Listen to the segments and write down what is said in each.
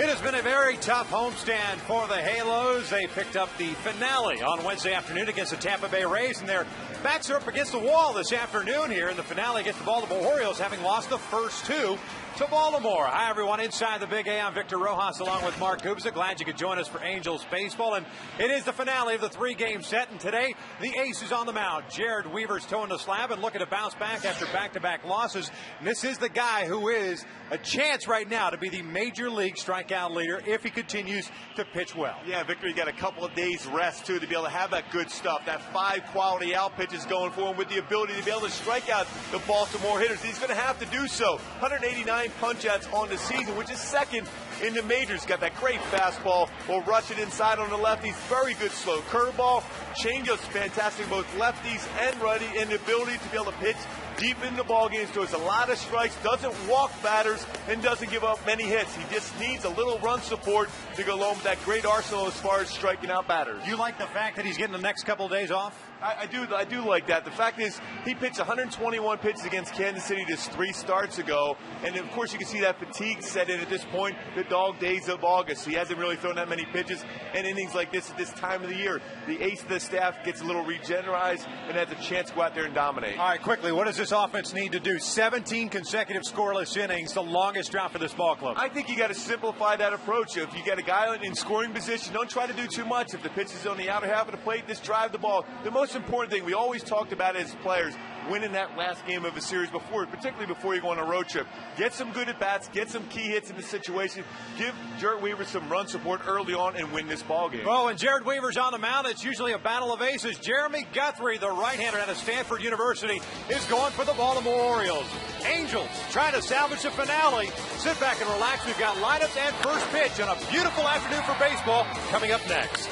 It has been a very tough homestand for the Halos. They picked up the finale on Wednesday afternoon against the Tampa Bay Rays, and their backs are up against the wall this afternoon here in the finale against the Baltimore Orioles, having lost the first two to Baltimore. Hi, everyone. Inside the Big A, I'm Victor Rojas along with Mark Gubza. Glad you could join us for Angels baseball. And it is the finale of the three-game set. And today, the ace is on the mound. Jared Weaver's toeing the slab and looking to bounce back after back-to-back losses. And this is the guy who is a chance right now to be the major league strikeout leader if he continues to pitch well. Yeah, Victor, you got a couple of days rest, too, to be able to have that good stuff. That 5 quality out pitches going for him with the ability to be able to strike out the Baltimore hitters. He's going to have to do so. 189 punch-outs on the season, which is second in the majors. Got that great fastball. Will rush it inside on the lefties. Very good slow curveball. Changeup's fantastic, both lefties and righty, and the ability to be able to pitch deep in the ball games. So it's a lot of strikes, doesn't walk batters, and doesn't give up many hits. He just needs a little run support to go along with that great arsenal as far as striking out batters. You like the fact that he's getting the next couple of days off? I do like that. The fact is, he pitched 121 pitches against Kansas City just 3 starts ago, and of course you can see that fatigue set in at this point, the dog days of August. He hasn't really thrown that many pitches in innings like this at this time of the year. The ace of the staff gets a little regenerized and has a chance to go out there and dominate. All right, quickly, what does this offense need to do? 17 consecutive scoreless innings, the longest drought for this ball club. I think you got to simplify that approach. If you got a guy in scoring position, don't try to do too much. If the pitch is on the outer half of the plate, just drive the ball. The most important thing we always talked about as players, winning that last game of a series before, particularly before you go on a road trip. Get some good at-bats, get some key hits in the situation, give Jared Weaver some run support early on, and win this ball game. Oh, and Jared Weaver's on the mound. It's usually a battle of aces. Jeremy Guthrie, the right-hander out of Stanford University, is going for the Baltimore Orioles. Angels trying to salvage the finale. Sit back and relax. We've got lineups and first pitch on a beautiful afternoon for baseball coming up next.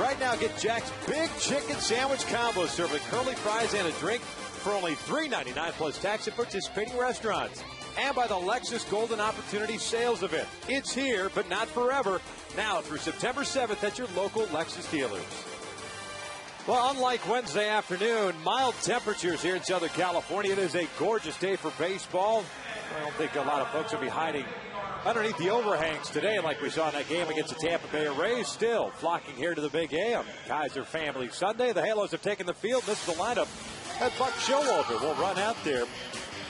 Right now, get Jack's Big Chicken Sandwich Combo served with curly fries and a drink for only $3.99 plus tax at participating restaurants. And by the Lexus Golden Opportunity Sales Event. It's here, but not forever. Now through September 7th at your local Lexus dealers. Well, unlike Wednesday afternoon, mild temperatures here in Southern California. It is a gorgeous day for baseball. I don't think a lot of folks will be hiding underneath the overhangs today like we saw in that game against the Tampa Bay Rays. Still flocking here to the Big A on Kaiser Family Sunday. The Halos have taken the field. This is the lineup that Buck Showalter will run out there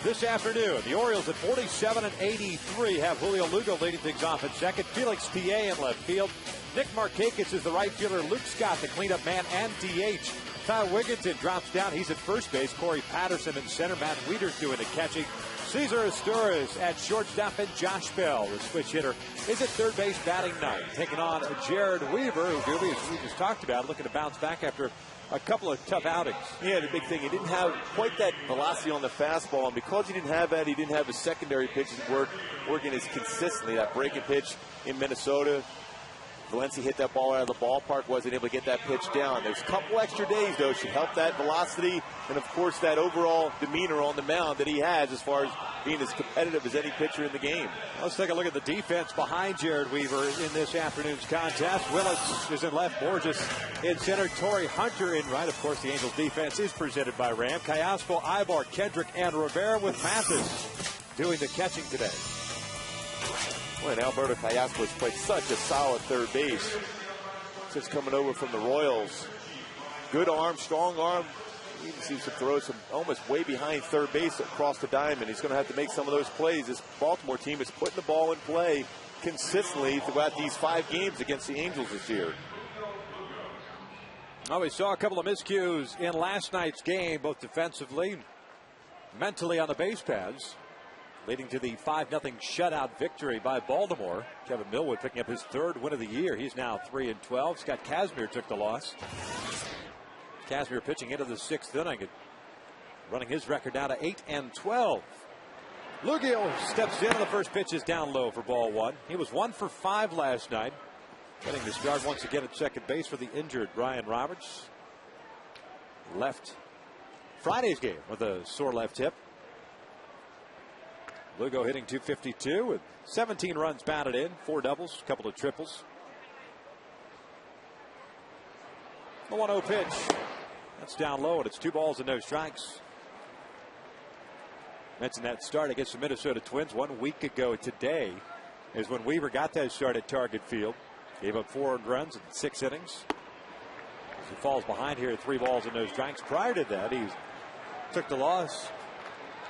this afternoon. The Orioles at 47 and 83 have Julio Lugo leading things off at second. Felix TA in left field. Nick Markakis is the right fielder. Luke Scott, the cleanup man and DH. Ty Wigginton drops down. He's at first base. Corey Patterson in center. Matt Wieters doing the catching. Cesar Astures at shortstop, and Josh Bell, the switch hitter, is at third base batting ninth. Taking on Jared Weaver, who Gooby, as we just talked about, looking to bounce back after a couple of tough outings. Yeah, the big thing, he didn't have quite that velocity on the fastball, and because he didn't have that, he didn't have his secondary pitches working as consistently. That breaking pitch in Minnesota, Valencia hit that ball out of the ballpark, wasn't able to get that pitch down. There's a couple extra days, though, should help that velocity and, of course, that overall demeanor on the mound that he has as far as being as competitive as any pitcher in the game. Let's take a look at the defense behind Jared Weaver in this afternoon's contest. Willis is in left, Borges in center, Torrey Hunter in right. Of course, the Angels defense is presented by Ram. Callaspo, Ibar, Kendrick, and Rivera with Mathis doing the catching today. Well, and Alberto Callaspo has played such a solid third base since coming over from the Royals. Good arm, strong arm. He even seems to throw some almost way behind third base across the diamond. He's going to have to make some of those plays. This Baltimore team is putting the ball in play consistently throughout these 5 games against the Angels this year. Oh, we saw a couple of miscues in last night's game, both defensively, mentally on the base paths, leading to the 5-0 shutout victory by Baltimore. Kevin Millwood picking up his 3rd win of the year. He's now 3-12. Scott Kazmir took the loss. Kazmir pitching into the 6th inning and running his record down to 8-12. Lugo steps in, and the first pitch is down low for ball 1. He was 1 for 5 last night. Getting the start once again at second base for the injured Brian Roberts. Left Friday's game with a sore left hip. Lugo hitting .252 with 17 runs batted in, 4 doubles, a couple of triples. The 1-0 pitch. That's down low, and it's 2 balls and no strikes. Mentioned that start against the Minnesota Twins 1 week ago today is when Weaver got that start at Target Field. Gave up 4 earned runs in 6 innings. As he falls behind here at 3 balls and no strikes. Prior to that, he took the loss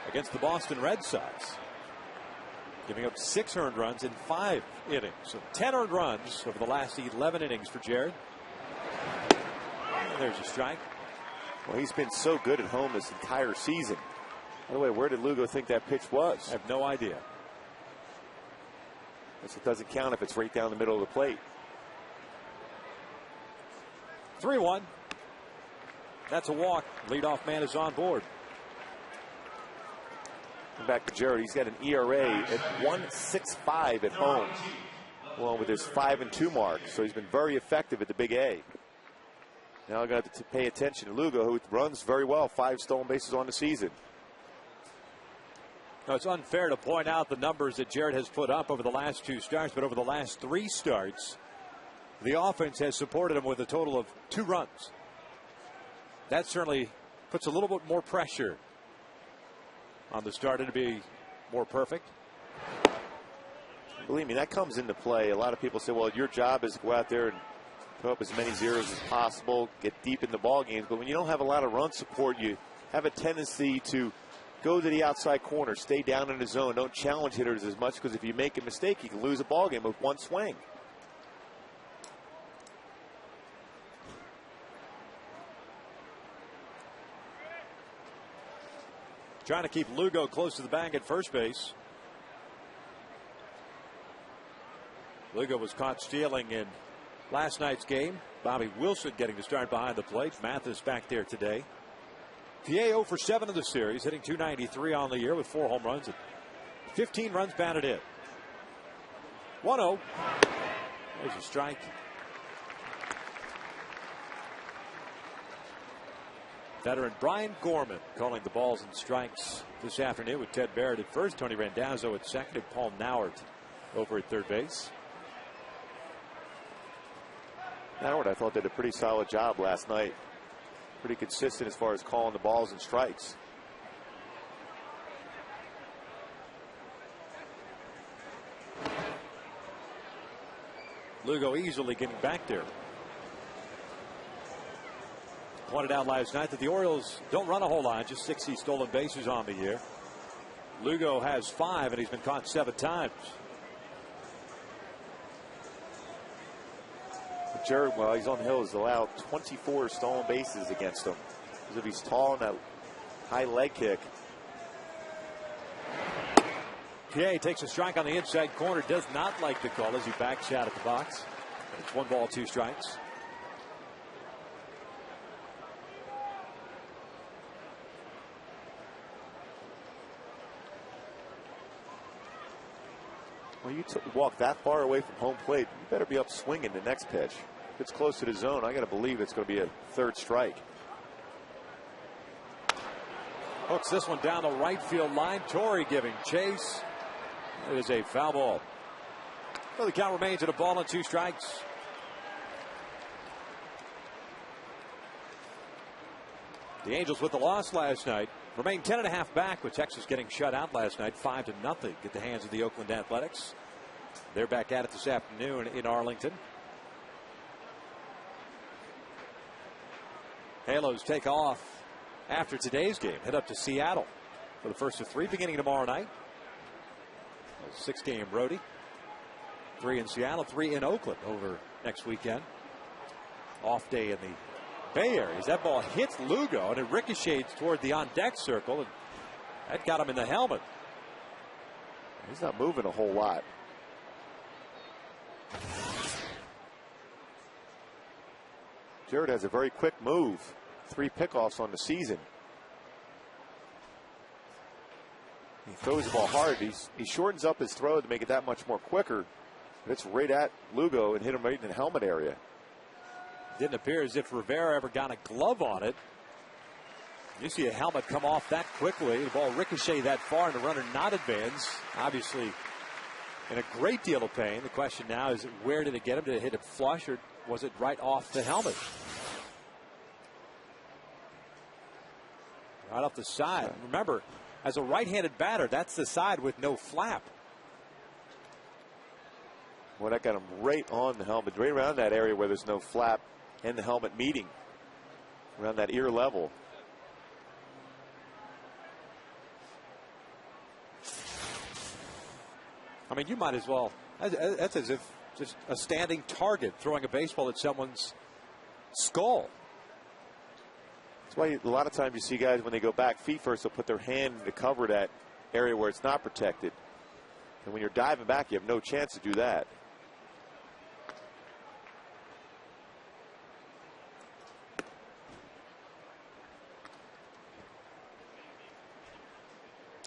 against the Boston Red Sox, giving up 6 earned runs in 5 innings. So 10 earned runs over the last 11 innings for Jared. And there's a strike. Well, he's been so good at home this entire season. By the way, where did Lugo think that pitch was? I have no idea. Guess it doesn't count if it's right down the middle of the plate. 3-1. That's a walk. Leadoff man is on board. Back to Jared. He's got an ERA at 1.65 at home, along with his 5-2 mark. So he's been very effective at the Big A. Now I'm going to have to pay attention to Lugo, who runs very well, 5 stolen bases on the season. Now, it's unfair to point out the numbers that Jared has put up over the last 2 starts, but over the last 3 starts, the offense has supported him with a total of 2 runs. That certainly puts a little bit more pressure on the starter to be more perfect. Believe me, that comes into play. A lot of people say, well, your job is to go out there and put up as many zeros as possible, get deep in the ball games. But when you don't have a lot of run support, you have a tendency to go to the outside corner, stay down in the zone, don't challenge hitters as much, because if you make a mistake, you can lose a ball game with 1 swing. Trying to keep Lugo close to the bag at first base. Lugo was caught stealing in last night's game. Bobby Wilson getting the start behind the plate. Mathis back there today. PA 0 for 7 in the series, hitting .293 on the year with 4 home runs and 15 runs batted in. 1-0. There's a strike. Veteran Brian Gorman calling the balls and strikes this afternoon with Ted Barrett at first, Tony Randazzo at second, and Paul Nauert over at third base. Nauert, I thought, did a pretty solid job last night. Pretty consistent as far as calling the balls and strikes. Lugo easily getting back there. Pointed out last night that the Orioles don't run a whole lot, just 60 stolen bases on the year. Lugo has 5, and he's been caught 7 times. Jared, while he's on the hill, has allowed 24 stolen bases against him. Because if he's tall and that high leg kick. Pierre takes a strike on the inside corner. Does not like the call as he backs out at the box. It's 1 ball, 2 strikes. Well, you walk that far away from home plate, you better be up swinging the next pitch. If it's close to the zone, I got to believe it's going to be a 3rd strike. Hooks this one down the right field line. Torrey giving chase. It is a foul ball. Well, the count remains at 1 ball and 2 strikes. The Angels with the loss last night remain 10.5 back, with Texas getting shut out last night 5-0 at the hands of the Oakland Athletics. They're back at it this afternoon in Arlington. Halos take off after today's game. Head up to Seattle for the first of 3 beginning tomorrow night. A 6-game roadie. 3 in Seattle, 3 in Oakland over next weekend. Off day in the Bay Area as that ball hits Lugo and it ricochets toward the on-deck circle, and that got him in the helmet. He's not moving a whole lot. Jared has a very quick move. 3 pickoffs on the season. He throws the ball hard. He shortens up his throw to make it that much more quicker. But it's right at Lugo and hit him right in the helmet area. Didn't appear as if Rivera ever got a glove on it. You see a helmet come off that quickly. The ball ricochet that far and the runner not advance. Obviously in a great deal of pain. The question now is, where did it get him? Did it hit it flush, or was it right off the helmet? Right off the side. Remember, as a right-handed batter, that's the side with no flap. Well, that got him right on the helmet, right around that area where there's no flap and the helmet meeting, around that ear level. I mean, you might as well. That's as if just a standing target throwing a baseball at someone's skull. That's why a lot of times you see guys, when they go back feet first, they'll put their hand to cover that area where it's not protected. And when you're diving back, you have no chance to do that.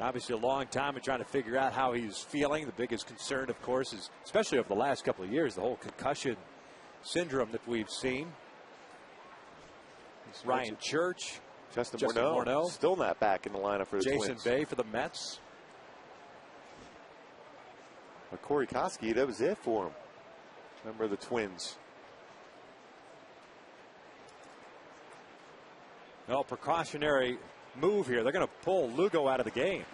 Obviously a long time in trying to figure out how he's feeling. The biggest concern, of course, is, especially over the last couple of years, the whole concussion syndrome that we've seen. It's Ryan Church, Justin Morneau, still not back in the lineup for the Twins. Jason Bay for the Mets. But Corey Koski, that was it for him. Member of the Twins. Well, precautionary move here. They're going to pull Lugo out of the game.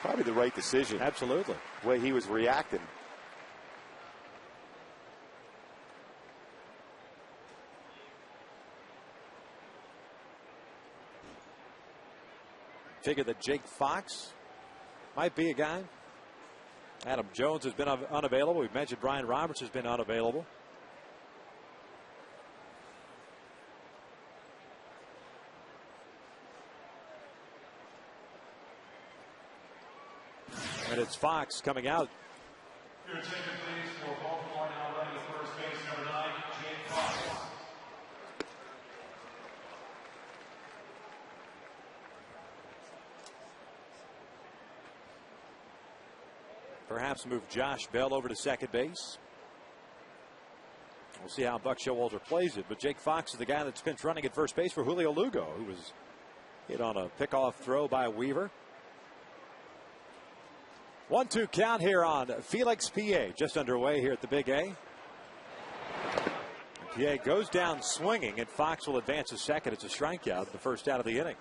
Probably the right decision. Absolutely. The way he was reacting. Figured that Jake Fox might be a guy. Adam Jones has been unavailable. We've mentioned Brian Roberts has been unavailable. And it's Fox coming out. Your attention, please, for Baltimore now running the first base, number 9, Jake Fox. Perhaps move Josh Bell over to second base. We'll see how Buck Showalter plays it. But Jake Fox is the guy that's pinch running at first base for Julio Lugo, who was hit on a pickoff throw by Weaver. 1-2 count here on Felix PA, just underway here at the Big A. PA goes down swinging, and Fox will advance a second. It's a strikeout, the first out of the inning.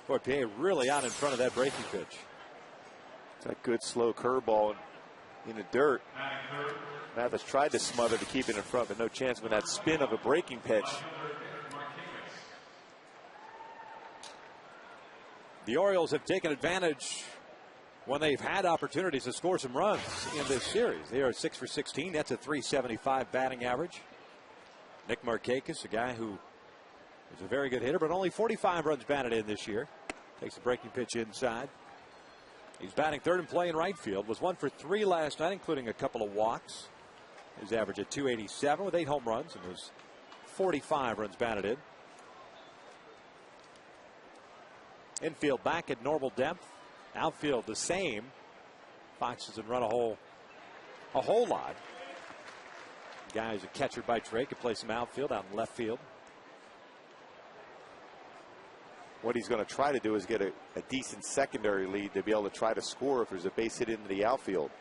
Boy, PA really out in front of that breaking pitch. It's a good slow curveball in the dirt. Mathis tried to smother to keep it in front, but no chance with that spin of a breaking pitch. The Orioles have taken advantage when they've had opportunities to score some runs in this series. They are 6 for 16. That's a .375 batting average. Nick Markakis, a guy who is a very good hitter, but only 45 runs batted in this year. Takes the breaking pitch inside. He's batting third and playing right field. Was 1 for 3 last night, including a couple of walks. His average at .287 with 8 home runs and was 45 runs batted in. Infield back at normal depth. Outfield the same. Fox doesn't run a whole lot. The guy is a catcher by trade, could play some outfield out in left field. What he's going to try to do is get a decent secondary lead to be able to try to score if there's a base hit into the outfield.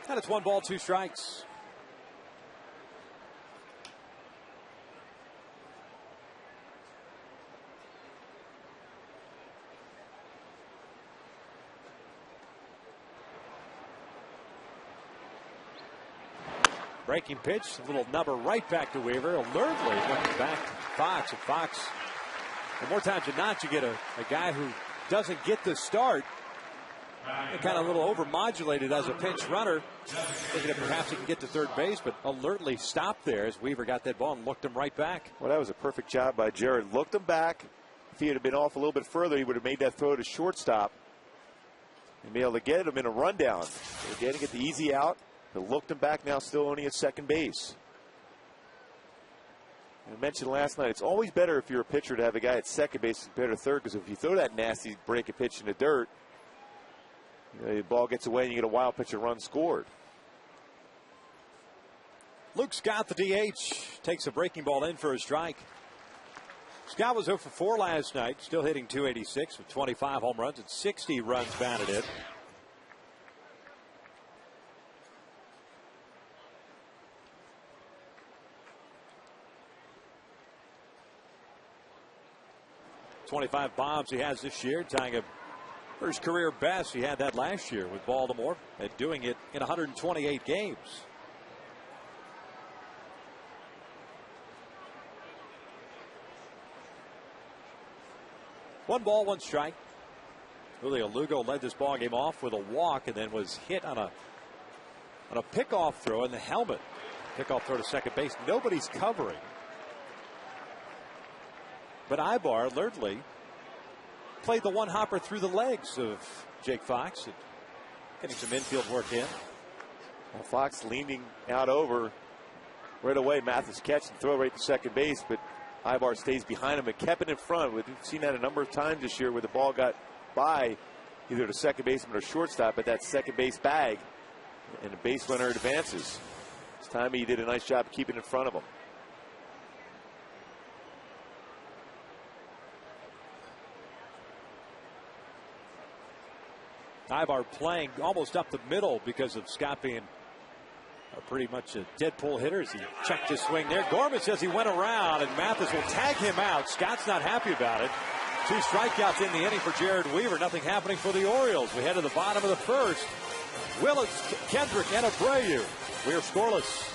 And it's 1 ball, 2 strikes. Breaking pitch, a little number right back to Weaver. Alertly looking back Fox. And Fox, the more times than not, you get a guy who doesn't get the start. And kind of a little overmodulated as a pinch runner. Thinking that perhaps he can get to third base, but alertly stopped there as Weaver got that ball and looked him right back. Well, that was a perfect job by Jared. Looked him back. If he had been off a little bit further, he would have made that throw to shortstop and be able to get him in a rundown. Again, to get the easy out. But looked him back, now still only at second base. I mentioned last night, it's always better if you're a pitcher to have a guy at second base compared to third, because if you throw that nasty breaking pitch in the dirt, the ball gets away and you get a wild pitch and run scored. Luke Scott, the DH, takes a breaking ball in for a strike. Scott was 0 for 4 last night, still hitting .286 with 25 home runs and 60 runs batted in. .25 bombs he has this year, tying up for his career best. He had that last year with Baltimore and doing it in 128 games. One ball, 1 strike. Julio Lugo led this ball game off with a walk and then was hit on a pickoff throw in the helmet. Pickoff throw to second base. Nobody's covering. But Ibar alertly played the one hopper through the legs of Jake Fox, getting some infield work in. Well, Fox leaning out over right away. Mathis catch and throw right to second base, but Ibar stays behind him and kept it in front. We've seen that a number of times this year where the ball got by either the second baseman or shortstop at that second base bag, and the base runner advances. This time he did a nice job keeping in front of him. Ibar playing almost up the middle because of Scott being pretty much a Deadpool hitter as he checked his swing there. Gorman says he went around and Mathis will tag him out. Scott's not happy about it. 2 strikeouts in the inning for Jared Weaver. Nothing happening for the Orioles. We head to the bottom of the first. Willis, Kendrick, and Abreu. We are scoreless.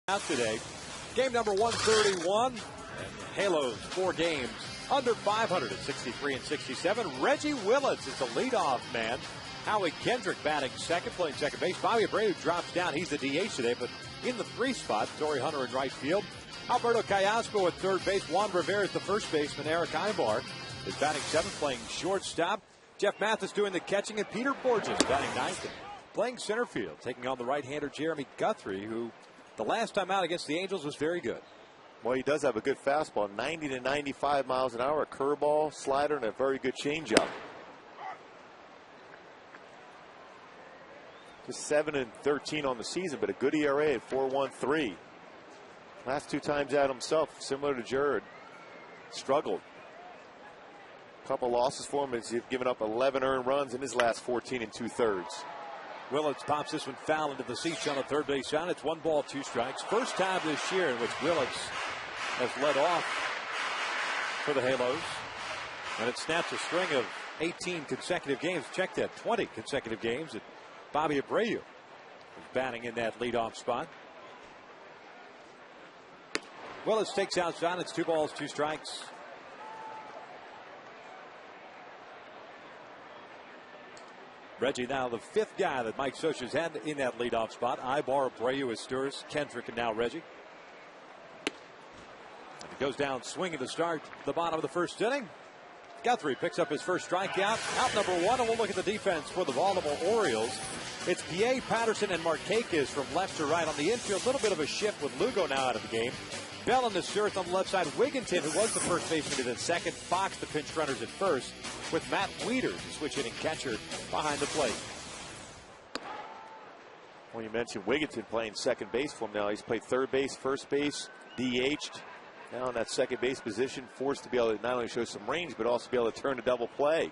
out today. Game number 131. And Halos, 4 games under 500 at 63 and 67. Reggie Willits is the leadoff man. Howie Kendrick batting second, playing second base. Bobby Abreu drops down. He's the DH today, but in the 3 spot. Torrey Hunter in right field. Alberto Callasco at third base. Juan Rivera is the first baseman. Eric Ibar is batting seventh, playing shortstop. Jeff Mathis doing the catching, and Peter Borges batting ninth and playing center field, taking on the right-hander Jeremy Guthrie, who the last time out against the Angels was very good. Well, he does have a good fastball, 90 to 95 miles an hour, a curveball, slider, and a very good changeup. Just 7 and 13 on the season, but a good ERA at 4.13. Last 2 times out himself, similar to Jared, struggled. Couple losses for him as he's given up 11 earned runs in his last 14 2/3. Willits pops this one foul into the seats on the third base side. It's 1 ball, 2 strikes. First time this year in which Willits has led off for the Halos. And it snaps a string of 18 consecutive games. Check that, 20 consecutive games. And Bobby Abreu is batting in that leadoff spot. Willits takes outside. It's 2 balls, 2 strikes. Reggie now the 5th guy that Mike Scioscia's had in that leadoff spot. Ibar, Abreu, Astures, Kendrick, and now Reggie. And he goes down swinging to start the bottom of the first inning. Guthrie picks up his first strikeout. Out number 1, and we'll look at the defense for the Baltimore Orioles. It's P.A., Patterson, and Markakis from left to right on the infield. A little bit of a shift with Lugo now out of the game. Bell and Astures on the left side. Wigginton, who was the first baseman, in second. Fox, the pinch runners at first, with Matt Wieters, the switch hitting catcher, behind the plate. Well, you mentioned Wigginton playing second base for him now. He's played third base, first base, DH'd. Now in that second base position, forced to be able to not only show some range, but also be able to turn a double play.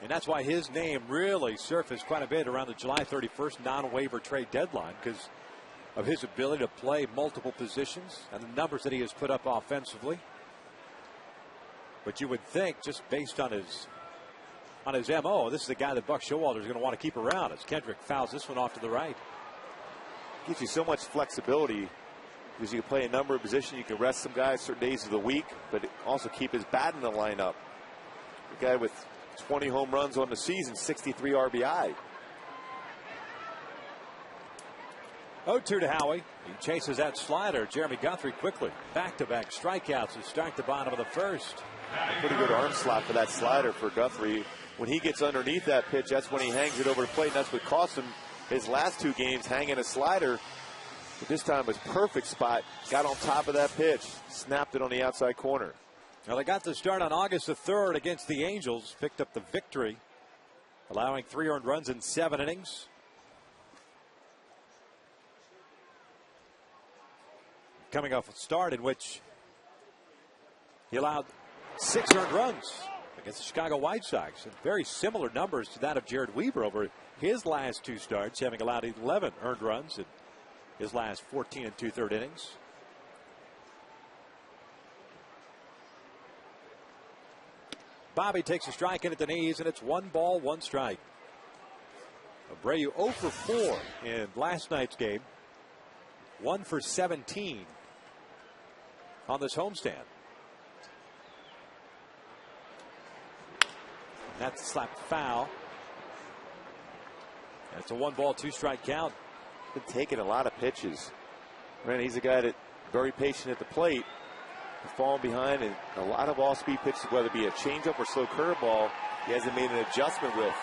And that's why his name really surfaced quite a bit around the July 31st non-waiver trade deadline, because of his ability to play multiple positions and the numbers that he has put up offensively. But you would think, just based on his MO, this is the guy that Buck Showalter is going to want to keep around as Kendrick fouls this one off to the right. Gives you so much flexibility because you can play a number of positions. You can rest some guys certain days of the week, but also keep his bat in the lineup. The guy with 20 home runs on the season, 63 RBI. 0-2 to Howie. He chases that slider. Jeremy Guthrie quickly. Back-to-back strikeouts to start the bottom of the first. A pretty good arm slot for that slider for Guthrie. When he gets underneath that pitch, that's when he hangs it over the plate. And that's what cost him his last 2 games, hanging a slider. But this time was perfect spot. Got on top of that pitch. Snapped it on the outside corner. Well, they got the start on August the 3rd against the Angels. Picked up the victory, allowing 3 earned runs in 7 innings. Coming off a start in which he allowed 6 earned runs against the Chicago White Sox. And very similar numbers to that of Jared Weaver over his last 2 starts, having allowed 11 earned runs in his last 14 2/3 innings. Bobby takes a strike in at the knees, and it's 1 ball, 1 strike. Abreu 0 for 4 in last night's game. 1 for 17 on this homestand. That's a slap foul. And it's a 1 ball, 2 strike count. Been taking a lot of pitches. Man, he's a guy that very patient at the plate. Falling behind, and a lot of all-speed pitches, whether it be a changeup or slow curveball, he hasn't made an adjustment with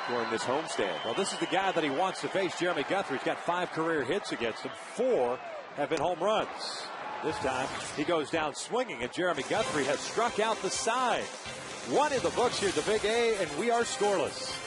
during this homestand. Well, this is the guy that he wants to face, Jeremy Guthrie. He's got 5 career hits against him. 4 have been home runs. This time, he goes down swinging, and Jeremy Guthrie has struck out the side. 1 in the books here at the Big A, and we are scoreless.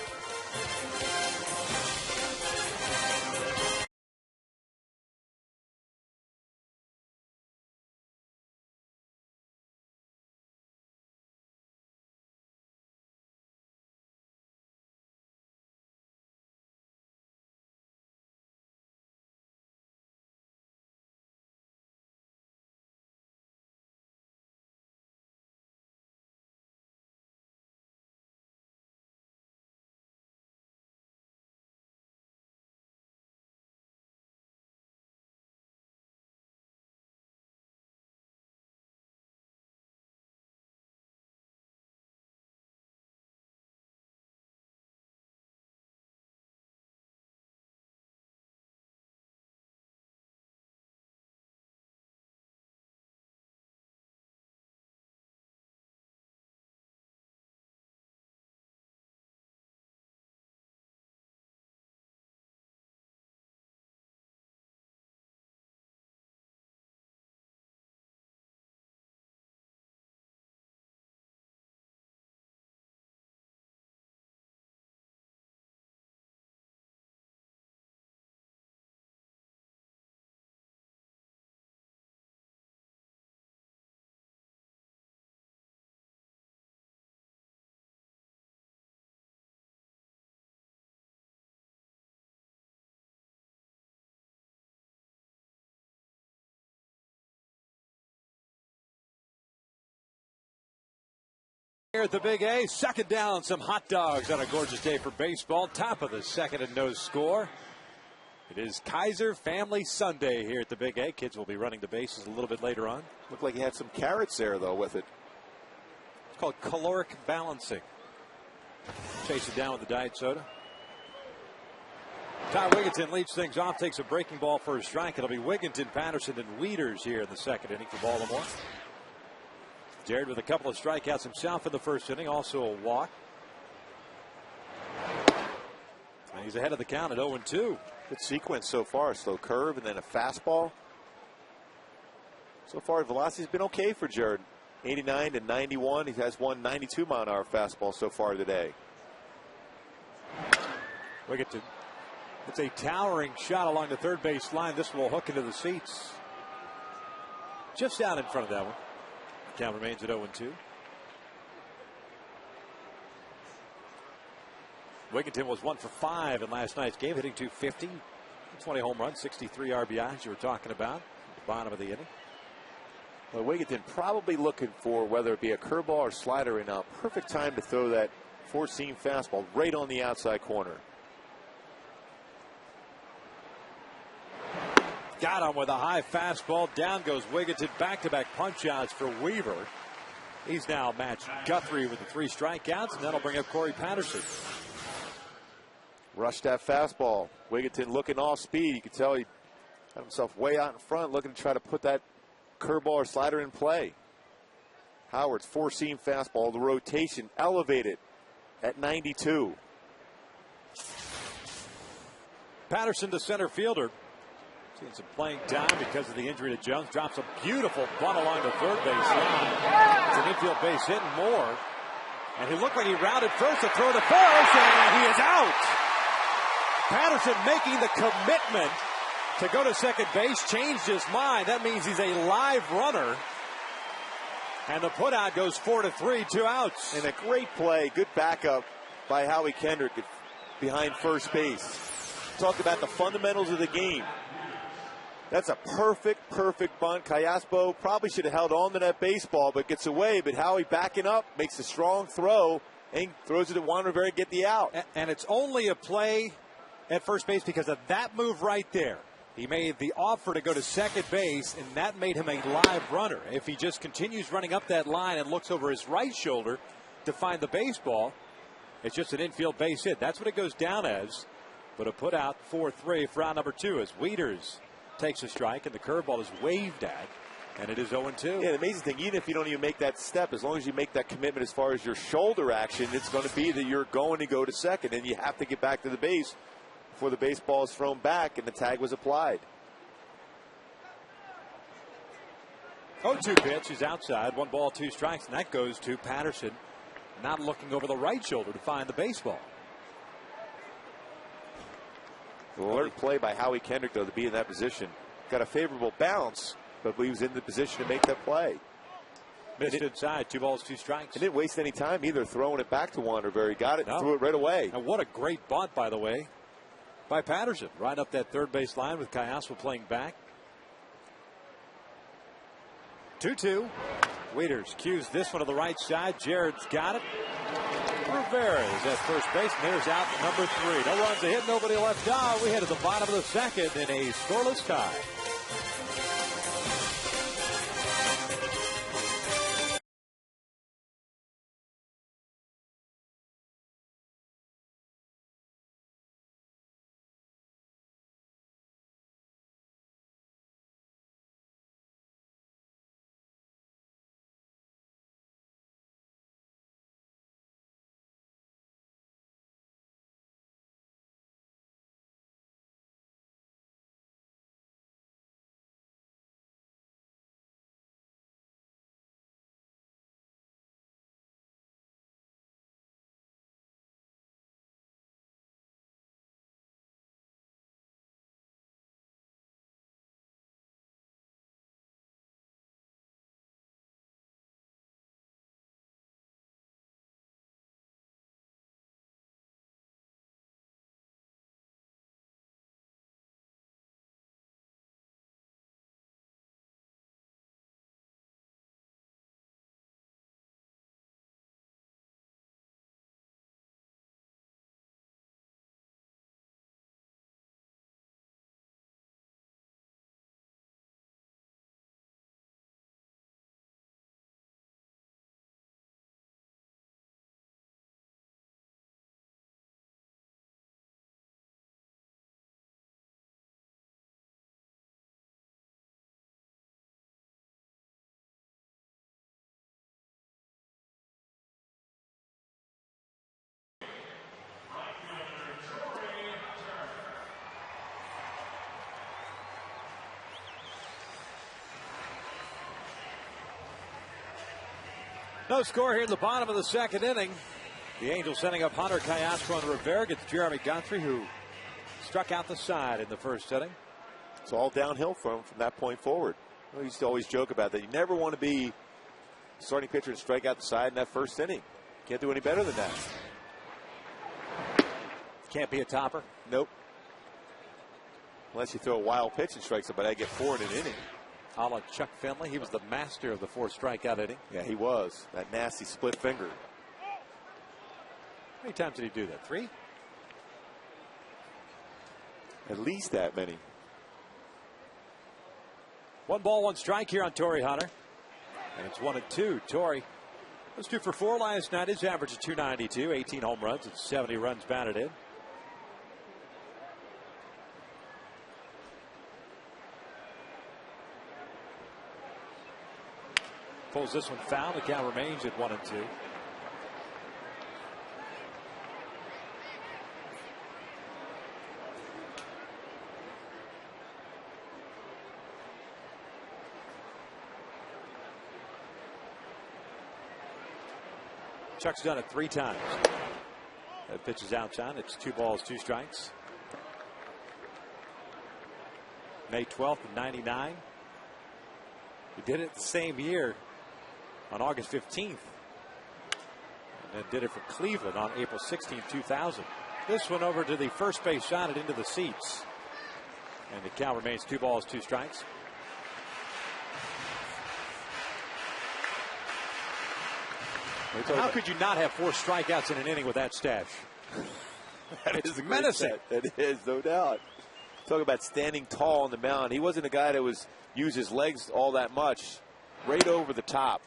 Here at the Big A, second down, some hot dogs on a gorgeous day for baseball. Top of the second and no score. It is Kaiser Family Sunday here at the Big A. Kids will be running the bases a little bit later on. Looked like he had some carrots there, though, with it. It's called caloric balancing. Chase it down with the diet soda. Ty Wigginton leads things off, takes a breaking ball for a strike. It'll be Wigginton, Patterson, and Wieters here in the second inning for Baltimore. Jared with a couple of strikeouts himself in the first inning, also a walk. And he's ahead of the count at 0-2. Good sequence so far. Slow curve and then a fastball. So far, velocity's been okay for Jared. 89 to 91. He has one 92-mile-an-hour fastball so far today. Wigginton. It's a towering shot along the third base line. This will hook into the seats. Just out in front of that one. Count remains at 0-2. Wigginton was 1 for 5 in last night's game, hitting .250, 20 home runs, 63 RBIs you were talking about at the bottom of the inning. Well, Wigginton probably looking for whether it be a curveball or slider right now. Perfect time to throw that four-seam fastball right on the outside corner. Got him with a high fastball. Down goes Wigginton. Back-to-back punch-outs for Weaver. He's now matched Guthrie with the 3 strikeouts, and that'll bring up Corey Patterson. Rushed that fastball. Wigginton looking off speed. You can tell he got himself way out in front, looking to try to put that curveball or slider in play. Howard's four-seam fastball, the rotation elevated at 92. Patterson, the center fielder. Seeing some playing time because of the injury to Jones. Drops a beautiful bunt along the third base line. It's an infield base hit and more. And he looked like he rounded first to throw to first, and he is out. Patterson making the commitment to go to second base, changed his mind. That means he's a live runner. And the putout goes 4-3, 2 outs. And a great play, good backup by Howie Kendrick behind first base. Talk about the fundamentals of the game. That's a perfect bunt. Callaspo probably should have held on to that baseball, but gets away. But Howie backing up, makes a strong throw, and throws it at Juan Rivera, get the out. And it's only a play at first base because of that move right there. He made the offer to go to second base, and that made him a live runner. If he just continues running up that line and looks over his right shoulder to find the baseball, it's just an infield base hit. That's what it goes down as. But a put out 4-3 for out number 2 as Wieters takes a strike, and the curveball is waved at, and it is 0-2. Yeah, the amazing thing, even if you don't even make that step, as long as you make that commitment as far as your shoulder action, it's going to be that you're going to go to second, and you have to get back to the base before the baseball is thrown back and the tag was applied. 0-2 pitch is outside. 1 ball, 2 strikes, and that goes to Patterson, not looking over the right shoulder to find the baseball. Alert play by Howie Kendrick, though, to be in that position. Got a favorable bounce, but he was in the position to make that play. Missed inside. 2 balls, 2 strikes. He didn't waste any time either throwing it back to Juan Rivera. He got it and threw it right away. And what a great bunt, by the way, by Patterson. Right up that third base line with Callaspo playing back. 2-2. Wieters cues this one to the right side. Jared's got it. Rivera is at first base, and there's out number 3. No runs, a hit, nobody left on. We head to the bottom of the second in a scoreless tie. No score here in the bottom of the second inning. The Angels sending up Hunter, Castro, and Rivera gets Jeremy Guthrie, who struck out the side in the first inning. It's all downhill from that point forward. We used to always joke about that. You never want to be starting pitcher and strike out the side in that first inning. Can't do any better than that. Can't be a topper? Nope. Unless you throw a wild pitch and strike somebody, I get 4 in an inning. A la Chuck Finley. He was the master of the 4 strikeout inning. Yeah, he was. That nasty split finger. How many times did he do that? 3? At least that many. 1 ball, 1 strike here on Torrey Hunter. And it's 1-2. Torrey was 2 for 4 last night. His average is .292, 18 home runs, and 70 runs batted in. Pulls this one foul. The count remains at 1-2. Chuck's done it 3 times. That pitch is outside. It's 2 balls, 2 strikes. May 12th of '99. He did it the same year on August 15th. And then did it for Cleveland on April 16th, 2000. This one over to the first base shot it into the seats. And the count remains 2 balls, 2 strikes. How could you not have 4 strikeouts in an inning with that stash? It's menacing. It is, no doubt. Talk about standing tall on the mound. He wasn't a guy that was use his legs all that much. Right over the top.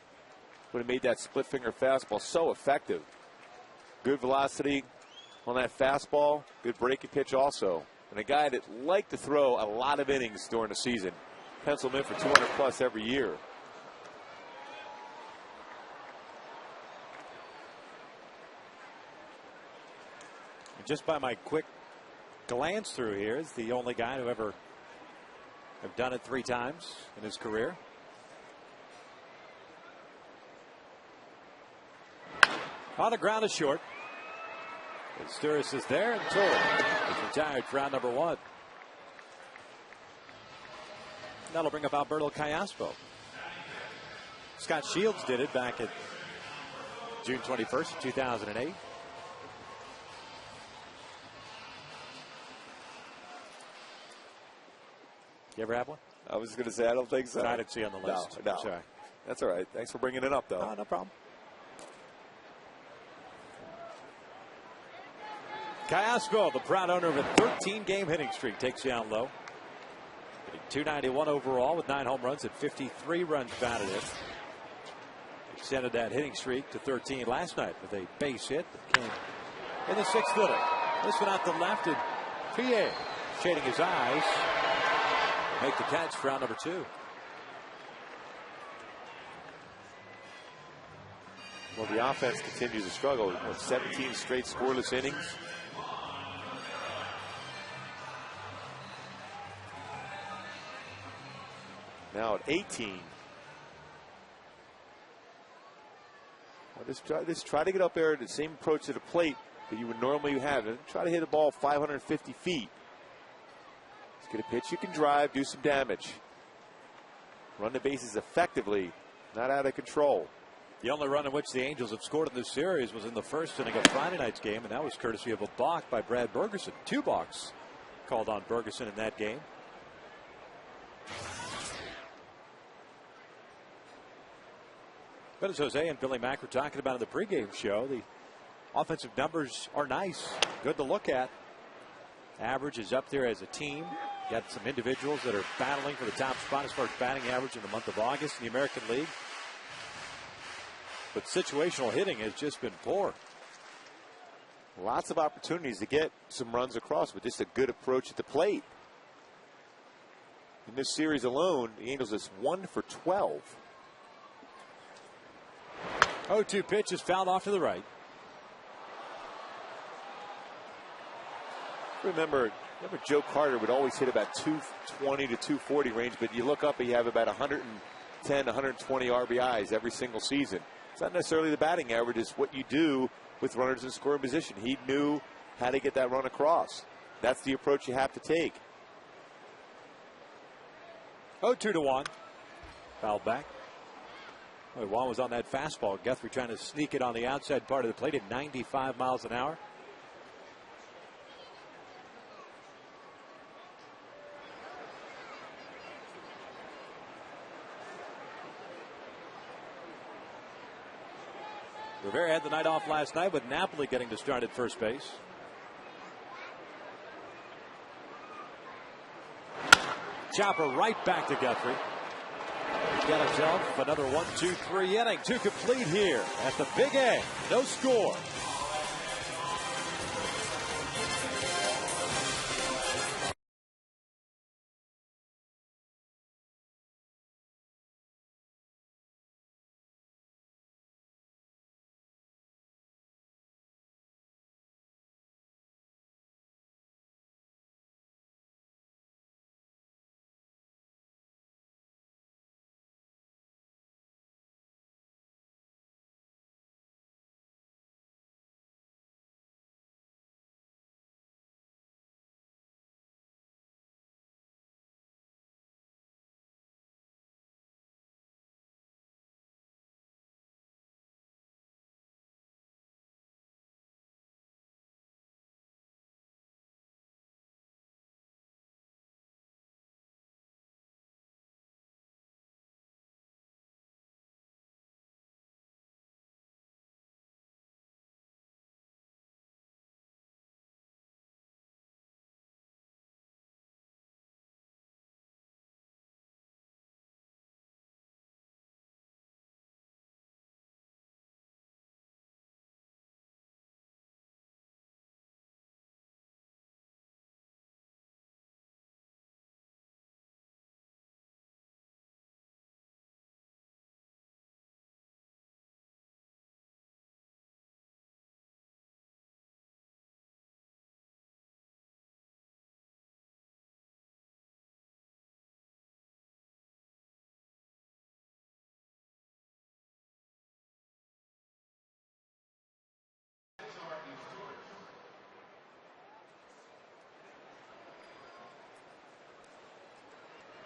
Would have made that split finger fastball so effective. Good velocity on that fastball. Good breaking pitch also. And a guy that liked to throw a lot of innings during the season. Penciled him in for 200 plus every year. Just by my quick glance through here, is the only guy to ever have done it 3 times in his career. On the ground is short. And Sturis is there, and Torrey is retired for round number 1. That'll bring up Alberto Castro. Scott Shields did it back at June 21st, 2008. You ever have one? I was going to say, I don't think so. I didn't see on the list. No. Sorry. That's all right. Thanks for bringing it up, though. No problem. Castro, the proud owner of a 13-game hitting streak, takes down low. Hitting .291 overall with 9 home runs and 53 runs batted in. Extended that hitting streak to 13 last night with a base hit that came in the 6th inning. This one out to left, and Pierre shading his eyes. Make the catch for round number 2. Well, the offense continues to struggle with 17 straight scoreless innings. Now at 18. Well, just try to get up there, the same approach to the plate that you would normally have, and try to hit a ball 550 feet. Get a pitch you can drive, do some damage. Run the bases effectively, not out of control. The only run in which the Angels have scored in this series was in the first inning of Friday night's game, and that was courtesy of a balk by Brad Bergeson. 2 balks called on Bergeson in that game. But as Jose and Billy Mack were talking about in the pregame show, the offensive numbers are nice, good to look at. Average is up there as a team. Got some individuals that are battling for the top spot as far as batting average in the month of August in the American League. But situational hitting has just been poor. Lots of opportunities to get some runs across, but just a good approach at the plate. In this series alone, the Angels is 1 for 12. 0-2 pitch is fouled off to the right. Remember Joe Carter would always hit about 220 to 240 range, but you look up and you have about 110, 120 RBIs every single season. It's not necessarily the batting average, it's what you do with runners in scoring position. He knew how to get that run across. That's the approach you have to take. 0-2-1. Fouled back. Juan was on that fastball. Guthrie trying to sneak it on the outside part of the plate at 95 miles an hour. Rivera had the night off last night with Napoli getting to start at first base. Chopper right back to Guthrie. Got himself another 1-2-3 inning to complete here at the Big A. No score.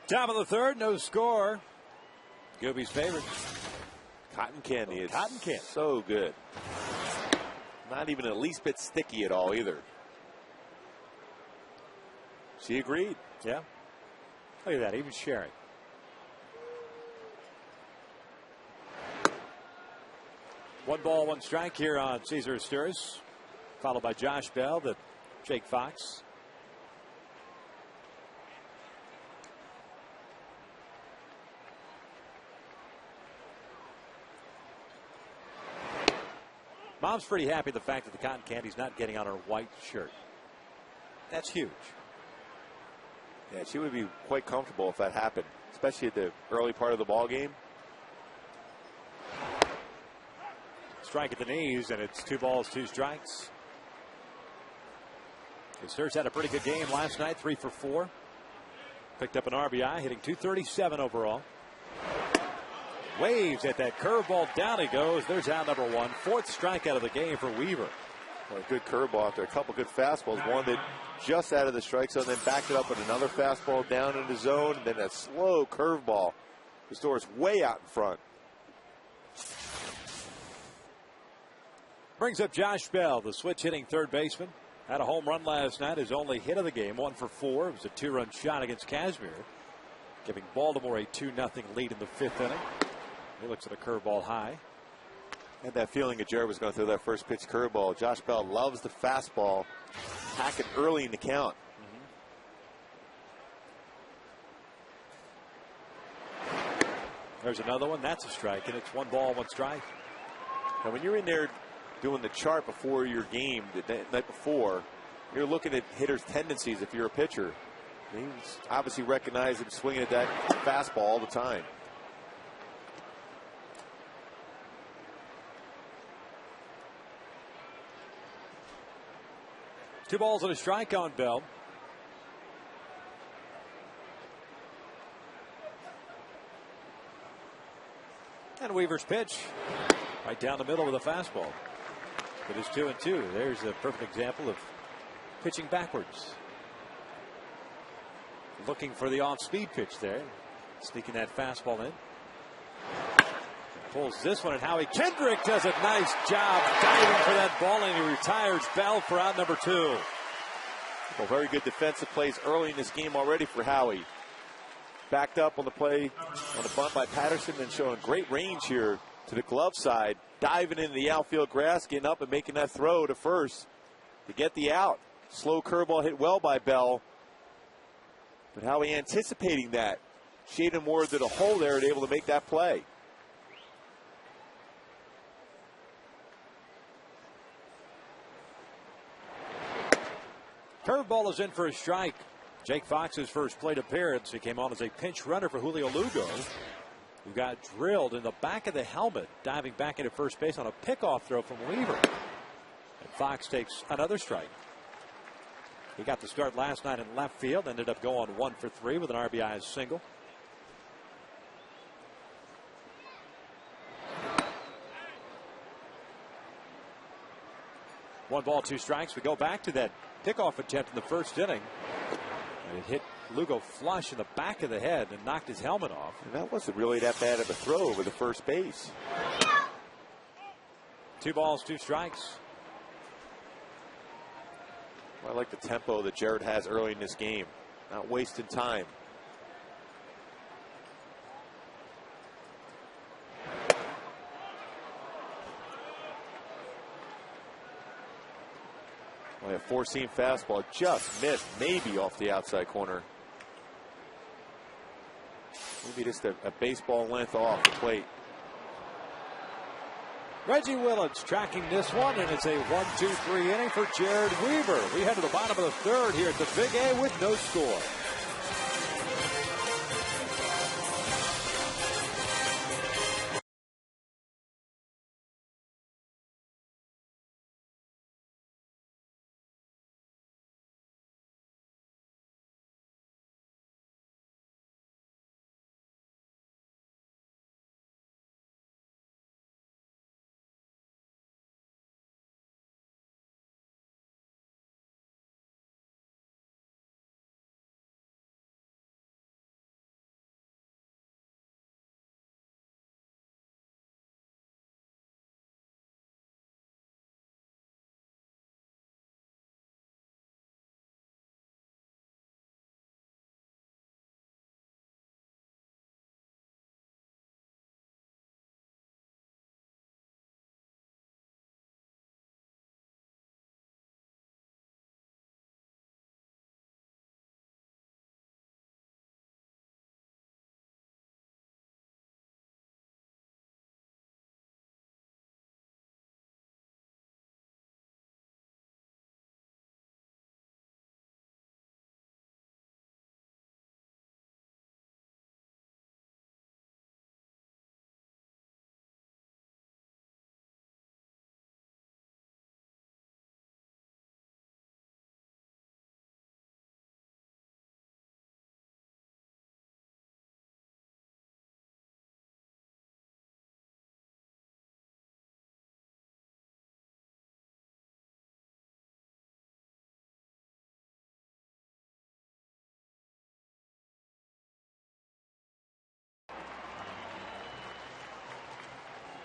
Top of the third, no score. Gooby's favorite. Cotton candy is Cotton candy. So good. Not even a least bit sticky at all either. She agreed. Yeah. Look at that, even sharing. One ball, one strike here on Cesar Asturias, followed by Josh Bell, the Jake Fox. Mom's pretty happy the fact that the cotton candy's not getting on her white shirt. That's huge. Yeah, she would be quite comfortable if that happened, especially at the early part of the ball game. Strike at the knees, and it's 2 balls, 2 strikes. Asturias had a pretty good game last night, 3 for 4. Picked up an RBI, hitting .237 overall. Waves at that curveball, down he goes. There's out number 1. 4th strikeout of the game for Weaver. Well, a good curveball after a couple good fastballs. One that just out of the strike zone, then backed it up with another fastball down in the zone, and then a slow curveball. Asturias way out in front. Brings up Josh Bell, the switch hitting third baseman. Had a home run last night, his only hit of the game, 1 for 4. It was a 2-run shot against Casimir, giving Baltimore a 2-0 lead in the 5th inning. He looks at a curveball high. Had that feeling that Jared was going to throw that first pitch curveball. Josh Bell loves the fastball. Hack it early in the count. There's another one. That's a strike, and it's 1 ball, 1 strike. Now, when you're in there doing the chart before your game the night before, you're looking at hitters' tendencies if you're a pitcher. He's obviously recognized him swinging at that fastball all the time. Two balls and a strike on Bell. And Weaver's pitch. Right down the middle with a fastball. It is 2-2. There's a perfect example of pitching backwards. Looking for the off-speed pitch there. Sneaking that fastball in. Pulls this one, and Howie Kendrick does a nice job diving for that ball, and he retires Bell for out number 2. Well, very good defensive plays early in this game already for Howie. Backed up on the play on a bunt by Patterson, and showing great range here to the glove side. Diving into the outfield grass, getting up and making that throw to first to get the out. Slow curveball hit well by Bell. But Howie anticipating that. Shading more to the hole there and able to make that play. Curveball is in for a strike. Jake Fox's first plate appearance. He came on as a pinch runner for Julio Lugo, who got drilled in the back of the helmet, diving back into first base on a pickoff throw from Weaver. And Fox takes another strike. He got the start last night in left field, ended up going 1 for 3 with an RBI single. One ball, 2 strikes. We go back to that pickoff attempt in the first inning. And it hit Lugo flush in the back of the head and knocked his helmet off. And that wasn't really that bad of a throw over the first base. 2 balls, 2 strikes. Well, I like the tempo that Jared has early in this game. Not wasting time. Well, a 4-seam fastball just missed, maybe off the outside corner. Maybe just a baseball length off the plate. Reggie Willits tracking this one, and it's a 1-2-3 inning for Jared Weaver. We head to the bottom of the 3rd here at the Big A with no score.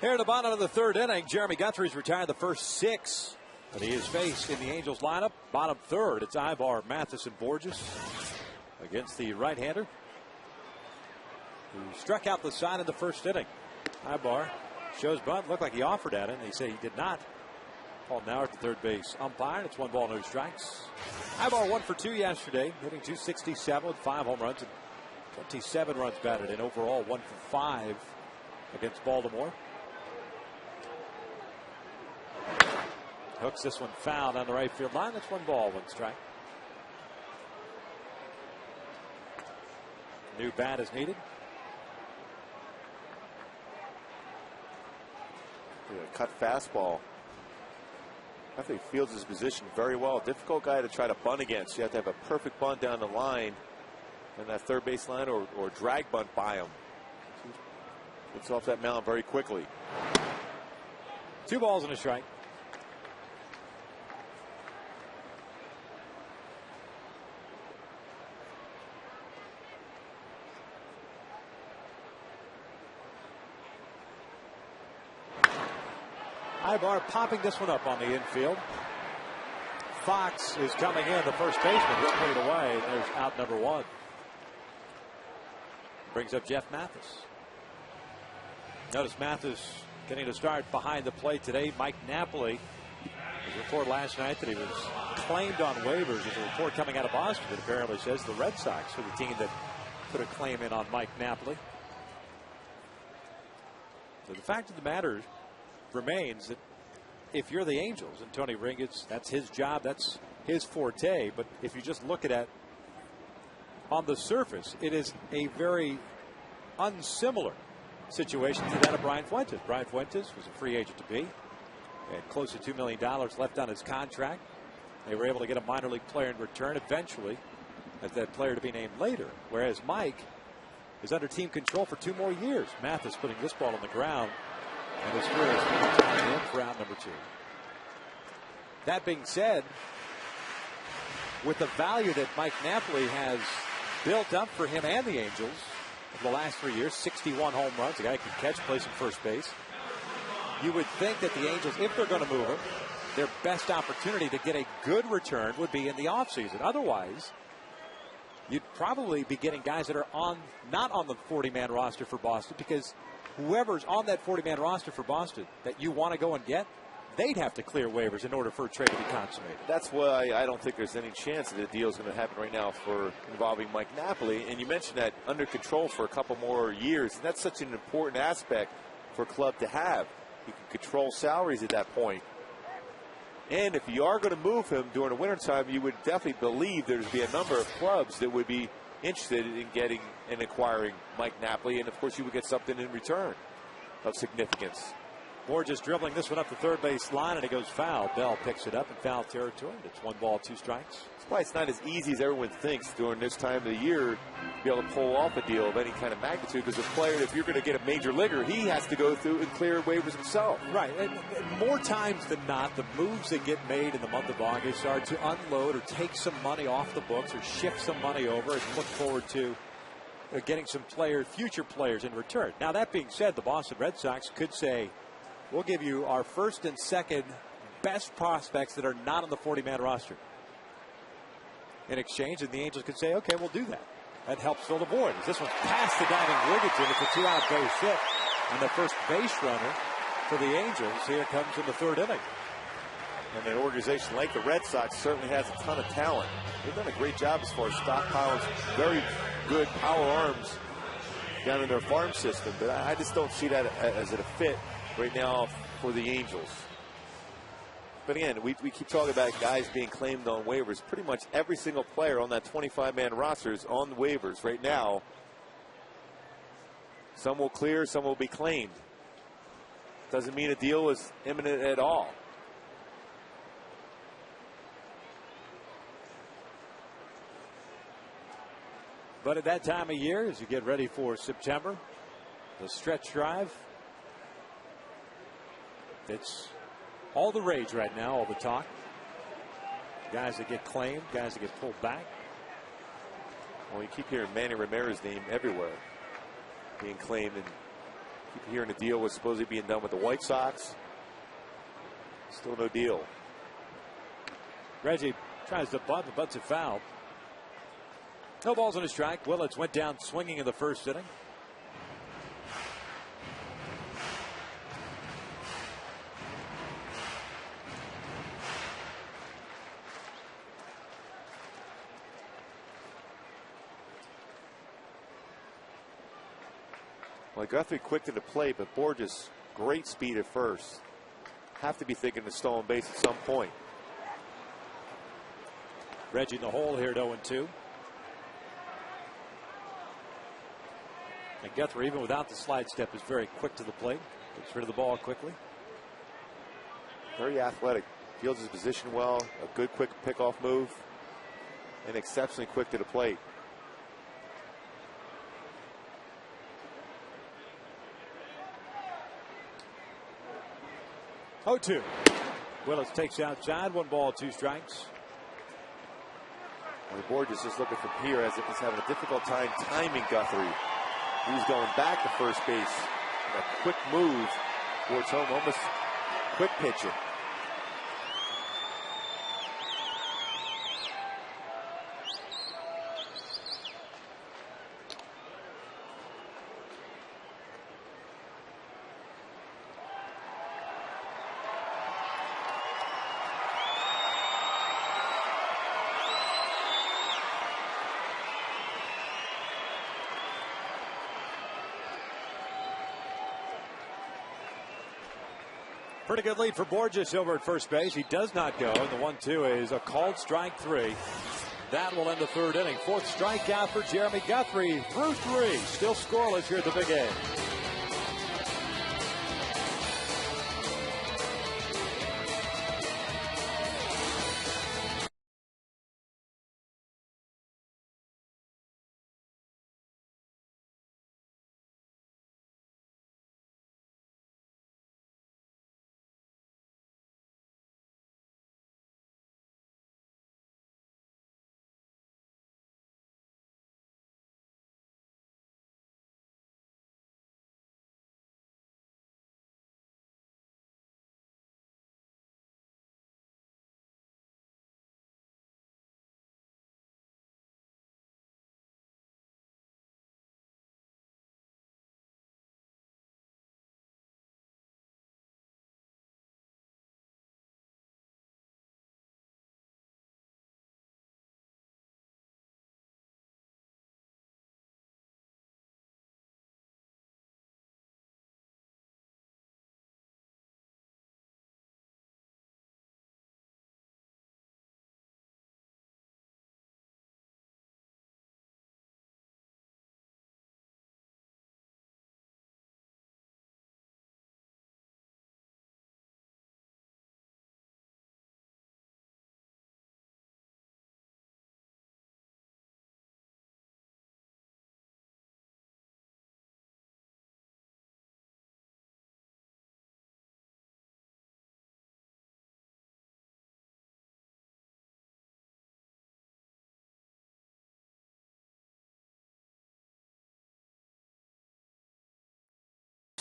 Here at the bottom of the 3rd inning, Jeremy Guthrie's retired the first 6 that he has faced in the Angels lineup. Bottom 3rd, it's Ivar, Mathis, and Borges against the right-hander, who struck out the side in the first inning. Ivar shows bunt, looked like he offered at it, and they say he did not. Called now at the 3rd base umpire. It's 1 ball, no strikes. Ivar 1 for 2 yesterday, hitting .267 with 5 home runs and 27 runs batted in. Overall, 1 for 5 against Baltimore. Hooks this one foul on the right field line. That's 1 ball, 1 strike. New bat is needed. Cut fastball. I think fields his position very well. Difficult guy to try to bunt against. You have to have a perfect bunt down the line, and that 3rd base line or drag bunt by him. Gets off that mound very quickly. 2 balls and a strike. Ibar popping this one up on the infield. Fox is coming in, the first baseman. He'll put it away. There's out number 1. Brings up Jeff Mathis. Notice Mathis getting to start behind the plate today. Mike Napoli. There was a report last night that he was claimed on waivers. There's a report coming out of Boston that apparently says the Red Sox were the team that put a claim in on Mike Napoli. So the fact of the matter remains that if you're the Angels and Tony Ringus, that's his job, that's his forte. But if you just look at it on the surface, it is a very unsimilar situation to that of Brian Fuentes. Brian Fuentes was a free agent to be, had close to $2 million left on his contract. They were able to get a minor league player in return eventually, as that player to be named later. Whereas Mike is under team control for 2 more years. Mathis putting this ball on the ground, and his career is coming in for out number 2. That being said, with the value that Mike Napoli has built up for him and the Angels over the last 3 years, 61 home runs, a guy who can catch, play some first base, you would think that the Angels, if they're going to move him, their best opportunity to get a good return would be in the offseason. Otherwise, you'd probably be getting guys that are not on the 40-man roster for Boston, because whoever's on that 40-man roster for Boston that you want to go and get, they'd have to clear waivers in order for a trade to be consummated. That's why I don't think there's any chance that a deal is going to happen right now for involving Mike Napoli. And you mentioned that under control for a couple more years. And that's such an important aspect for a club to have. You can control salaries at that point. And if you are going to move him during the wintertime, you would definitely believe there'd be a number of clubs that would be interested in getting and acquiring Mike Napoli. And, of course, you would get something in return of significance. Moore just dribbling this one up the third base line, and it goes foul. Bell picks it up in foul territory. It's 1 ball, 2 strikes. That's why it's not as easy as everyone thinks during this time of the year to be able to pull off a deal of any kind of magnitude, because a player, if you're going to get a major leaguer, he has to go through and clear waivers himself. Right. And more times than not, the moves that get made in the month of August are to unload or take some money off the books or shift some money over and look forward to getting some future players in return. Now, that being said, the Boston Red Sox could say, we'll give you our first and second best prospects that are not on the 40-man roster in exchange, and the Angels could say, okay, we'll do that. That helps fill the void. As this one's past the diving Wigginton, it's a 2-out base hit, and the first base runner for the Angels here comes in the 3rd inning. And an organization like the Red Sox certainly has a ton of talent. They've done a great job as far as stockpiling very good power arms down in their farm system, but I just don't see that as a fit right now for the Angels. But again, we keep talking about guys being claimed on waivers. Pretty much every single player on that 25-man roster is on the waivers right now. Some will clear, some will be claimed. Doesn't mean a deal is imminent at all. But at that time of year, as you get ready for September, the stretch drive, it's all the rage right now, all the talk. Guys that get claimed, guys that get pulled back. Well, you keep hearing Manny Ramirez's name everywhere being claimed, and keep hearing a deal was supposedly being done with the White Sox. Still no deal. Reggie tries to bunt, the bunt's a foul. No balls on a strike. Willits went down swinging in the 1st inning. Well, Guthrie quick to the plate, but Borges, great speed at first. Have to be thinking of stolen base at some point. Reggie in the hole here at 0-2. And Guthrie, even without the slide step, is very quick to the plate. Gets rid of the ball quickly. Very athletic. Fields his position well. A good quick pickoff move. And exceptionally quick to the plate. 0-2. Willis takes outside. 1 ball, 2 strikes. The board is just looking for Pierre as if he's having a difficult time timing Guthrie. He's going back to first base. And a quick move towards home, almost quick pitching. Pretty good lead for Borges over at first base. He does not go, and the 1-2 is a called strike 3. That will end the 3rd inning. 4th strikeout for Jeremy Guthrie through 3. Still scoreless here at the Big A.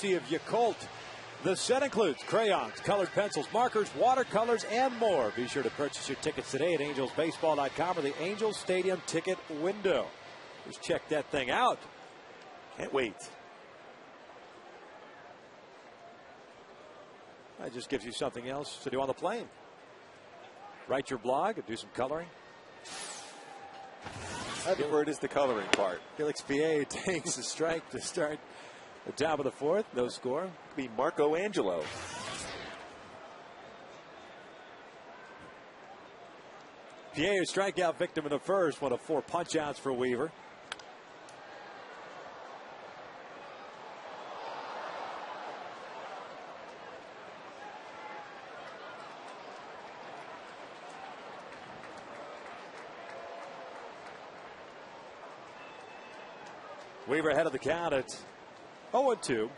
Of Yakult. The set includes crayons, colored pencils, markers, watercolors, and more. Be sure to purchase your tickets today at angelsbaseball.com or the Angels Stadium ticket window. Just check that thing out. Can't wait. That just gives you something else to do on the plane. Write your blog and do some coloring. I prefer it is the coloring part. Felix Pierre takes a strike to start the top of the 4th. No score. Could be Marco Angelo. Pierre, strikeout victim in the 1st. 1 of 4 punch outs for Weaver. Weaver ahead of the count at 0-2.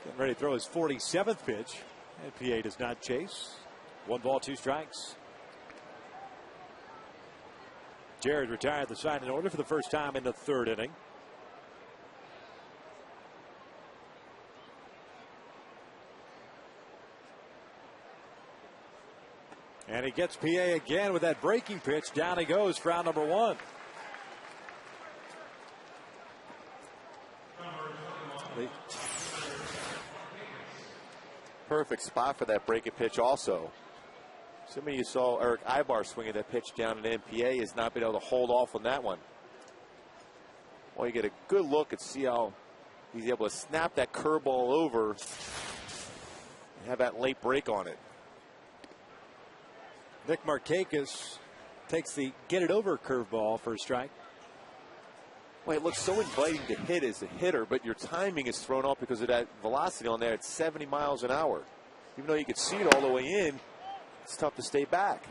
Getting ready to throw his 47th pitch. And PA does not chase. 1 ball, 2 strikes. Jared retired the side in order for the first time in the 3rd inning. And he gets PA again with that breaking pitch. Down he goes for out number 1. Perfect spot for that breaking pitch also. Assuming you saw Eric Ibar swinging that pitch down at MPA, has not been able to hold off on that one. Well, you get a good look and see how he's able to snap that curveball over and have that late break on it. Nick Markakis takes the get it over curveball for a strike. Well, it looks so inviting to hit as a hitter, but your timing is thrown off because of that velocity on there at 70 miles an hour. Even though you could see it all the way in, it's tough to stay back.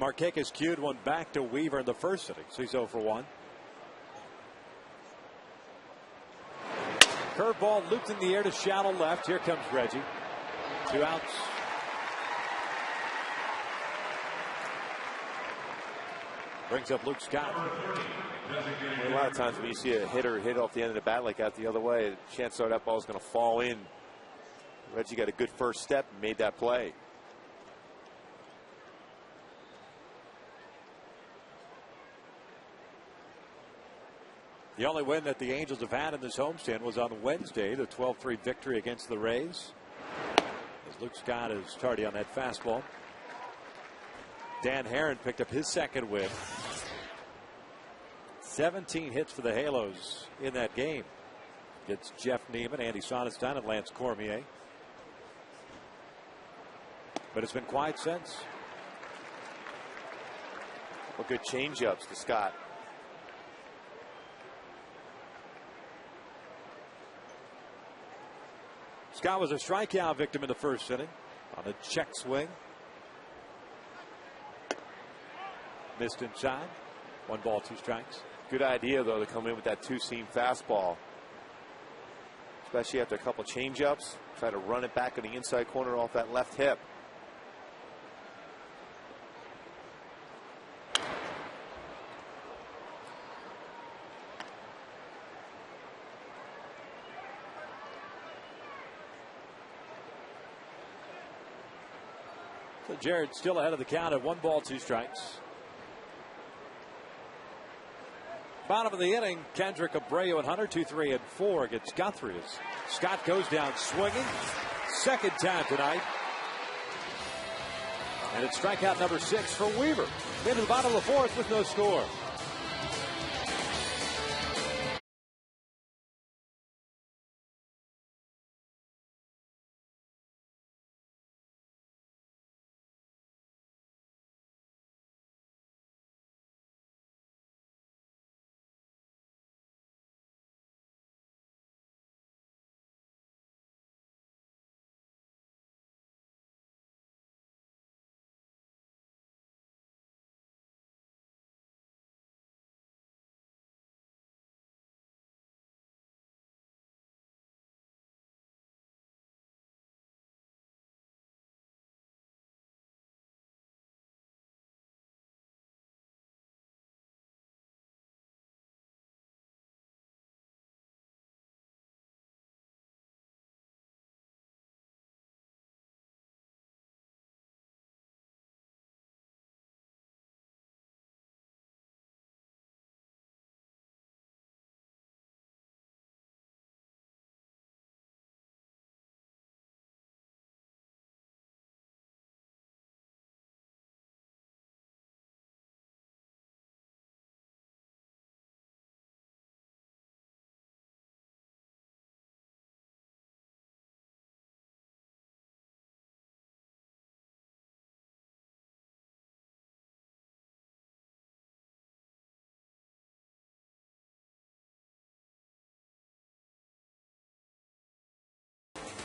Markakis cued one back to Weaver in the 1st inning, so he's 0 for 1. Curveball looped in the air to shallow left. Here comes Reggie. 2 outs. Brings up Luke Scott. A lot of times when you see a hitter hit off the end of the bat like that the other way, chances are that ball is going to fall in. Reggie got a good first step and made that play. The only win that the Angels have had in this homestand was on Wednesday, the 12-3 victory against the Rays. As Luke Scott is tardy on that fastball. Dan Herron picked up his second win. 17 hits for the Halos in that game. It's Jeff Neiman, Andy Sonnenstein, and Lance Cormier. But it's been quiet since. Well, good change-ups to Scott. Scott was a strikeout victim in the first inning on a check swing. Missed inside. 1 ball, 2 strikes. Good idea, though, to come in with that 2-seam fastball. Especially after a couple change-ups. Try to run it back in the inside corner off that left hip. So Jared still ahead of the count at 1 ball, 2 strikes. Bottom of the inning, Kendrick, Abreu, and Hunter, 2, 3, and 4 against Guthrie. Scott goes down swinging. Second time tonight. And it's strikeout number 6 for Weaver. Into the bottom of the 4th with no score.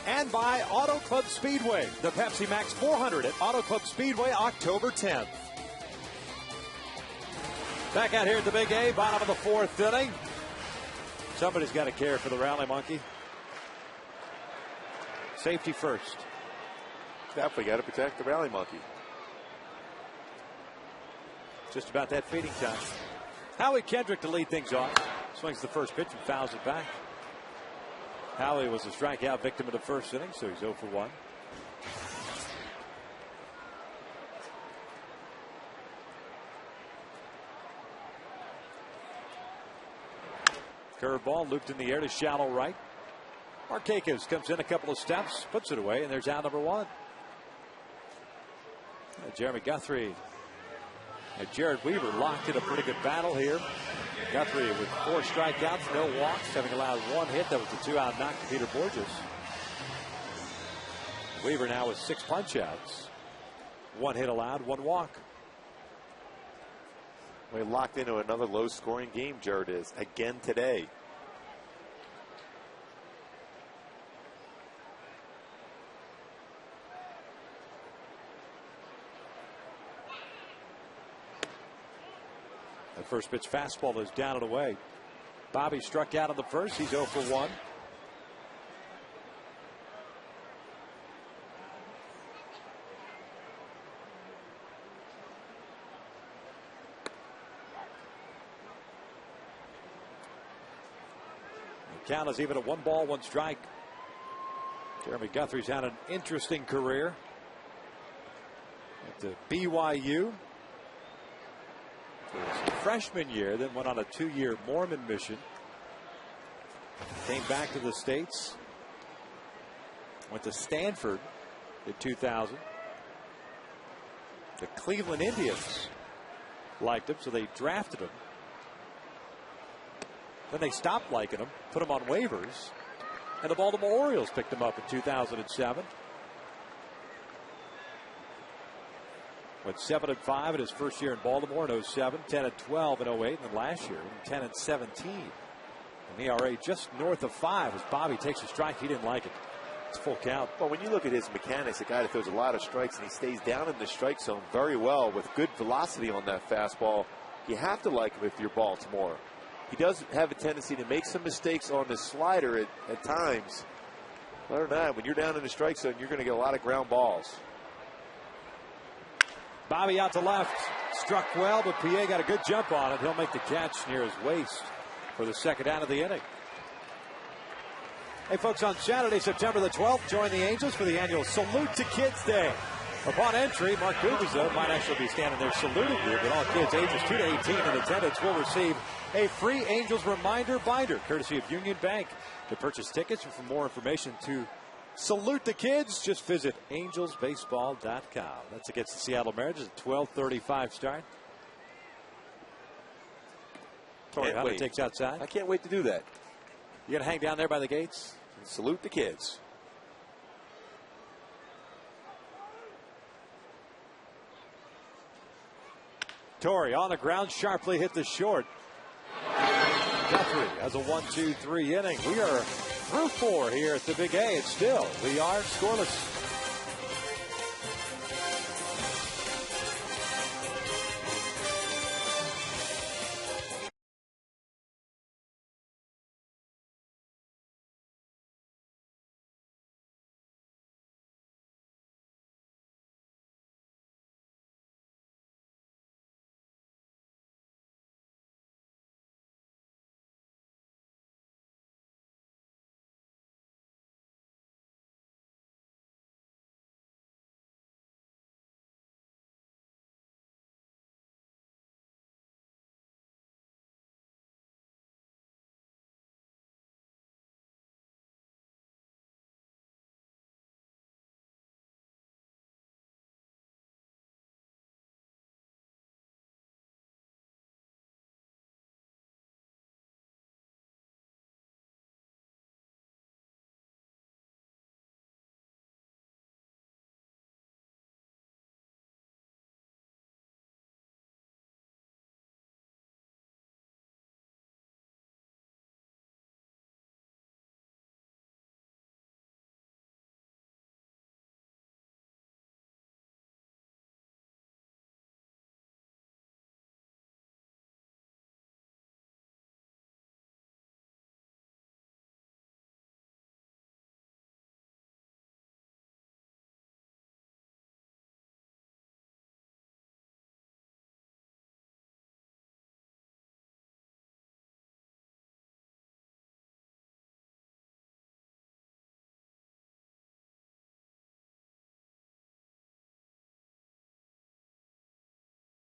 And by Auto Club Speedway, the Pepsi Max 400 at Auto Club Speedway, October 10th. Back out here at the Big A, bottom of the 4th inning. Somebody's got to care for the rally monkey. Safety first. Definitely got to protect the rally monkey. Just about that feeding time. Howie Kendrick to lead things off. Swings the first pitch and fouls it back. Howie was a strikeout victim in the first inning, so he's 0 for 1. Curveball looped in the air to shallow right. Markakis comes in a couple of steps, puts it away, and there's out number 1. Jeremy Guthrie and Jared Weaver locked in a pretty good battle here. Guthrie with 4 strikeouts, no walks, having allowed 1 hit. That was the 2-out knock to Peter Borges. Weaver now with 6 punch-outs. 1 hit allowed, 1 walk. We locked into another low-scoring game, Jared is, again today. The first pitch fastball is down and away. Bobby struck out on the first. He's 0 for 1. Count is even at 1 ball, 1 strike. Jeremy Guthrie's had an interesting career at the BYU. For his freshman year, then went on a 2-year Mormon mission. Came back to the States. Went to Stanford in 2000. The Cleveland Indians liked him, so they drafted him. Then they stopped liking him, put him on waivers, and the Baltimore Orioles picked him up in 2007. Went 7-5 in his first year in Baltimore in 07, 10-12 in 08, and then last year 10-17. An ERA just north of 5 as Bobby takes a strike. He didn't like it. It's full count. Well, when you look at his mechanics, a guy that throws a lot of strikes and he stays down in the strike zone very well with good velocity on that fastball, you have to like him if you're Baltimore. He does have a tendency to make some mistakes on the slider at times. Other than that, when you're down in the strike zone, you're going to get a lot of ground balls. Bobby out to left. Struck well, but Pierre got a good jump on it. He'll make the catch near his waist for the second out of the inning. Hey, folks, on Saturday, September the 12th, join the Angels for the annual Salute to Kids Day. Upon entry, Mark Guthrie's might actually be standing there saluting you, but all kids ages 2 to 18 in attendance will receive a free Angels reminder binder, courtesy of Union Bank. To purchase tickets or for more information to salute the kids, just visit angelsbaseball.com. That's against the Seattle Mariners at 12:35 start. Torrey Hunter takes outside. I can't wait to do that. You going to hang down there by the gates? And salute the kids. Torrey on the ground, sharply hit the short. Guthrie has a 1-2-3 inning. We are through 4 here at the Big A. It's still, we are scoreless.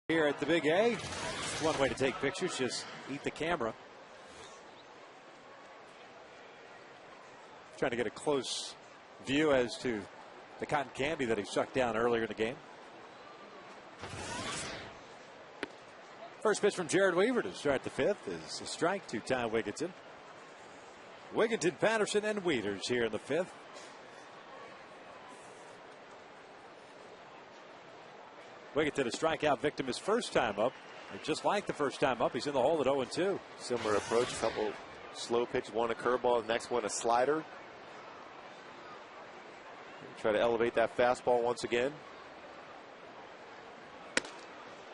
Here at the Big A, one way to take pictures, just eat the camera. Trying to get a close view as to the cotton candy that he sucked down earlier in the game. First pitch from Jared Weaver to start the 5th is a strike to Ty Wigginton. Wigginton, Patterson, and Wieters here in the 5th. Wigginton, a strikeout victim his first time up. And just like the first time up, he's in the hole at 0-2. Similar approach, a couple slow pitches, one a curveball, the next one a slider. Try to elevate that fastball once again.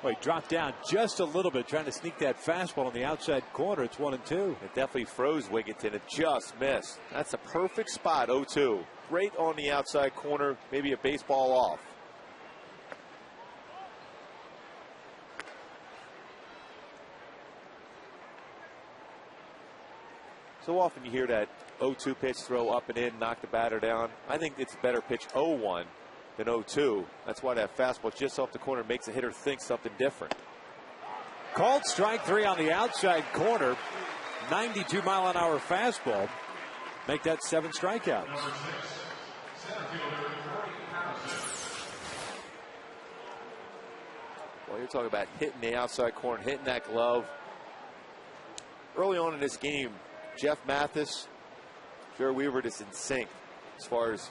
Well, he dropped down just a little bit, trying to sneak that fastball on the outside corner. It's 1-2. It definitely froze Wigginton. It just missed. That's a perfect spot, 0-2. Right on the outside corner, maybe a baseball off. So often you hear that 0-2 pitch, throw up and in, knock the batter down. I think it's a better pitch 0-1 than 0-2. That's why that fastball just off the corner makes a hitter think something different. Called strike 3 on the outside corner. 92-mile-an-hour fastball. Make that 7 strikeouts. Well, you're talking about hitting the outside corner, hitting that glove. Early on in this game, Jeff Mathis, Jared Weaver just in sync as far as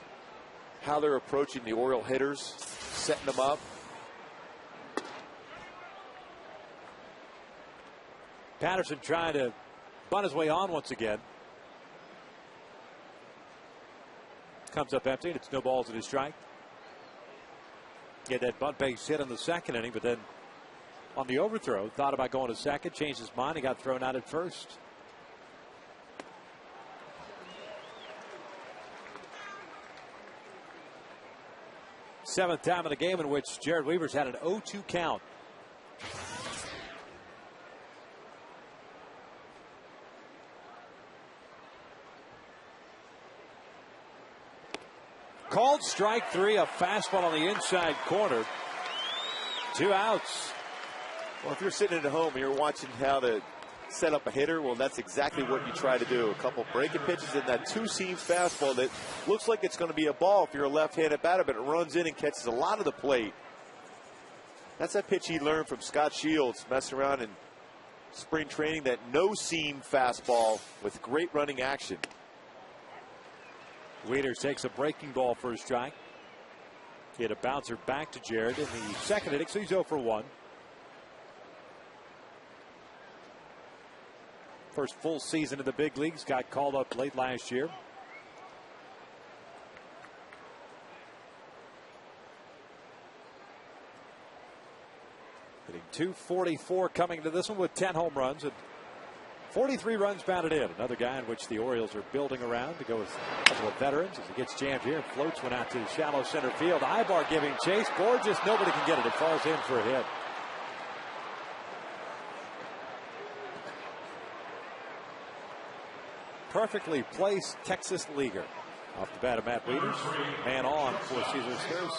how they're approaching the Oriole hitters, setting them up. Patterson trying to bunt his way on once again. Comes up empty, and it's no balls at his strike. Get that bunt base hit in the second inning, but then on the overthrow, thought about going to second, changed his mind, and got thrown out at first. Seventh time in the game in which Jared Weaver's had an 0-2 count. Called strike 3, a fastball on the inside corner. 2 outs. Well, if you're sitting at home and you're watching how to set up a hitter, well, that's exactly what you try to do. A couple breaking pitches in that 2-seam fastball that looks like it's going to be a ball if you're a left-handed batter, but it runs in and catches a lot of the plate. That's that pitch he learned from Scott Shields, messing around in spring training, that no-seam fastball with great running action. Wieters takes a breaking ball for a strike. He had a bouncer back to Jared in the second inning, so he's 0 for 1. First full season in the big leagues, got called up late last year. Hitting .244 coming to this one with 10 home runs and 43 runs batted in. Another guy in which the Orioles are building around to go with a couple of veterans as he gets jammed here and floats one out to shallow center field. Ibar giving chase. Gorgeous. Nobody can get it. It falls in for a hit. Perfectly placed Texas leaguer. Off the bat of Matt Wieters. Man on for Cesar Sturz.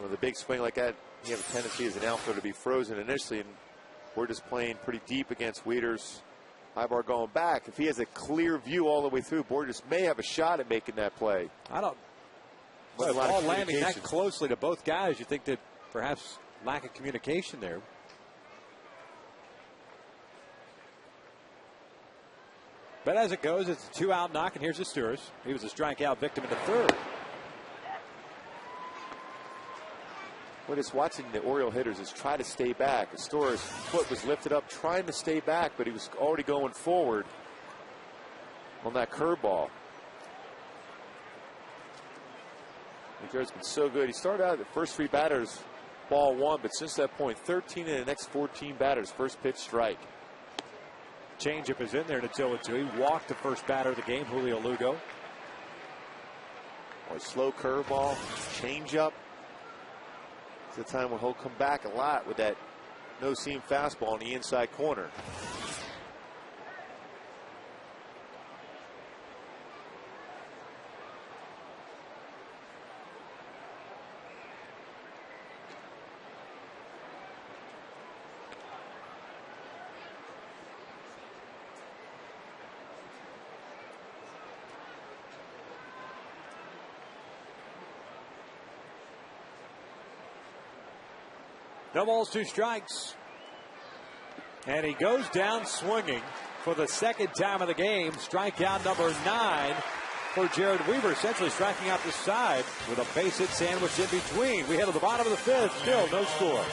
With a big swing like that, you have a tendency as an outfielder to be frozen initially, and we're just playing pretty deep against Wieters. Ibar going back. If he has a clear view all the way through, Borges may have a shot at making that play. I don't. With the ball landing that closely to both guys, you think that perhaps lack of communication there. But as it goes, it's a 2-out knock, and here's Sturz. He was a strikeout victim in the third. What is watching the Oriole hitters is try to stay back. Astor's foot was lifted up trying to stay back, but he was already going forward on that curveball. Jared's been so good. He started out the first 3 batters, ball 1, but since that point, 13 in the next 14 batters, first pitch strike. Changeup is in there, and it's 0-2. He walked the first batter of the game, Julio Lugo. Or slow curveball, changeup. It's a time when he'll come back a lot with that no-seam fastball on the inside corner. No balls, 2 strikes. And he goes down swinging for the second time of the game. Strikeout number 9 for Jared Weaver, essentially striking out the side with a base hit sandwiched in between. We head to the bottom of the 5th, still no score.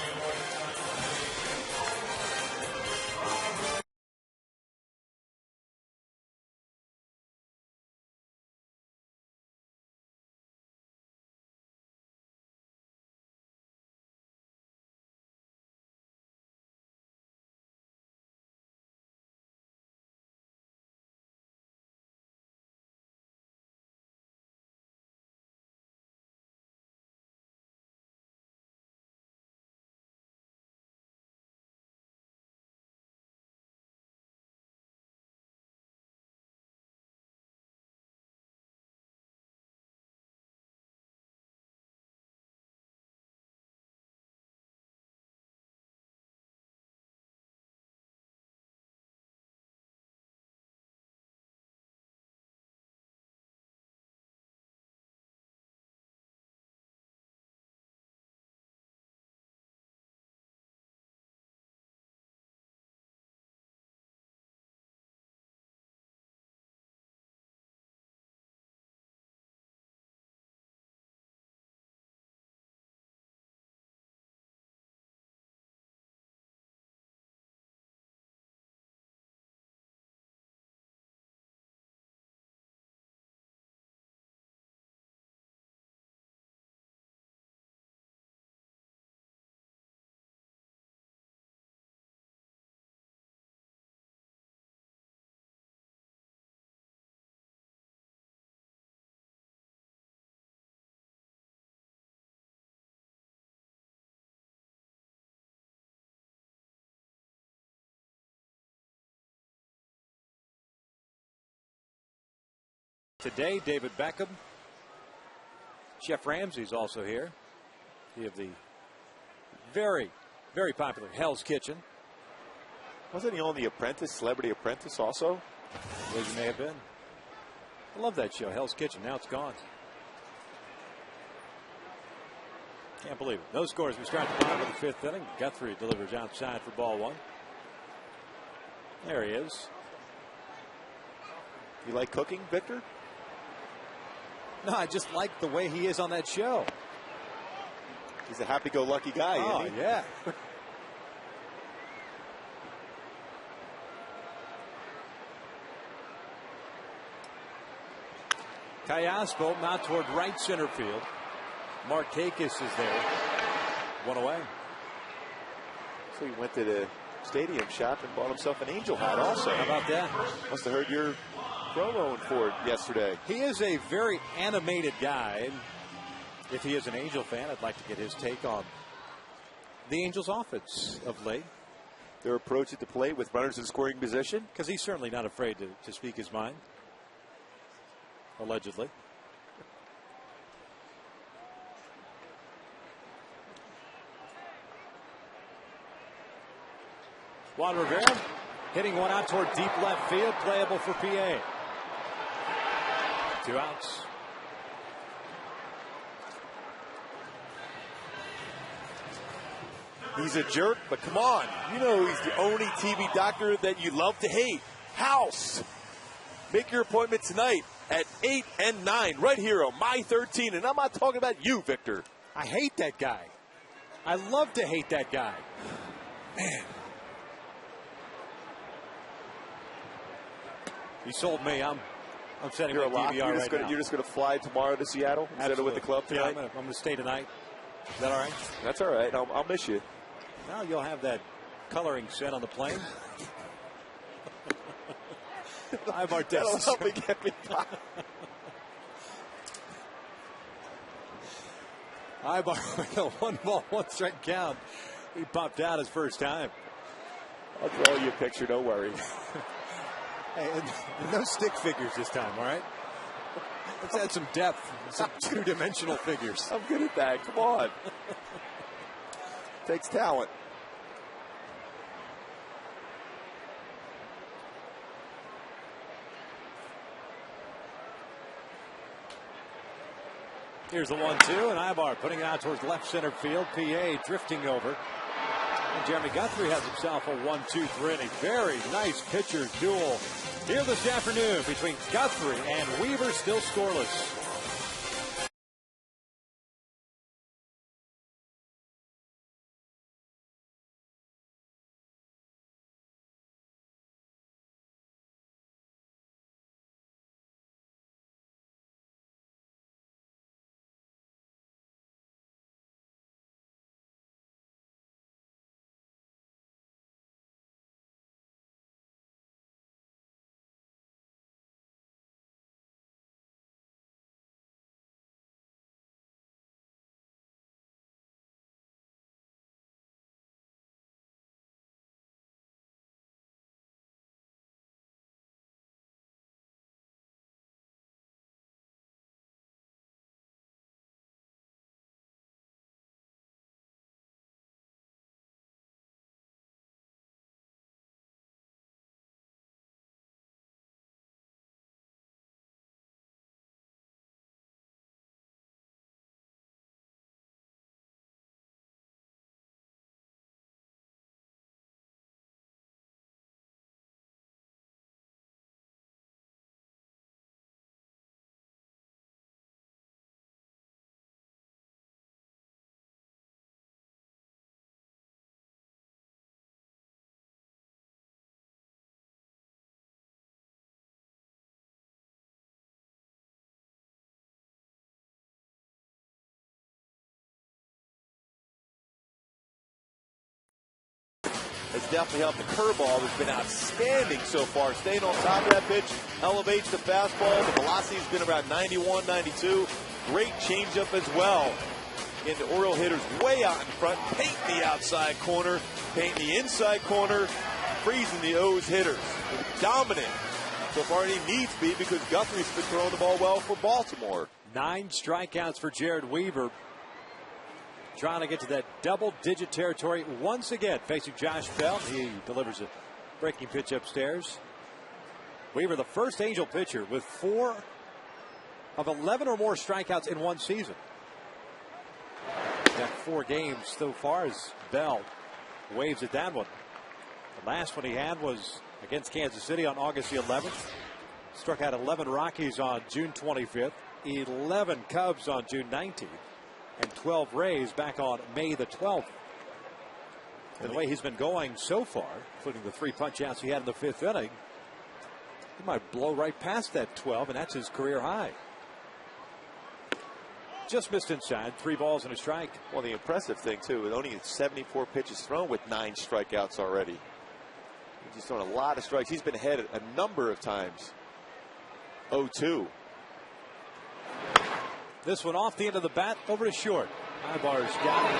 today. David Beckham. Chef Ramsay's also here. He of the very, very popular Hell's Kitchen. Wasn't he on The Apprentice, Celebrity Apprentice also? As he may have been. I love that show, Hell's Kitchen. Now it's gone. Can't believe it. No scores. We start the bottom of the fifth inning. Guthrie delivers outside for ball one. There he is. You like cooking, Victor? No, I just like the way he is on that show. He's a happy-go-lucky guy, Oh, isn't he? yeah. Kayaspo out toward right center field. Markakis is there. One away. So he went to the stadium shop and bought himself an Angel hat also. How about that? Must have heard your promo for it yesterday. He is a very animated guy. If he is an Angel fan, I'd like to get his take on the Angels' offense of late. Their approach at the plate with runners in scoring position. Because he's certainly not afraid to speak his mind. Allegedly. Juan Rivera hitting one out toward deep left field, playable for PA. 2 outs. He's a jerk, but come on. You know he's the only TV doctor that you love to hate. House. Make your appointment tonight at 8 and 9 right here on My 13. And I'm not talking about you, Victor. I hate that guy. I love to hate that guy. Man. You sold me. I'm setting my DVR right now. You're just going to fly tomorrow to Seattle instead of with the club tonight? Yeah, I'm going to stay tonight. Is that all right? That's all right. I'll miss you. Now you'll have that coloring set on the plane. Ivar That'll help me get me by. Ivar with a 1-ball, 1-strike count. He popped out his first time. I'll draw you a picture, don't worry. Hey, and no stick figures this time, all right? Let's add some depth, some two-dimensional figures. I'm good at that. Come on. Takes talent. Here's the 1-2, and Ivar putting it out towards left center field. PA drifting over. And Jeremy Guthrie has himself a 1-2 inning. Very nice pitcher duel here this afternoon between Guthrie and Weaver, still scoreless. Has definitely helped. The curveball has been outstanding so far. Staying on top of that pitch, elevates the fastball. The velocity has been around 91, 92. Great changeup as well. Again, the Oriole hitters way out in front, painting the outside corner, painting the inside corner, freezing the O's hitters. Dominant So far, he needs to be because Guthrie's been throwing the ball well for Baltimore. 9 strikeouts for Jared Weaver. Trying to get to that double-digit territory once again, facing Josh Bell. He delivers a breaking pitch upstairs. Weaver, the first Angel pitcher with 4 of 11 or more strikeouts in one season. Got 4 games so far as Bell waves at that one. The last one he had was against Kansas City on August the 11th. Struck out 11 Rockies on June 25th, 11 Cubs on June 19th, and 12 Rays back on May the 12th. And the way he's been going so far, including the 3 punch-outs he had in the 5th inning, he might blow right past that 12, and that's his career high. Just missed inside, 3 balls and a strike. Well, the impressive thing, too, with only 74 pitches thrown with 9 strikeouts already. He's just thrown a lot of strikes. He's been ahead a number of times. 0-2. This one off the end of the bat, over to short. Ibar's got it.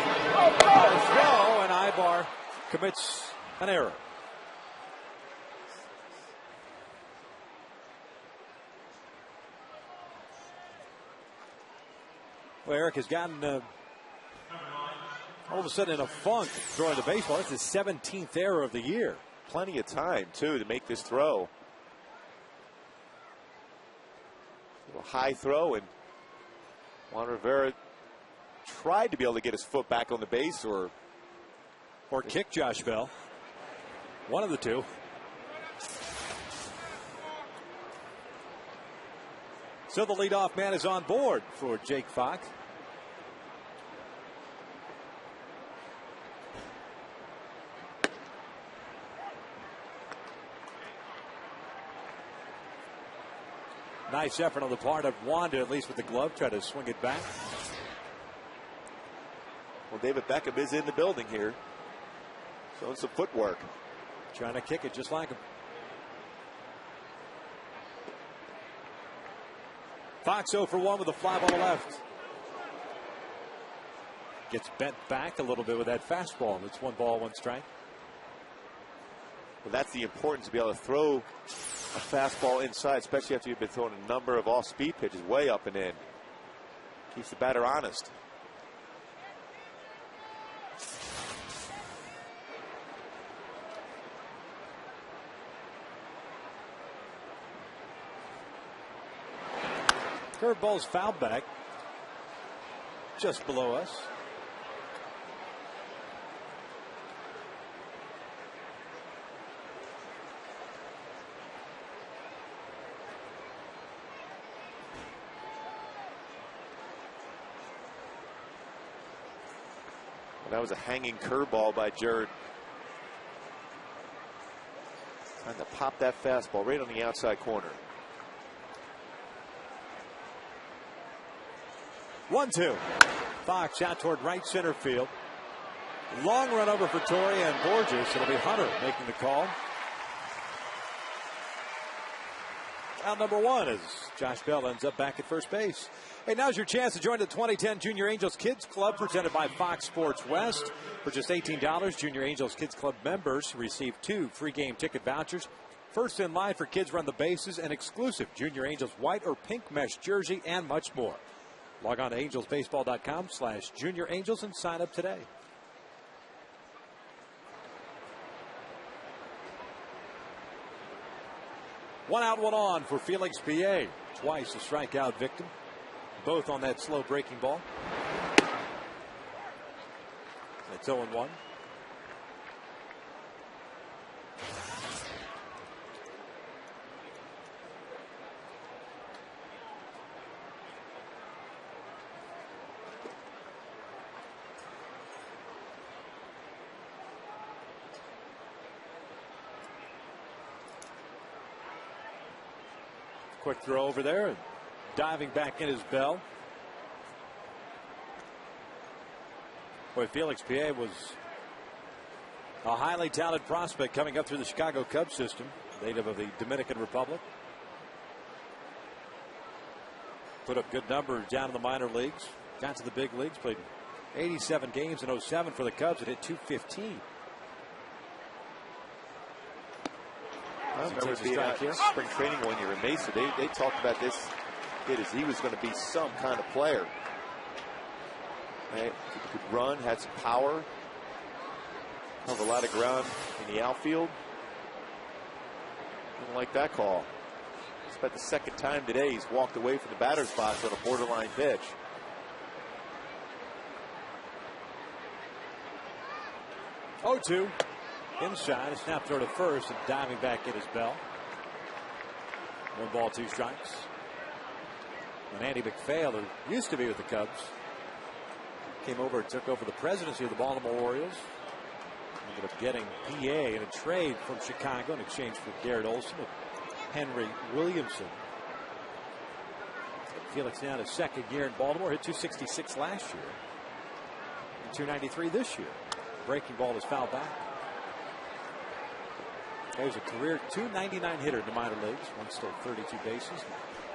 Throw, and Ibar commits an error. Well, Eric has gotten all of a sudden in a funk throwing the baseball. That's his 17th error of the year. Plenty of time, too, to make this throw. A high throw, and Juan Rivera tried to be able to get his foot back on the base or kick Josh Bell. One of the two. So the leadoff man is on board for Jake Fox. Nice effort on the part of Wanda, at least with the glove, try to swing it back. Well, David Beckham is in the building here. Showing some footwork. Trying to kick it just like him. Fox 0 for 1 with a fly ball left. Gets bent back a little bit with that fastball, and it's 1 ball, 1 strike. Well, that's the importance to be able to throw a fastball inside, especially after you've been throwing a number of off-speed pitches way up and in. Keeps the batter honest. Curveball's fouled back just below us. That was a hanging curveball by Jared. Trying to pop that fastball right on the outside corner. 1-2. Fox out toward right center field. Long run over for Torrey and Borges. It'll be Hunter making the call. Out number 1 as Josh Bell ends up back at first base. Hey, now's your chance to join the 2010 Junior Angels Kids Club presented by Fox Sports West. For just $18, Junior Angels Kids Club members receive 2 free game ticket vouchers. First in line for Kids Run the Bases, an exclusive Junior Angels white or pink mesh jersey, and much more. Log on to angelsbaseball.com/Junior Angels and sign up today. One out, one on for Felix Piet. Twice a strikeout victim. Both on that slow breaking ball. That's 0-1. Quick throw over there, and diving back in is Bell. Boy, Felix Piet was a highly talented prospect coming up through the Chicago Cubs system, native of the Dominican Republic. Put up good numbers down in the minor leagues. Got to the big leagues, played 87 games in 07 for the Cubs and hit .215. I remember Takes a being strike at here. spring training one year in Mesa. They talked about this kid as he was going to be some kind of player. Right? He could run, had some power, held a lot of ground in the outfield. Didn't like that call. It's about the second time today he's walked away from the batter's box on a borderline pitch. Oh, 2 inside, a snap throw to first, and diving back in is Bell. 1 ball, 2 strikes. And Andy McPhail, who used to be with the Cubs, came over and took over the presidency of the Baltimore Orioles. Ended up getting PA in a trade from Chicago in exchange for Garrett Olson and Henry Williamson. Felix now in his second year in Baltimore, hit .266 last year, and .293 this year. Breaking ball is fouled back. There's a career .299 hitter in the minor leagues. One stole 32 bases.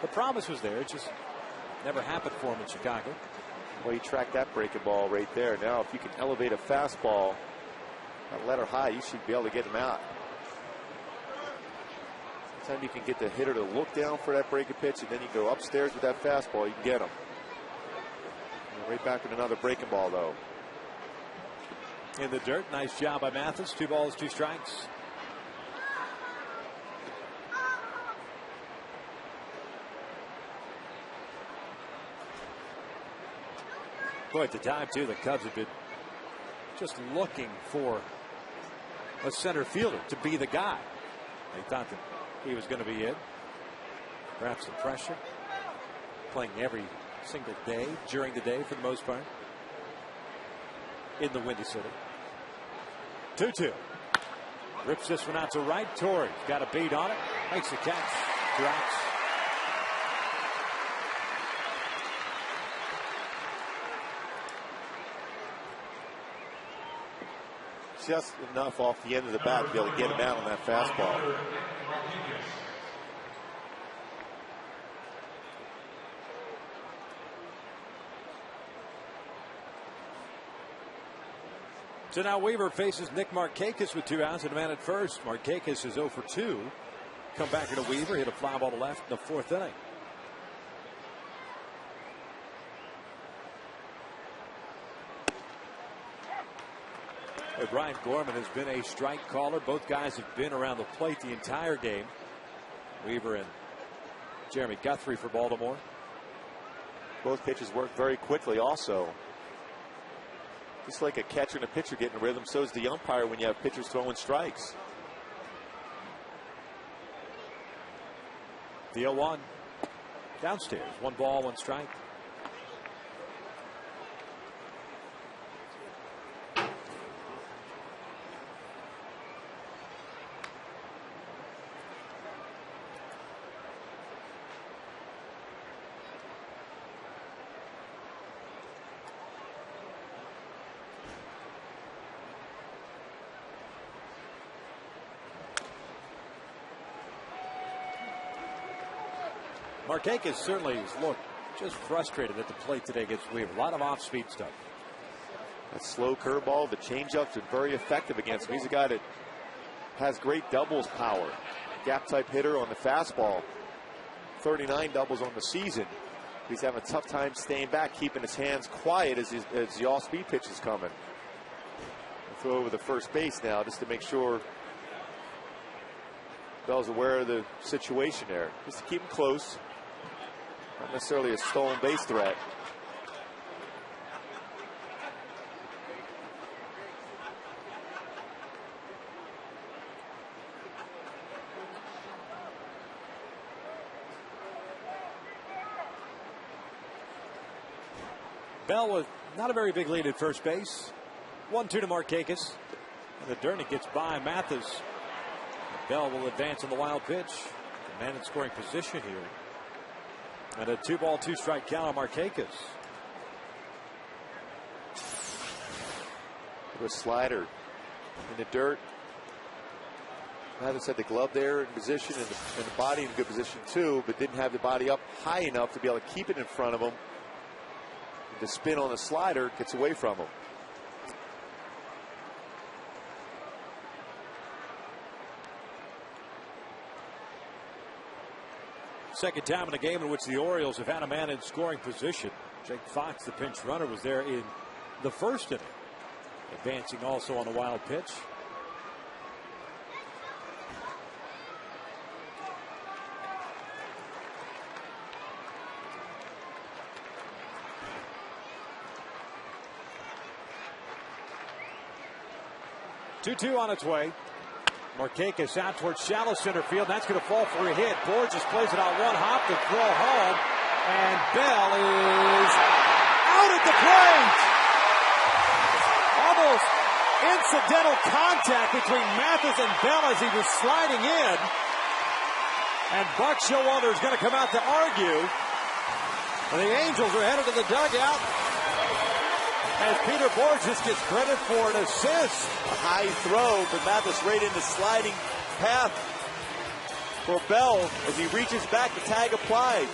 The promise was there. It just never happened for him in Chicago. Well, you track that breaking ball right there. Now, if you can elevate a fastball, let her high, you should be able to get him out. Anytime you can get the hitter to look down for that breaking pitch, and then you go upstairs with that fastball, you can get him. Right back with another breaking ball, though. In the dirt, nice job by Mathis. 2 balls, 2 strikes. Boy, at the time, too, the Cubs have been just looking for a center fielder to be the guy. They thought that he was going to be it. Perhaps the pressure. Playing every single day, during the day for the most part. In the Windy City. 2-2. Rips this one out to right. Torrey got a beat on it. Makes the catch. Drops. Just enough off the end of the bat to be able to get him out on that fastball. So now Weaver faces Nick Markakis with 2 outs and a man at first. Markakis is 0 for 2. Come back into Weaver, hit a fly ball to left in the 4th inning. Brian Gorman has been a strike caller. Both guys have been around the plate the entire game. Weaver and Jeremy Guthrie for Baltimore. Both pitches work very quickly also. Just like a catcher and a pitcher getting a rhythm, so is the umpire when you have pitchers throwing strikes. The 0-1 downstairs. 1 ball, 1 strike. Markakis certainly has looked just frustrated at the plate today against Weaver. A lot of off-speed stuff. That slow curveball, the changeup's been very effective against him. He's a guy that has great doubles power. Gap-type hitter on the fastball. 39 doubles on the season. He's having a tough time staying back, keeping his hands quiet as the off-speed pitch is coming. I'll throw over the first base now just to make sure Bell's aware of the situation there. Just to keep him close. Not necessarily a stolen base threat. Bell with not a very big lead at first base. 1-2 to Markakis. And the Dernick gets by Mathis. Bell will advance on the wild pitch. The man in scoring position here. And a 2 ball, 2 strike count on Markakis. A slider in the dirt. Mathis had the glove there in position and the body in good position too, but didn't have the body up high enough to be able to keep it in front of him. The spin on the slider gets away from him. Second time in a game in which the Orioles have had a man in scoring position. Jake Fox, the pinch runner, was there in the first inning. Advancing also on the wild pitch. Two on its way. Markakis out towards shallow center field. That's going to fall for a hit. Borges plays it on one hop to throw home. And Bell is out at the plate. Almost incidental contact between Mathis and Bell as he was sliding in. And Buck Showalter is going to come out to argue. And the Angels are headed to the dugout as Peter Borges gets credit for an assist. A high throw, but Mathis right in the sliding path for Bell as he reaches back, the tag applied.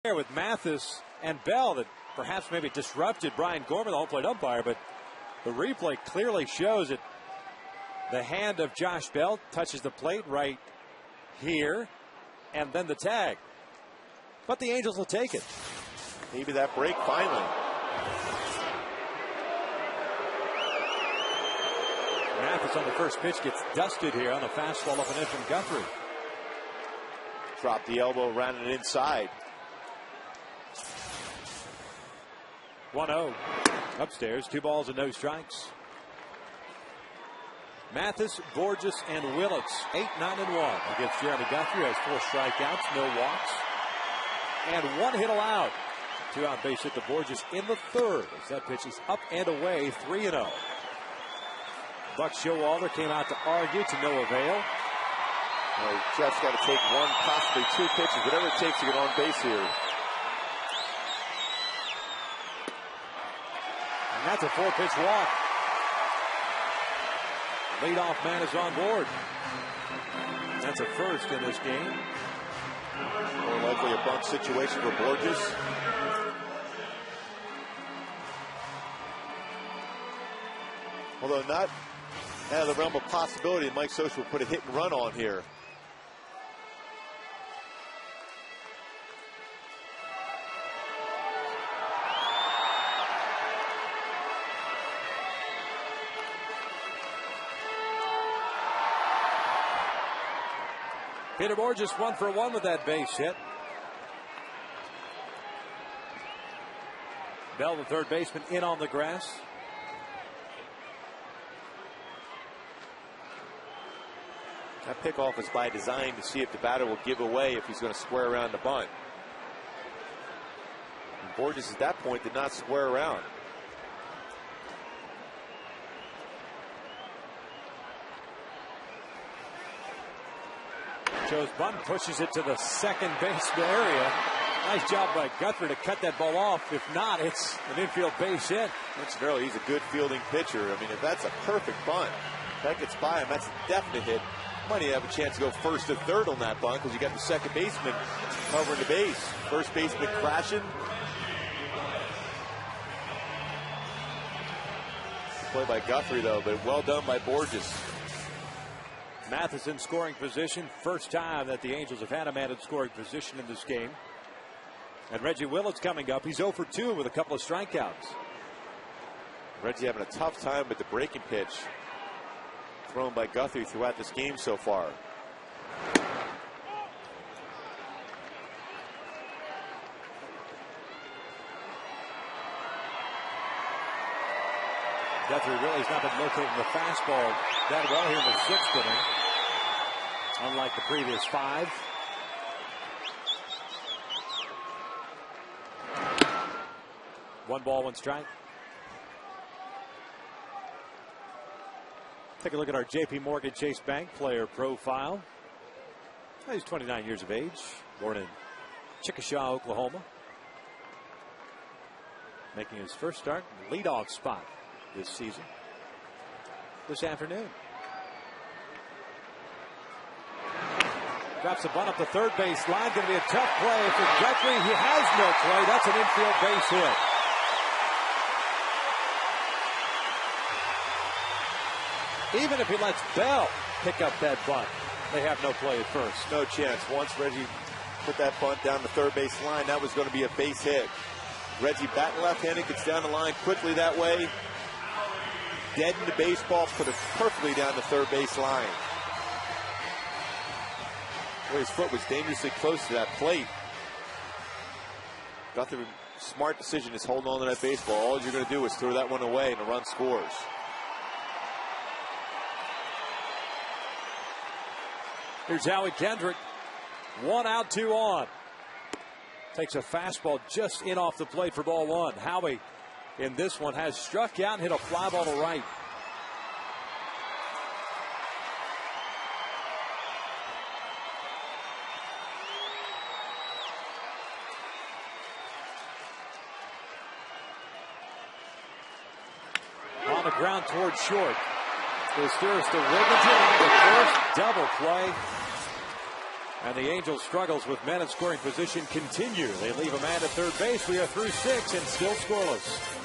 With Mathis and Bell that perhaps maybe disrupted Brian Gorman, the home plate umpire, but the replay clearly shows that the hand of Josh Bell touches the plate right here, and then the tag. But the Angels will take it. Maybe that break finally. Mathis on the first pitch gets dusted here on a fastball up and in from Guthrie. Dropped the elbow, ran it inside. 1-0 upstairs, 2 balls and no strikes. Mathis, Borges, and Willits 8, 9, and 1 against Jeremy Guthrie. Has 4 strikeouts, no walks, and 1 hit allowed. 2 out base hit to Borges in the third as that pitch is up and away, 3-0. Buck Showalter came out to argue to no avail. Jeff's got to take 1, possibly 2 pitches, whatever it takes to get on base here. And that's a 4-pitch walk. Leadoff man is on board. That's a first in this game. More likely a bunt situation for Borges. Although not out of the realm of possibility, Mike Scioscia will put a hit and run on here. Peter Borges 1 for 1 with that base hit. Bell, the third baseman, in on the grass. That pickoff is by design to see if the batter will give away if he's going to square around the bunt. And Borges at that point did not square around. Joe's bunt pushes it to the second base area. Nice job by Guthrie to cut that ball off. If not, it's an infield base hit. Incidentally, he's a good fielding pitcher. I mean, if that's a perfect bunt, that gets by him, that's a definite hit. Might even have a chance to go first to third on that bunt because you got the second baseman covering the base. First baseman crashing. Play by Guthrie, though, but well done by Borges. Matheson scoring position. First time that the Angels have had a man in scoring position in this game. And Reggie Willett's coming up. He's 0 for 2 with a couple of strikeouts. Reggie having a tough time with the breaking pitch thrown by Guthrie throughout this game so far. Guthrie really has not been locating the fastball that well here in the 6th inning, unlike the previous 5. One ball, one strike. Take a look at our J.P. Morgan Chase Bank player profile. He's 29 years of age, born in Chickasha, Oklahoma. Making his first start in the leadoff spot this season, this afternoon. Drops the bunt up the third base line. Going to be a tough play for Guthrie. He has no play. That's an infield base hit. Even if he lets Bell pick up that bunt, they have no play at first. No chance. Once Reggie put that bunt down the third base line, that was going to be a base hit. Reggie batting left-handed, gets down the line quickly that way. Deadened the baseball, put it perfectly down the third base line. Well, his foot was dangerously close to that plate. Guthrie, smart decision is holding on to that baseball. All you're going to do is throw that one away and a run scores. Here's Howie Kendrick. 1 out, 2 on. Takes a fastball just in off the plate for ball 1. Howie in this one has struck out and hit a fly ball to right. On the ground towards short. This steers to Wigginton on the first double play. And the Angels' struggles with men in scoring position continue. They leave a man at third base. We are through 6 and still scoreless.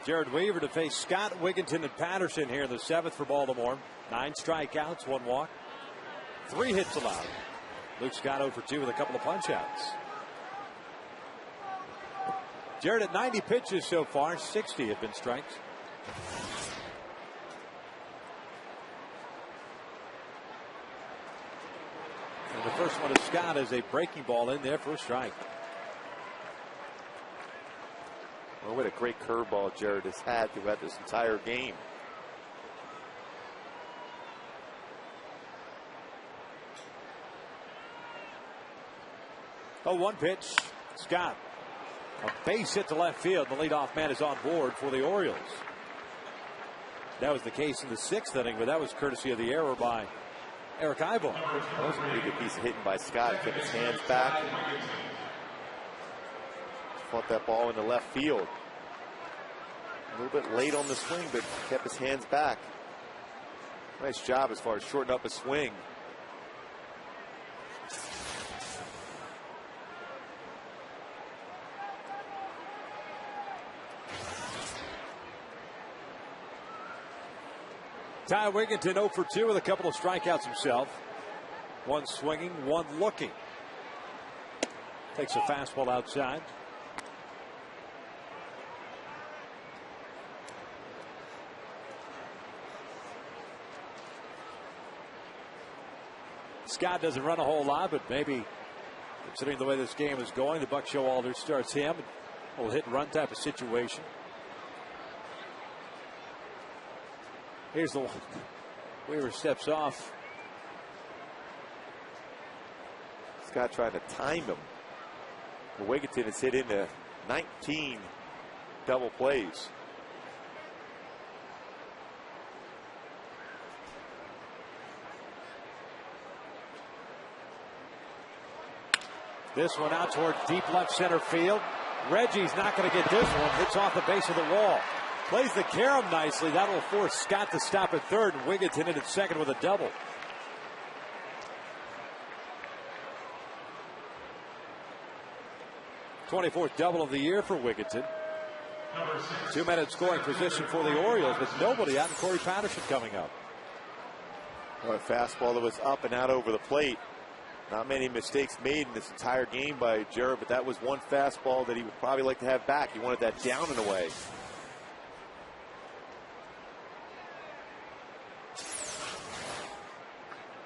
Jared Weaver to face Scott, Wigginton, and Patterson here in the 7th for Baltimore. 9 strikeouts, 1 walk, 3 hits allowed. Luke Scott 0 for 2 with a couple of punch outs. Jared at 90 pitches so far, 60 have been strikes. And the first one to Scott is a breaking ball in there for a strike. Well, what a great curveball Jared has had throughout this entire game. Oh, one pitch. Scott. A base hit to left field. The leadoff man is on board for the Orioles. That was the case in the 6th inning, but that was courtesy of the error by Eric Ivor. That was a pretty good piece of hitting by Scott. Kept his hands back. Fought that ball into left field. A little bit late on the swing, but kept his hands back. Nice job as far as shortening up a swing. Ty Wigginton 0 for 2 with a couple of strikeouts himself. One swinging, one looking. Takes a fastball outside. Scott doesn't run a whole lot, but maybe considering the way this game is going, the Buck Showalter starts him. A little hit and run type of situation. Here's the one. Weaver steps off. Scott trying to time him. Wigginton has hit into 19 double plays. This one out toward deep left center field. Reggie's not going to get this one. Hits off the base of the wall. Plays the carom nicely. That'll force Scott to stop at third, and Wigginton in at second with a double. '24th double of the year for Wigginton. 2-minute scoring position for the Orioles, with nobody out, and Corey Patterson coming up. Well, a fastball that was up and out over the plate. Not many mistakes made in this entire game by Jared, but that was one fastball that he would probably like to have back. He wanted that down and away.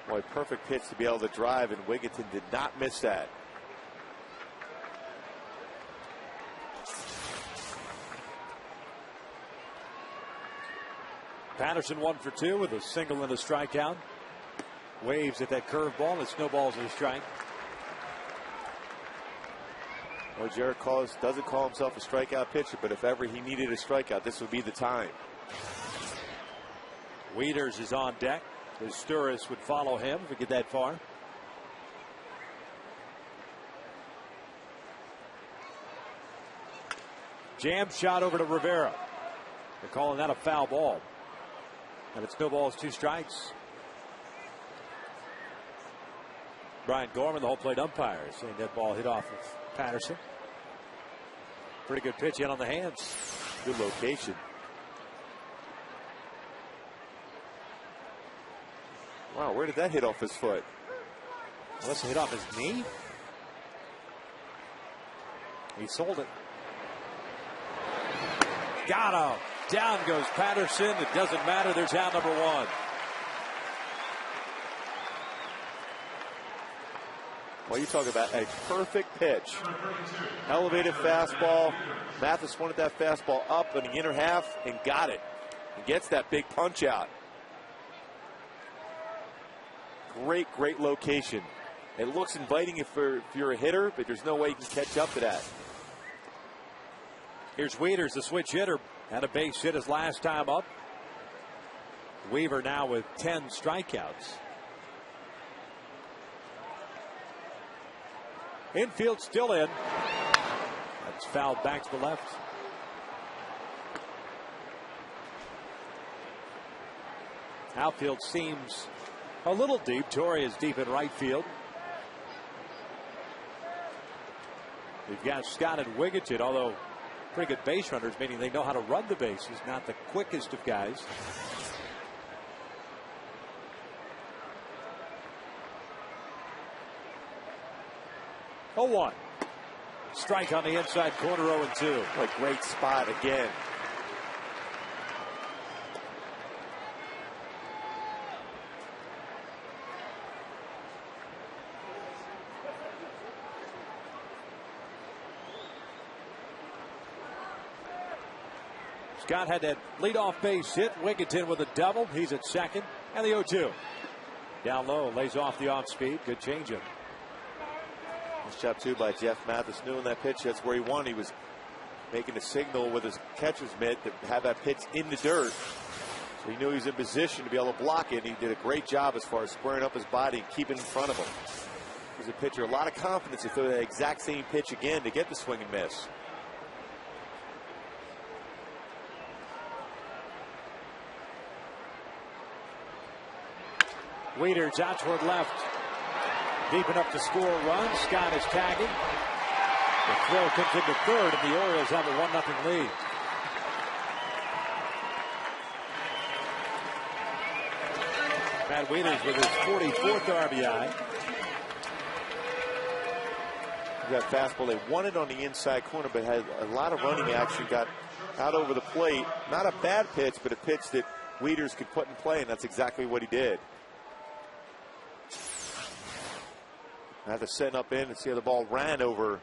Boy, perfect pitch to be able to drive, and Wigginton did not miss that. Patterson 1 for 2 with a single and a strikeout. Waves at that curveball, and it snowballs at a strike. Well, Jared doesn't call himself a strikeout pitcher, but if ever he needed a strikeout, this would be the time. Wieters is on deck. Sturis would follow him if we get that far. Jam shot over to Rivera. They're calling that a foul ball. And it snowballs 2 strikes. Brian Gorman, the whole plate umpire, saying that ball hit off of Patterson. Pretty good pitch in on the hands. Good location. Wow, where did that hit off his foot? Unless it hit off his knee. He sold it. Got him. Down goes Patterson. It doesn't matter. There's out number 1. Well, you talk about a perfect pitch. Elevated fastball. Mathis wanted that fastball up in the inner half and got it. And gets that big punch out. Great location. It looks inviting if you're a hitter, but there's no way you can catch up to that. Here's Wieters, the switch hitter. Had a base hit his last time up. Weaver now with 10 strikeouts. Infield still in. That's fouled back to the left. Outfield seems a little deep. Torrey is deep in right field. We've got Scott and Wigginton, although pretty good base runners, meaning they know how to run the bases, not the quickest of guys. Oh, 1. Strike on the inside corner, 0-2. What a great spot again. Scott had that leadoff base hit. Wigginton with a double. He's at second. And the 0-2. Down low, lays off the off speed. Good changeup. Nice job, too, by Jeff Mathis. Knew in that pitch, that's where he wanted. He was making a signal with his catcher's mitt to have that pitch in the dirt. So he knew he was in position to be able to block it. And he did a great job as far as squaring up his body and keeping it in front of him. He's a pitcher, a lot of confidence to throw that exact same pitch again to get the swing and miss. Wieters out toward left. Deep enough to score a run. Scott is tagging. The throw comes into third, and the Orioles have a 1-0 lead. Matt Wieters with his 44th RBI. That fastball, they won it on the inside corner, but had a lot of running action, got out over the plate. Not a bad pitch, but a pitch that Wieters could put in play, and that's exactly what he did. Had to set up in and see how the ball ran over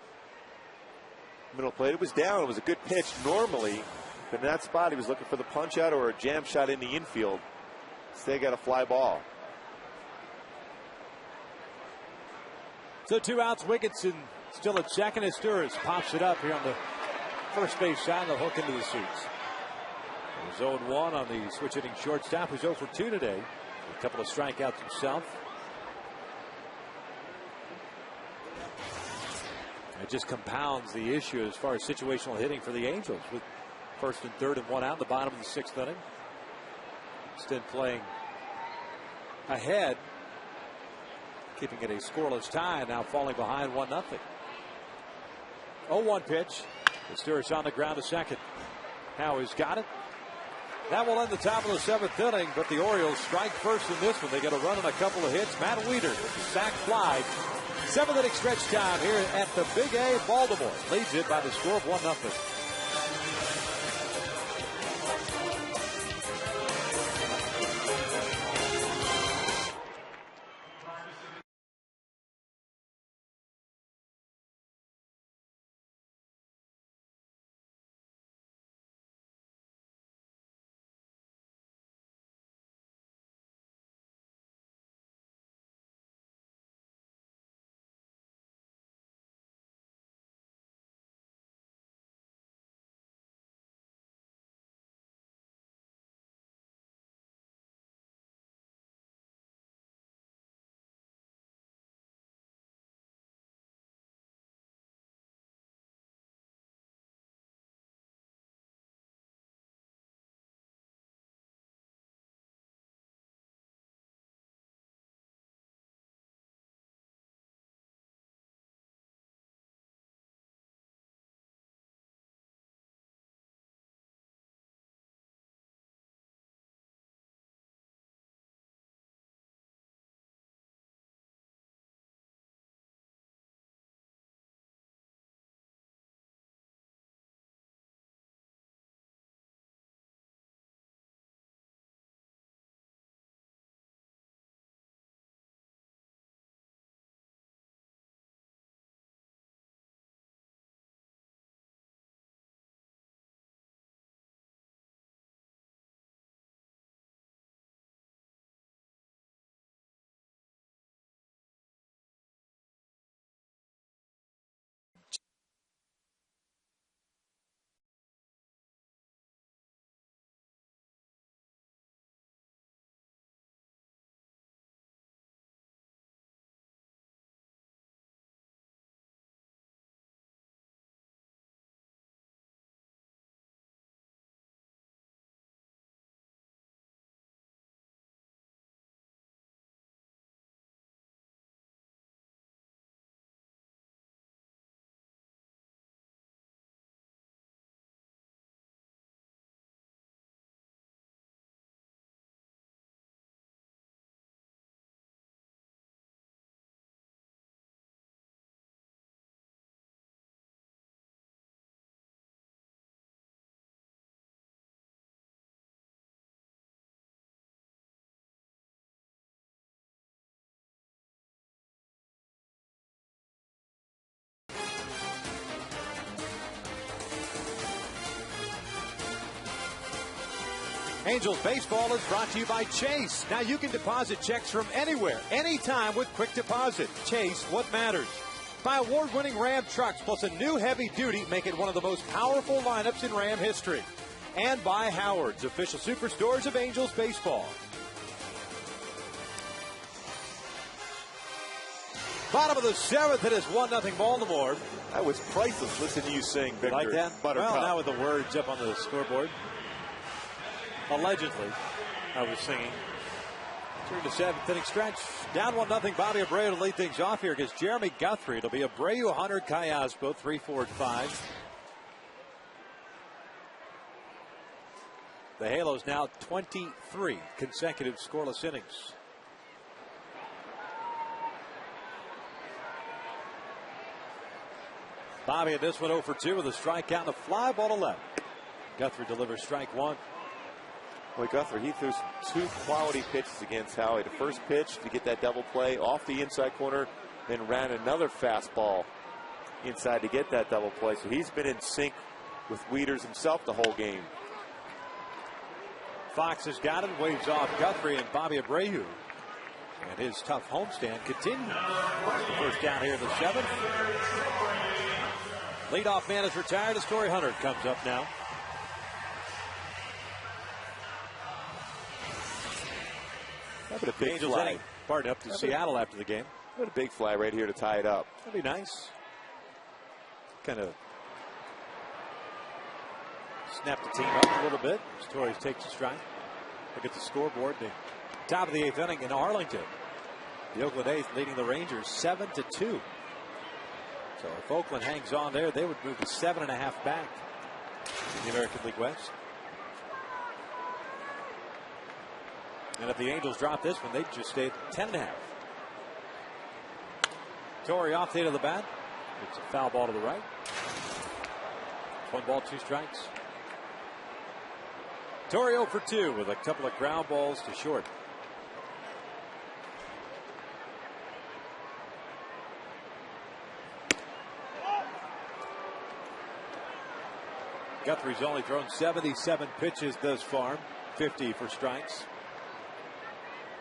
middle plate. It was down. It was a good pitch normally, but in that spot he was looking for the punch out or a jam shot in the infield. Instead, got a fly ball. So 2 outs. Wigginton still at second. Astures pops it up here on the first base side. They'll hook into the seats. It was 0-1 on the switch hitting shortstop, who's 0 for 2 today. A couple of strikeouts himself. It just compounds the issue as far as situational hitting for the Angels with first and third and 1 out in the bottom of the 6th inning. Instead playing ahead, keeping it a scoreless tie, now falling behind 1-0. 0-1 pitch. Astures on the ground to second. Howie's got it. That will end the top of the 7th inning, but the Orioles strike first in this one. They get a run and a couple of hits. Matt Wieters with the sac fly. 7th inning stretch time here at the Big A. Baltimore leads it by the score of 1-0. Angels Baseball is brought to you by Chase. Now you can deposit checks from anywhere, anytime with quick deposit. Chase, what matters? By award-winning Ram trucks plus a new heavy duty, make it one of the most powerful lineups in Ram history. And by Howard's, official superstores of Angels Baseball. Bottom of the seventh, it is 1-0 Baltimore. That was priceless. Listen to you sing, Victor. Like that? Buttercup. Well, now with the words up on the scoreboard. Allegedly, I was singing. Turn to seventh inning stretch. Down 1-0. Bobby Abreu to lead things off here against Jeremy Guthrie. It'll be Abreu, Hunter, Callaspo, 3, 4, and 5. The Halos now 23 consecutive scoreless innings. Bobby in this one 0 for 2 with a strikeout and a fly ball to left. Guthrie delivers strike one. Boy, Guthrie, he threw some 2 quality pitches against Howie. The first pitch to get that double play off the inside corner, then ran another fastball inside to get that double play. So he's been in sync with Wieters himself the whole game. Fox has got it, waves off Guthrie and Bobby Abreu. And his tough homestand continues. First down here in the seventh. Leadoff man is retired as Torrey Hunter comes up now. That would a big Angels fly. heading, pardon, up to Seattle after the game. What a big fly right here to tie it up. That'd be nice. Kind of snap the team up a little bit as Torres takes a strike. Look at the scoreboard. The top of the 8th inning in Arlington. The Oakland A's leading the Rangers 7-2. So if Oakland hangs on there, they would move to 7.5 back in the American League West. And if the Angels drop this one, they'd just stay at 10.5. Torrey off the end of the bat. It's a foul ball to the right. 1 ball, 2 strikes. Torrey 0 for 2 with a couple of ground balls to short. Guthrie's only thrown 77 pitches thus far, 50 for strikes.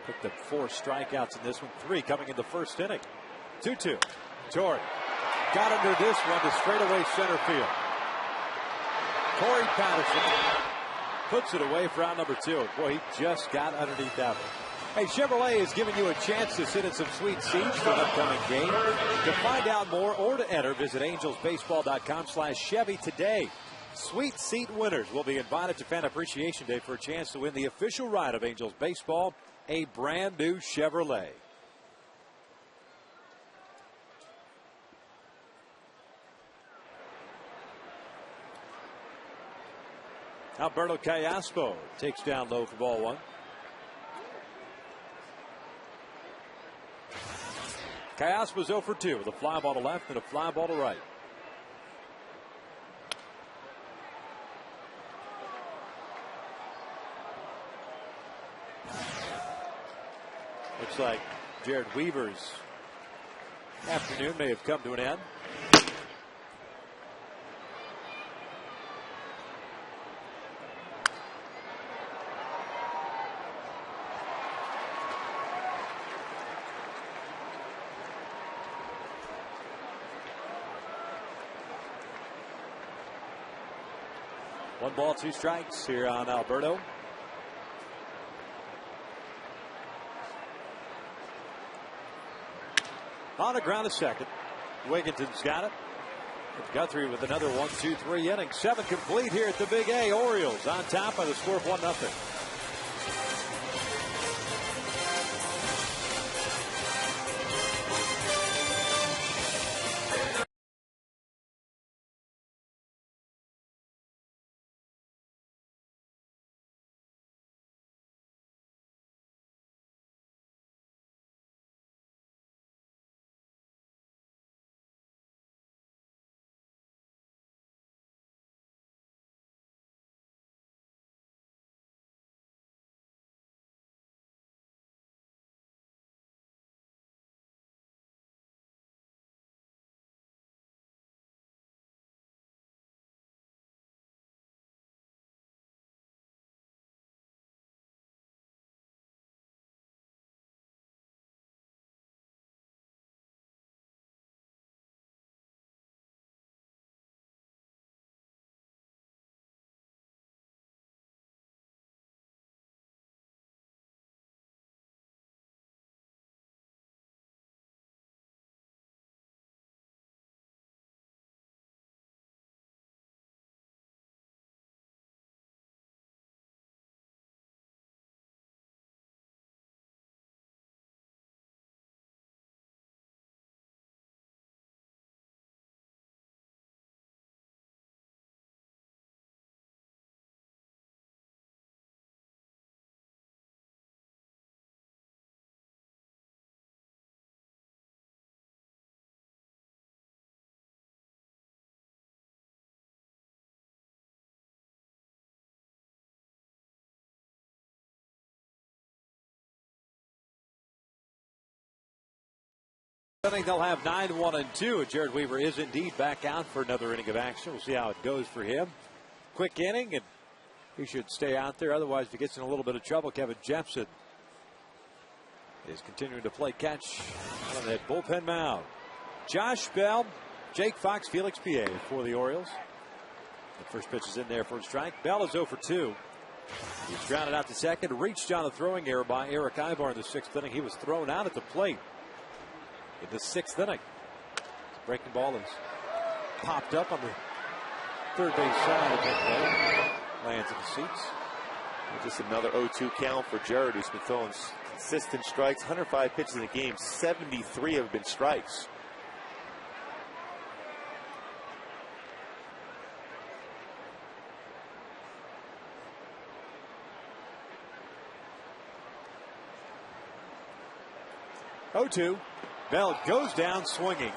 Picked up 4 strikeouts in this one, 3 coming in the first inning. 2-2. Torrey got under this one to straightaway center field. Corey Patterson puts it away for out number 2. Boy, he just got underneath that one. Hey, Chevrolet is giving you a chance to sit in some sweet seats for an upcoming game. To find out more or to enter, visit angelsbaseball.com/Chevy today. Sweet seat winners will be invited to Fan Appreciation Day for a chance to win the official ride of Angels Baseball, a brand new Chevrolet. Alberto Callaspo takes down low for ball 1. Callaspo's 0 for 2 with a fly ball to left and a fly ball to right. Looks like Jared Weaver's afternoon may have come to an end. One ball, 2 strikes here on Alberto. On the ground, a second. Wigginton's got it. And Guthrie with another 1, 2, 3 innings. 7 complete here at the Big A. Orioles on top by the score of 1-0. I think they'll have 9, 1, and 2. And Jared Weaver is indeed back out for another inning of action. We'll see how it goes for him. Quick inning, and he should stay out there. Otherwise, if he gets in a little bit of trouble, Kevin Jepson is continuing to play catch on that bullpen mound. Josh Bell, Jake Fox, Felix P.A. for the Orioles. The first pitch is in there for a strike. Bell is 0 for 2. He's grounded out to second. Reached on a throwing error by Eric Ivar in the 6th inning. He was thrown out at the plate in the 6th inning. Breaking ball is popped up on the third base side of that play. Lands in the seats. Just another 0-2 count for Jared, who's been throwing consistent strikes. 105 pitches in the game. 73 have been strikes. Bell goes down swinging.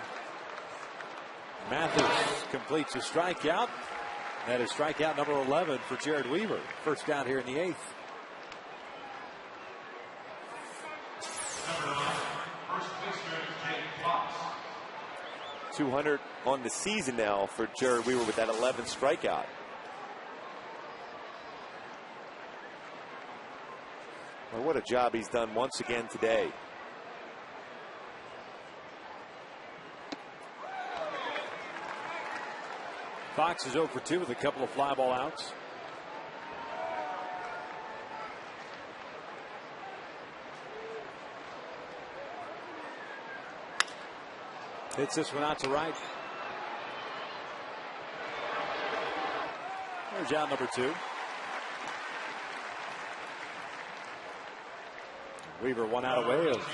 Mathis completes a strikeout. That is strikeout number 11 for Jared Weaver. First down here in the 8th. First baseman, Jake Fox. 200 on the season now for Jared Weaver with that 11th strikeout. Well, what a job he's done once again today. Fox is 0 for 2 with a couple of fly ball outs. Hits this one out to right. There's out number 2. Weaver 1 out away of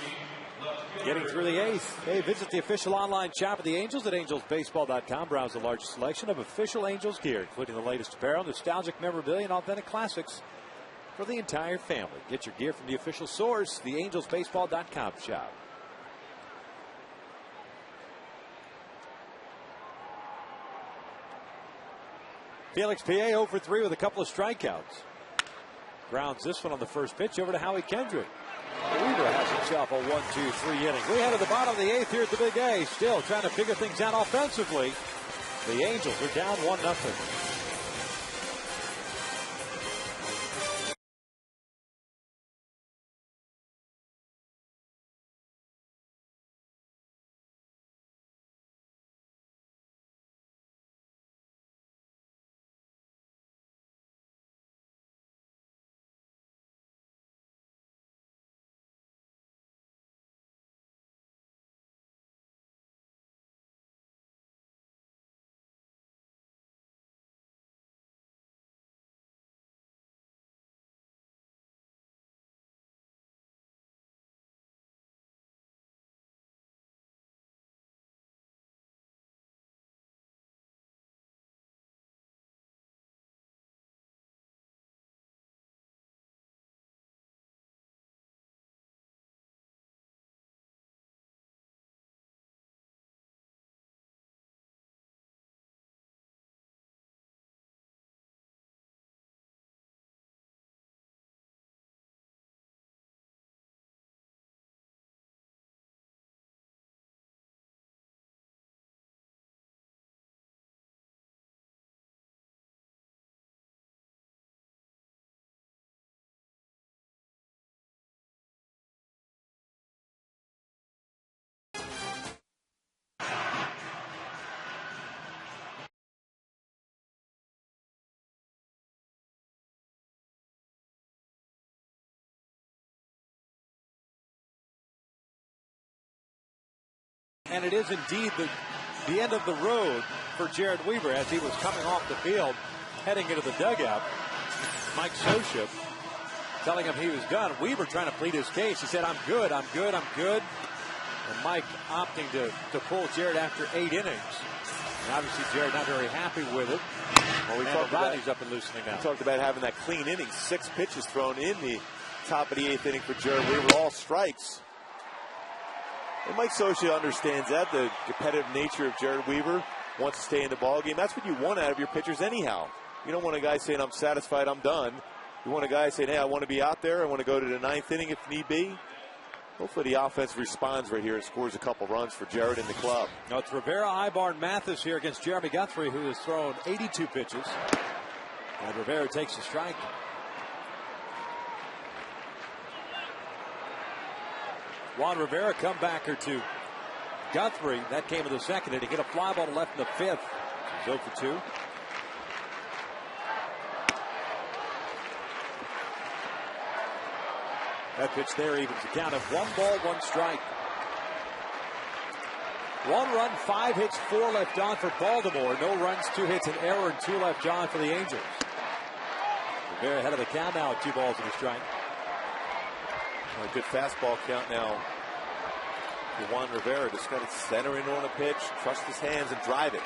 getting through the 8th. Hey, visit the official online shop of the Angels at angelsbaseball.com. Browse the largest selection of official Angels gear, including the latest apparel, nostalgic memorabilia, and authentic classics for the entire family. Get your gear from the official source, the angelsbaseball.com shop. Felix P.A. 0 for 3 with a couple of strikeouts. Grounds this one on the first pitch over to Howie Kendrick. Weaver has himself a 1-2-3 inning. We head to the bottom of the 8th here at the Big A. Still trying to figure things out offensively. The Angels are down 1-0. And it is indeed the end of the road for Jared Weaver as he was coming off the field, heading into the dugout. Mike Sosha telling him he was done. Weaver trying to plead his case. He said, I'm good. And Mike opting to pull Jared after 8 innings. And obviously Jared not very happy with it. Well, we talked about he's up and loosening now. We talked about having that clean inning. 6 pitches thrown in the top of the 8th inning for Jared Weaver, all strikes. And Mike Sosha understands that, the competitive nature of Jared Weaver, wants to stay in the ballgame. That's what you want out of your pitchers anyhow. You don't want a guy saying, I'm satisfied, I'm done. You want a guy saying, hey, I want to be out there. I want to go to the 9th inning if need be. Hopefully the offense responds right here and scores a couple runs for Jared and the club. Now it's Rivera, Ibar, and Mathis here against Jeremy Guthrie, who has thrown 82 pitches. And Rivera takes a strike. Juan Rivera, comebacker to Guthrie. That came in the second inning. Hit a fly ball to left in the fifth. He's 0 for 2. That pitch there evens the count of 1 ball, 1 strike. 1 run, 5 hits, 4 left on for Baltimore. No runs, 2 hits, an error, and 2 left on for the Angels. Rivera ahead of the count now at 2 balls and a strike. A good fastball count now for Juan Rivera. Just got to center in on a pitch, trust his hands, and drive it.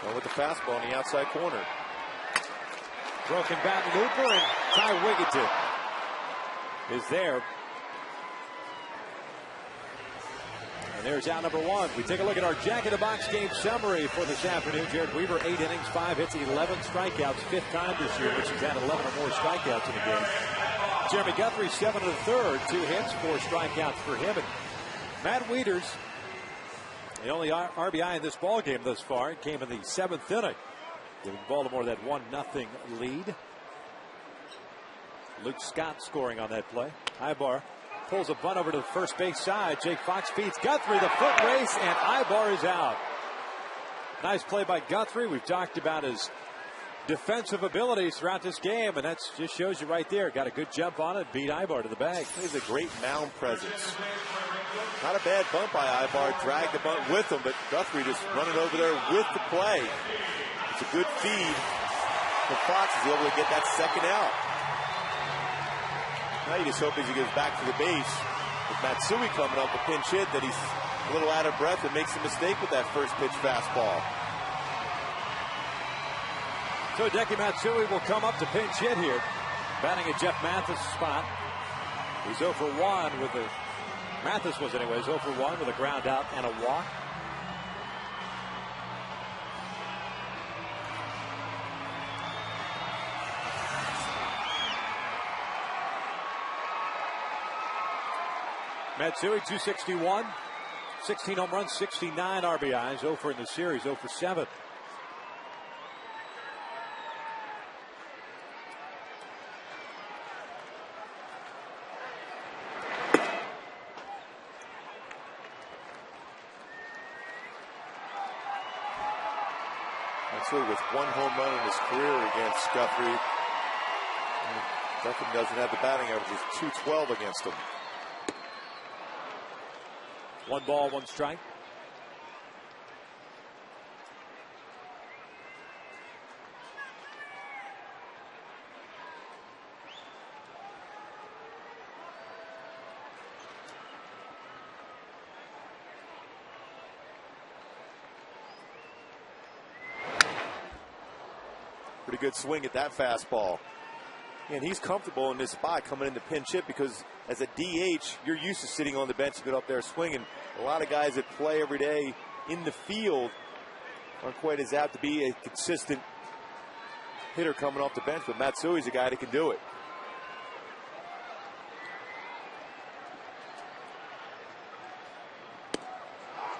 Going with the fastball in the outside corner. Broken bat looper, and Ty Wigginton is there. And there's out number 1. We take a look at our Jack in the Box game summary for this afternoon. Jared Weaver, 8 innings, 5 hits, 11 strikeouts, 5th time this year, which has had 11 or more strikeouts in the game. Jeremy Guthrie, 7 1/3, 2 hits, 4 strikeouts for him. And Matt Wieters, the only RBI in this ball game thus far, it came in the 7th inning, giving Baltimore that 1-0 lead. Luke Scott scoring on that play. Ibar pulls a bunt over to the first base side. Jake Fox feeds Guthrie, the foot race, and Ibar is out. Nice play by Guthrie. We've talked about his defensive abilities throughout this game, and that just shows you right there. Got a good jump on it, beat Ibar to the bag. He's a great mound presence. Not a bad bunt by Ibar. Dragged the bunt with him, but Guthrie just running over there with the play. It's a good feed for Fox. Is able to get that second out. Now you just hope as he goes back to the base with Matsui coming up a pinch hit that he's a little out of breath and makes a mistake with that first pitch fastball. So Hideki Matsui will come up to pinch hit here, batting at Jeff Mathis' spot. He's 0 for 1 with the Mathis was anyways 0 for 1 with a ground out and a walk. Matsui, 261, 16 home runs, 69 RBIs, 0 for in the series, 0 for 7. Matsui with 1 home run in his career against Guthrie. Guthrie doesn't have the batting average, it's 212 against him. 1 ball, 1 strike. Pretty good swing at that fastball. And he's comfortable in this spot coming into pinch hit because as a DH, you're used to sitting on the bench and get up there swinging. A lot of guys that play every day in the field aren't quite as apt to be a consistent hitter coming off the bench, but Matsui's a guy that can do it.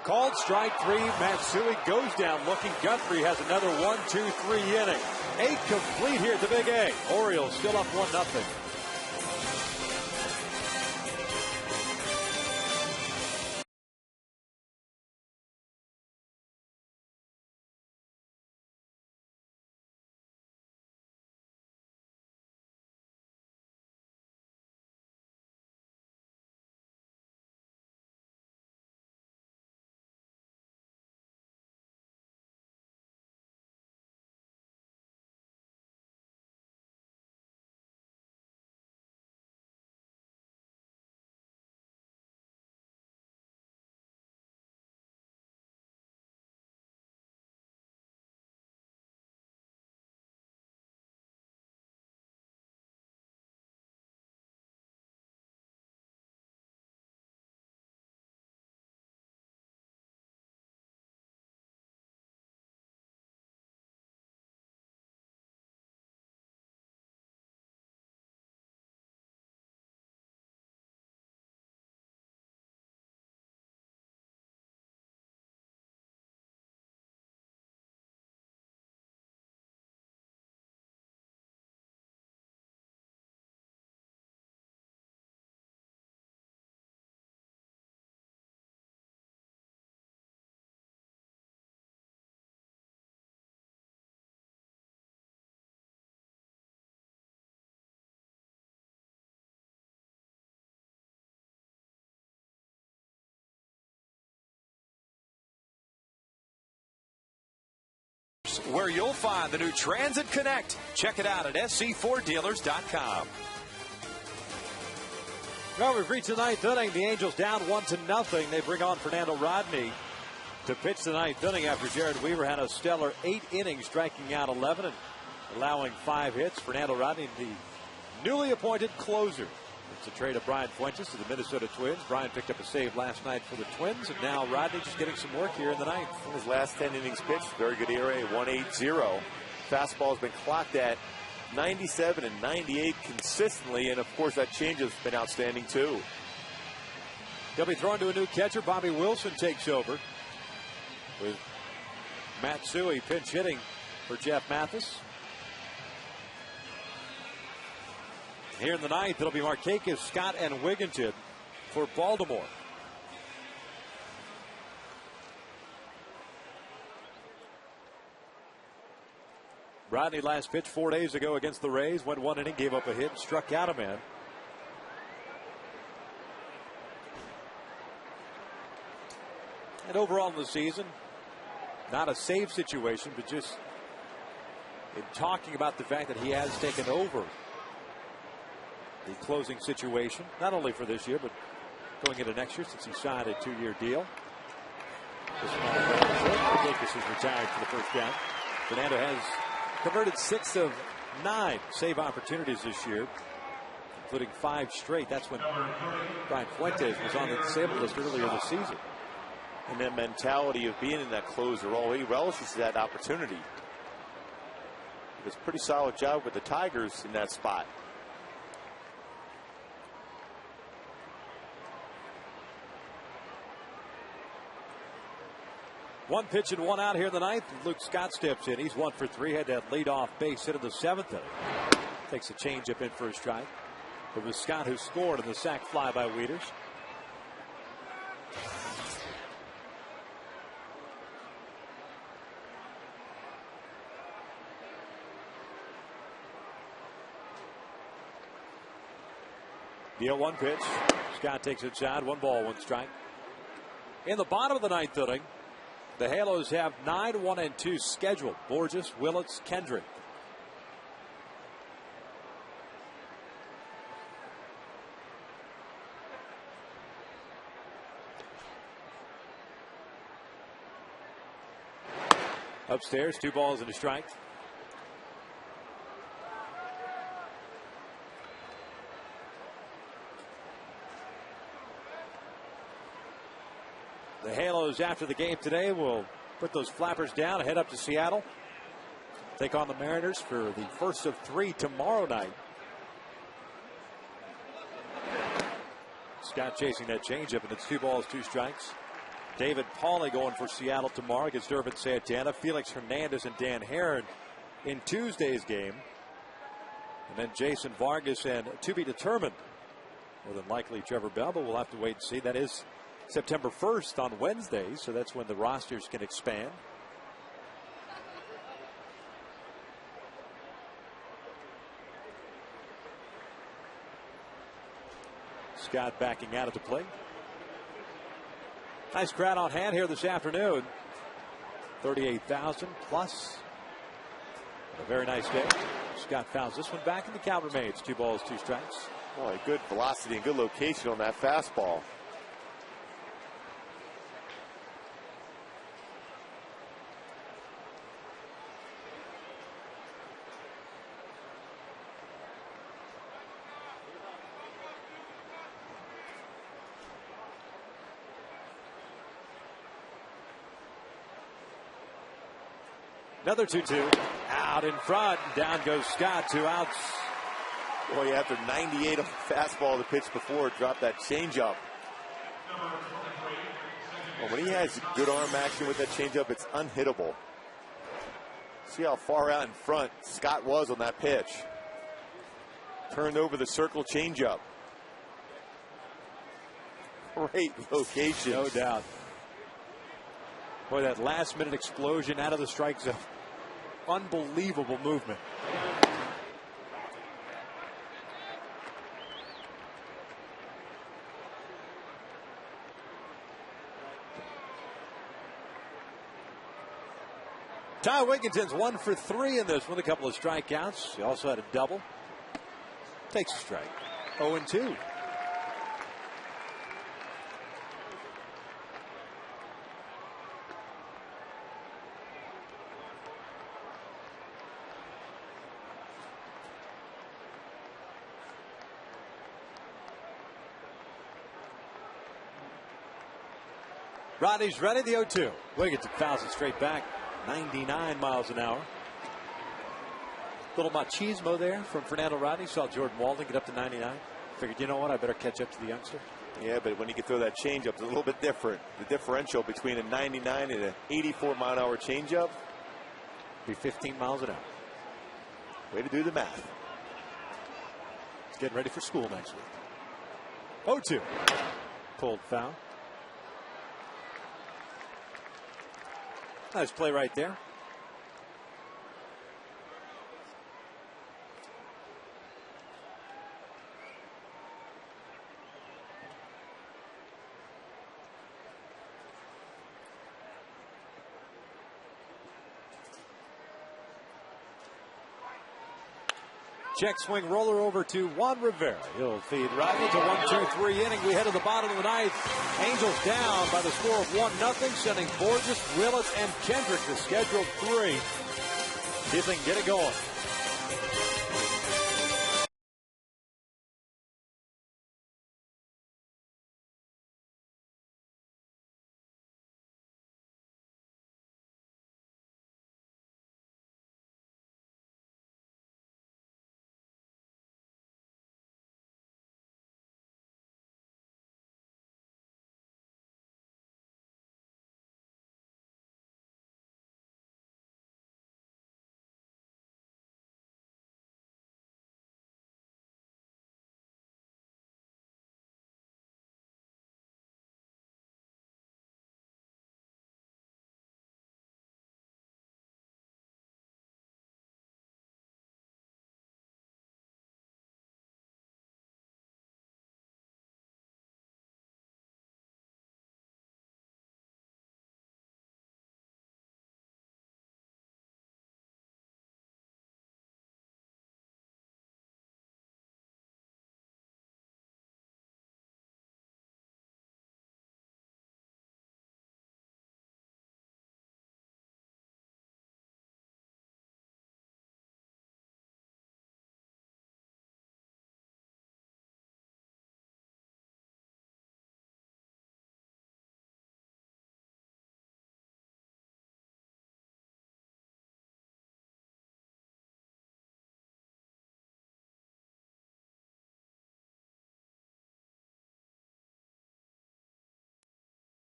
Called strike 3. Matsui goes down looking. Guthrie has another 1, 2, 3 inning. 8 complete here at the Big A. Orioles still up 1-0. where you'll find the new Transit Connect. Check it out at sc4dealers.com. Well, we've reached the ninth inning. The Angels down 1-0. They bring on Fernando Rodney to pitch the ninth inning after Jared Weaver had a stellar 8 innings, striking out 11 and allowing 5 hits. Fernando Rodney, the newly appointed closer. It's a trade of Brian Fuentes to the Minnesota Twins. Brian picked up a save last night for the Twins, and now Rodney just getting some work here in the ninth. His last 10 innings pitched, very good ERA, 1.80. Fastball has been clocked at 97 and 98 consistently, and of course that changeup's been outstanding too. He'll be thrown to a new catcher. Bobby Wilson takes over with Matsui pinch hitting for Jeff Mathis. Here in the ninth, it'll be Markakis, Scott, and Wigginton for Baltimore. Rodney last pitched 4 days ago against the Rays, went 1 inning, gave up a hit, struck out a man. And overall in the season, not a save situation, but just in talking about the fact that he has taken over the closing situation, not only for this year, but going into next year since he signed a 2-year deal. Markakis is retired for the first down. Fernando has converted 6 of 9 save opportunities this year, including 5 straight. That's when Brian Fuentes was on the disabled list earlier this season. And that mentality of being in that closer role, he relishes that opportunity. He does a pretty solid job with the Tigers in that spot. One pitch and 1 out here in the ninth. Luke Scott steps in. He's 1 for 3. Had that leadoff base hit in the 7th inning. Takes a changeup in for a strike. It was Scott who scored in the sac fly by Wieters. The 0-1 pitch. Scott takes it inside. 1 ball, 1 strike. In the bottom of the ninth inning, the Halos have 9, 1, and 2 scheduled. Borges, Willits, Kendrick. Upstairs, 2 balls and a strike. The Halos, after the game today, will put those flappers down and head up to Seattle. Take on the Mariners for the first of 3 tomorrow night. Scott chasing that changeup, and it's 2 balls, 2 strikes. David Pauly going for Seattle tomorrow against Irvin Santana. Felix Hernandez and Dan Herron in Tuesday's game. And then Jason Vargas and to be determined, more than likely Trevor Bell, but we'll have to wait and see. That is September 1st on Wednesday, so that's when the rosters can expand. Scott backing out of the plate. Nice crowd on hand here this afternoon. 38,000 plus. A very nice day. Scott fouls this one back, and the count remains 2 balls, 2 strikes. Boy, good velocity and good location on that fastball. Another 2-2. Out in front. Down goes Scott. 2 outs. Boy, after 98 on the fastball the pitch before, dropped that changeup. Well, when he has good arm action with that changeup, it's unhittable. See how far out in front Scott was on that pitch. Turned over the circle changeup. Great location. No doubt. Boy, that last minute explosion out of the strike zone. Unbelievable movement. Ty Wigginton's 1 for 3 in this one, a couple of strikeouts. He also had a double. Takes a strike. 0-2. Rodney's ready, the 0-2. Wigginton fouls it straight back. 99 miles an hour. Little machismo there from Fernando Rodney. Saw Jordan Walden get up to 99. Figured, you know what, I better catch up to the youngster. Yeah, but when you can throw that changeup, it's a little bit different. The differential between a 99 and an 84 mile an hour changeup be 15 miles an hour. Way to do the math. He's getting ready for school next week. 0-2. Pulled foul. Nice play right there. Check swing roller over to Juan Rivera. He'll feed right into 1-2-3 inning. We head to the bottom of the ninth. Angels down by the score of 1-0, sending Borges, Willis, and Kendrick to scheduled 3. See if they can get it going.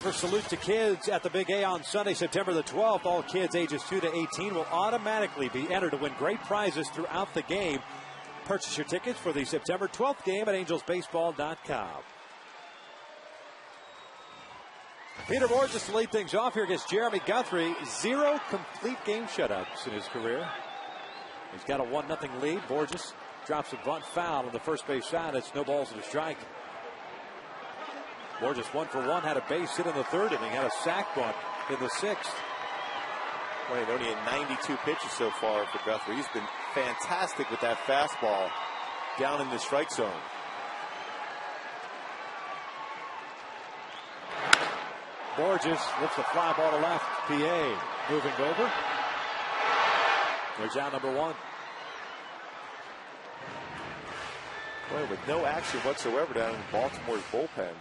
For Salute to Kids at the Big A on Sunday, September the 12th. All kids ages 2 to 18 will automatically be entered to win great prizes throughout the game. Purchase your tickets for the September 12th game at angelsbaseball.com. Peter Borges to lead things off here against Jeremy Guthrie. 0 complete game shutouts in his career. He's got a 1-0 lead. Borges drops a bunt foul on the first base side. It's no balls and a strike. Borges 1 for 1, had a base hit in the third inning, had a sac bunt in the sixth. Well, he only had 92 pitches so far for Guthrie. He's been fantastic with that fastball down in the strike zone. Borges lifts the fly ball to left. PA moving over. There's out number 1. Boy, with no action whatsoever down in Baltimore's bullpen.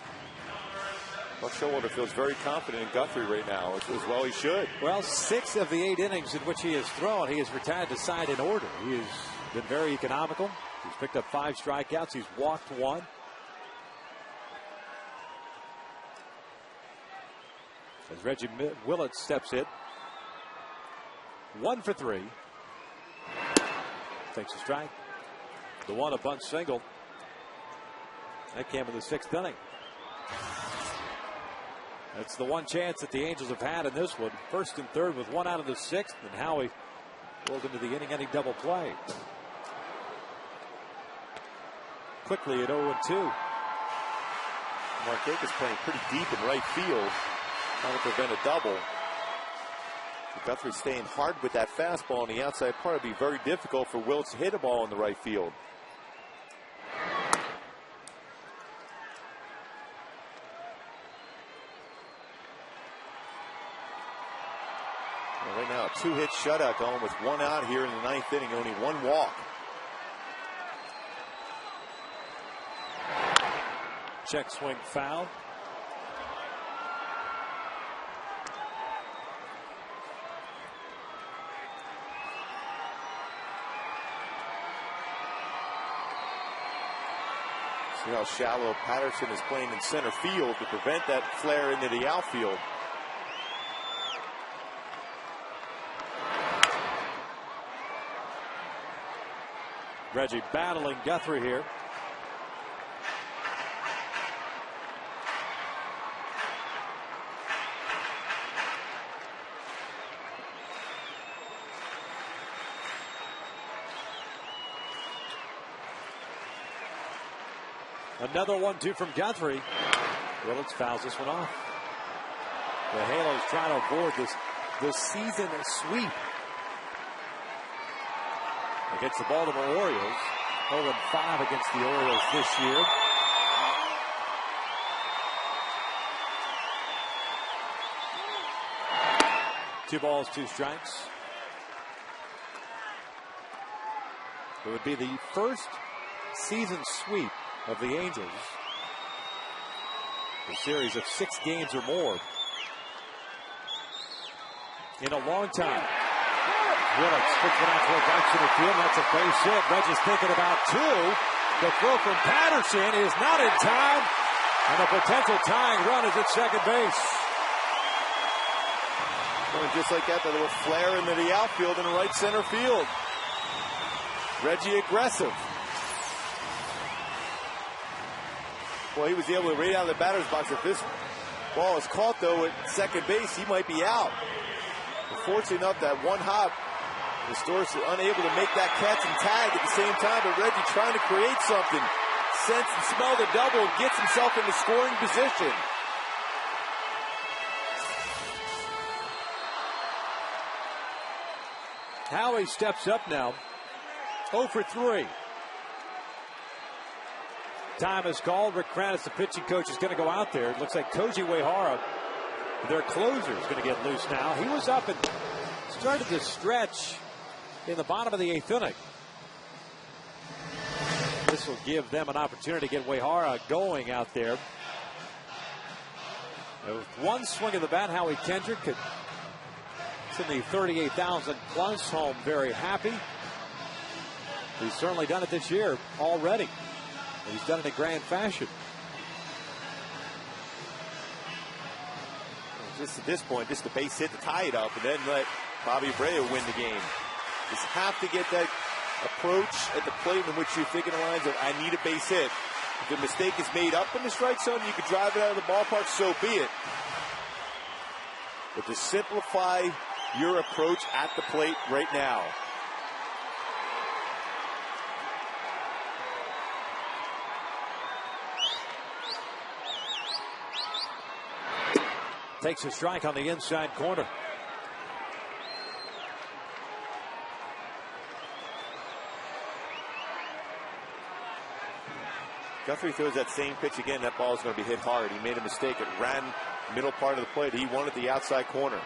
Buck Showalter feels very confident in Guthrie right now, as well he should. Well, 6 of the 8 innings in which he has thrown, he has retired the side in order. He has been very economical. He's picked up 5 strikeouts. He's walked 1. As Reggie Willett steps in. 1 for 3. Takes a strike. The 1, a bunt single. That came in the 6th inning. That's the one chance that the Angels have had in this one. First and third with 1 out of the 6th, and Howie rolled into the inning-ending double play. Quickly at 0-2. Markakis playing pretty deep in right field, trying to prevent a double. Guthrie staying hard with that fastball on the outside part. It'd be very difficult for Wiltz to hit a ball in the right field. Well, right now, a 2-hit shutout going with 1 out here in the 9th inning. Only 1 walk. Check swing foul. See how shallow Patterson is playing in center field to prevent that flare into the outfield. Reggie battling Guthrie here. Another 1-2 from Guthrie. Willits fouls this one off. The Halos trying to avoid this season sweep against the Baltimore Orioles. 0-5 against the Orioles this year. Two balls, 2 strikes. It would be the first season sweep of the Angels. A series of 6 games or more in a long time. Willits puts it out toward right center field. That's a base hit. Reggie's thinking about 2. The throw from Patterson is not in time. And a potential tying run is at second base. Going just like that, the little flare into the outfield in the right center field. Reggie aggressive. Well, he was able to rate out of the batter's box. If this ball is caught, though, at second base, he might be out. Fortunate enough that 1 hop, the Stores unable to make that catch and tag at the same time, but Reggie trying to create something. Sense and smell the double and gets himself into scoring position. Howie steps up now. 0 for 3. Time is called. Rick Kranitz, the pitching coach, is going to go out there. It looks like Koji Uehara, their closer, is going to get loose now. He was up and started to stretch in the bottom of the 8th inning. This will give them an opportunity to get Uehara going out there. With 1 swing of the bat, Howie Kendrick could send the 38,000 plus home very happy. He's certainly done it this year already. He's done it in grand fashion. Just at this point, just the base hit to tie it up and then let Bobby Abreu win the game. Just have to get that approach at the plate in which you're thinking the lines of, I need a base hit. If the mistake is made up in the strike zone, you can drive it out of the ballpark, so be it. But to simplify your approach at the plate right now. Takes a strike on the inside corner. Guthrie throws that same pitch again. That ball is going to be hit hard. He made a mistake. It ran middle part of the plate. He wanted the outside corner.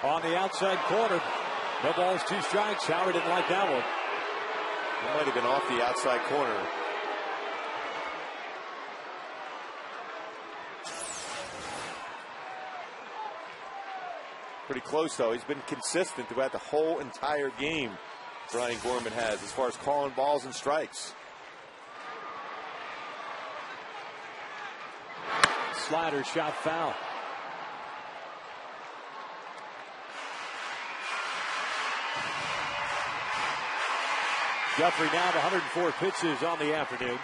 On the outside corner. No balls, 2 strikes. Howard didn't like that one. It might have been off the outside corner. Pretty close, though. He's been consistent throughout the whole entire game, Brian Gorman has, as far as calling balls and strikes. Slider shot foul. Guthrie down to 104 pitches on the afternoon.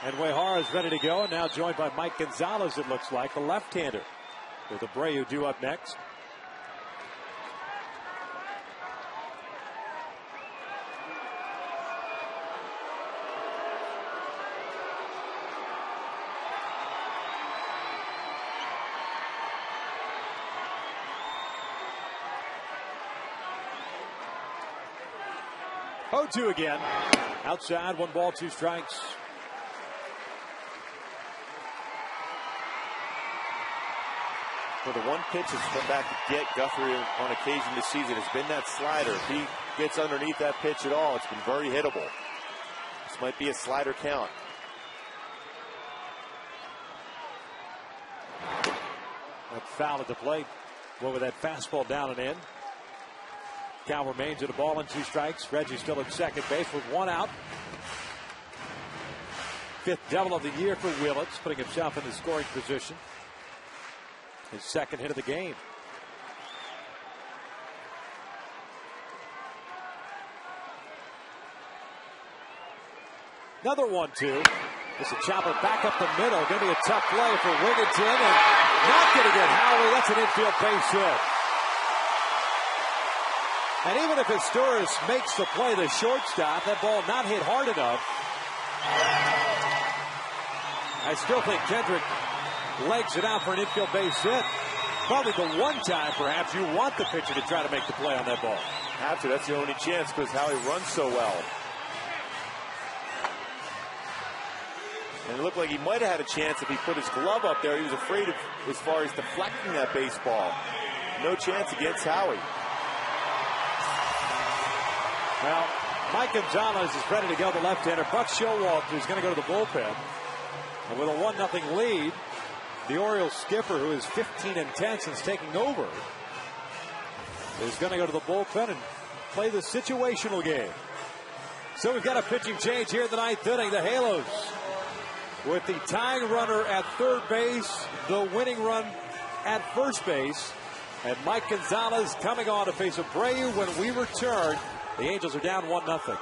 And Uehara is ready to go, and now joined by Mike Gonzalez, it looks like, the left-hander, with Abreu due up next. 0-2 again. Outside, 1 ball, 2 strikes. Well, the one pitch has come back to get Guthrie on occasion this season has been that slider. If he gets underneath that pitch at all, it's been very hittable. This might be a slider count. That foul at the plate. Well, with that fastball down and in. Count remains at a ball and 2 strikes. Reggie still at second base with 1 out. 5th double of the year for Willits, putting himself in the scoring position. His 2nd hit of the game. Another 1-2. It's a chopper back up the middle. Going to be a tough play for Wigginton, and not going to get Howie. That's an infield base hit. And even if Asturis makes the play, the shortstop, that ball not hit hard enough. I still think Kendrick legs it out for an infield base hit. Probably the one time, perhaps, you want the pitcher to try to make the play on that ball. Have to. That's the only chance because Howie runs so well. And it looked like he might have had a chance if he put his glove up there. He was afraid of as far as deflecting that baseball. No chance against Howie. Well, Mike Gonzalez is ready to go, the left-hander. Buck Showalter is going to go to the bullpen. And with a 1-0 lead, the Orioles skipper, who is 15-10 since taking over, is going to go to the bullpen and play the situational game. So we've got a pitching change here in the 9th inning. The Halos with the tying runner at third base, the winning run at first base, and Mike Gonzalez coming on to face Abreu. When we return, the Angels are down 1-0.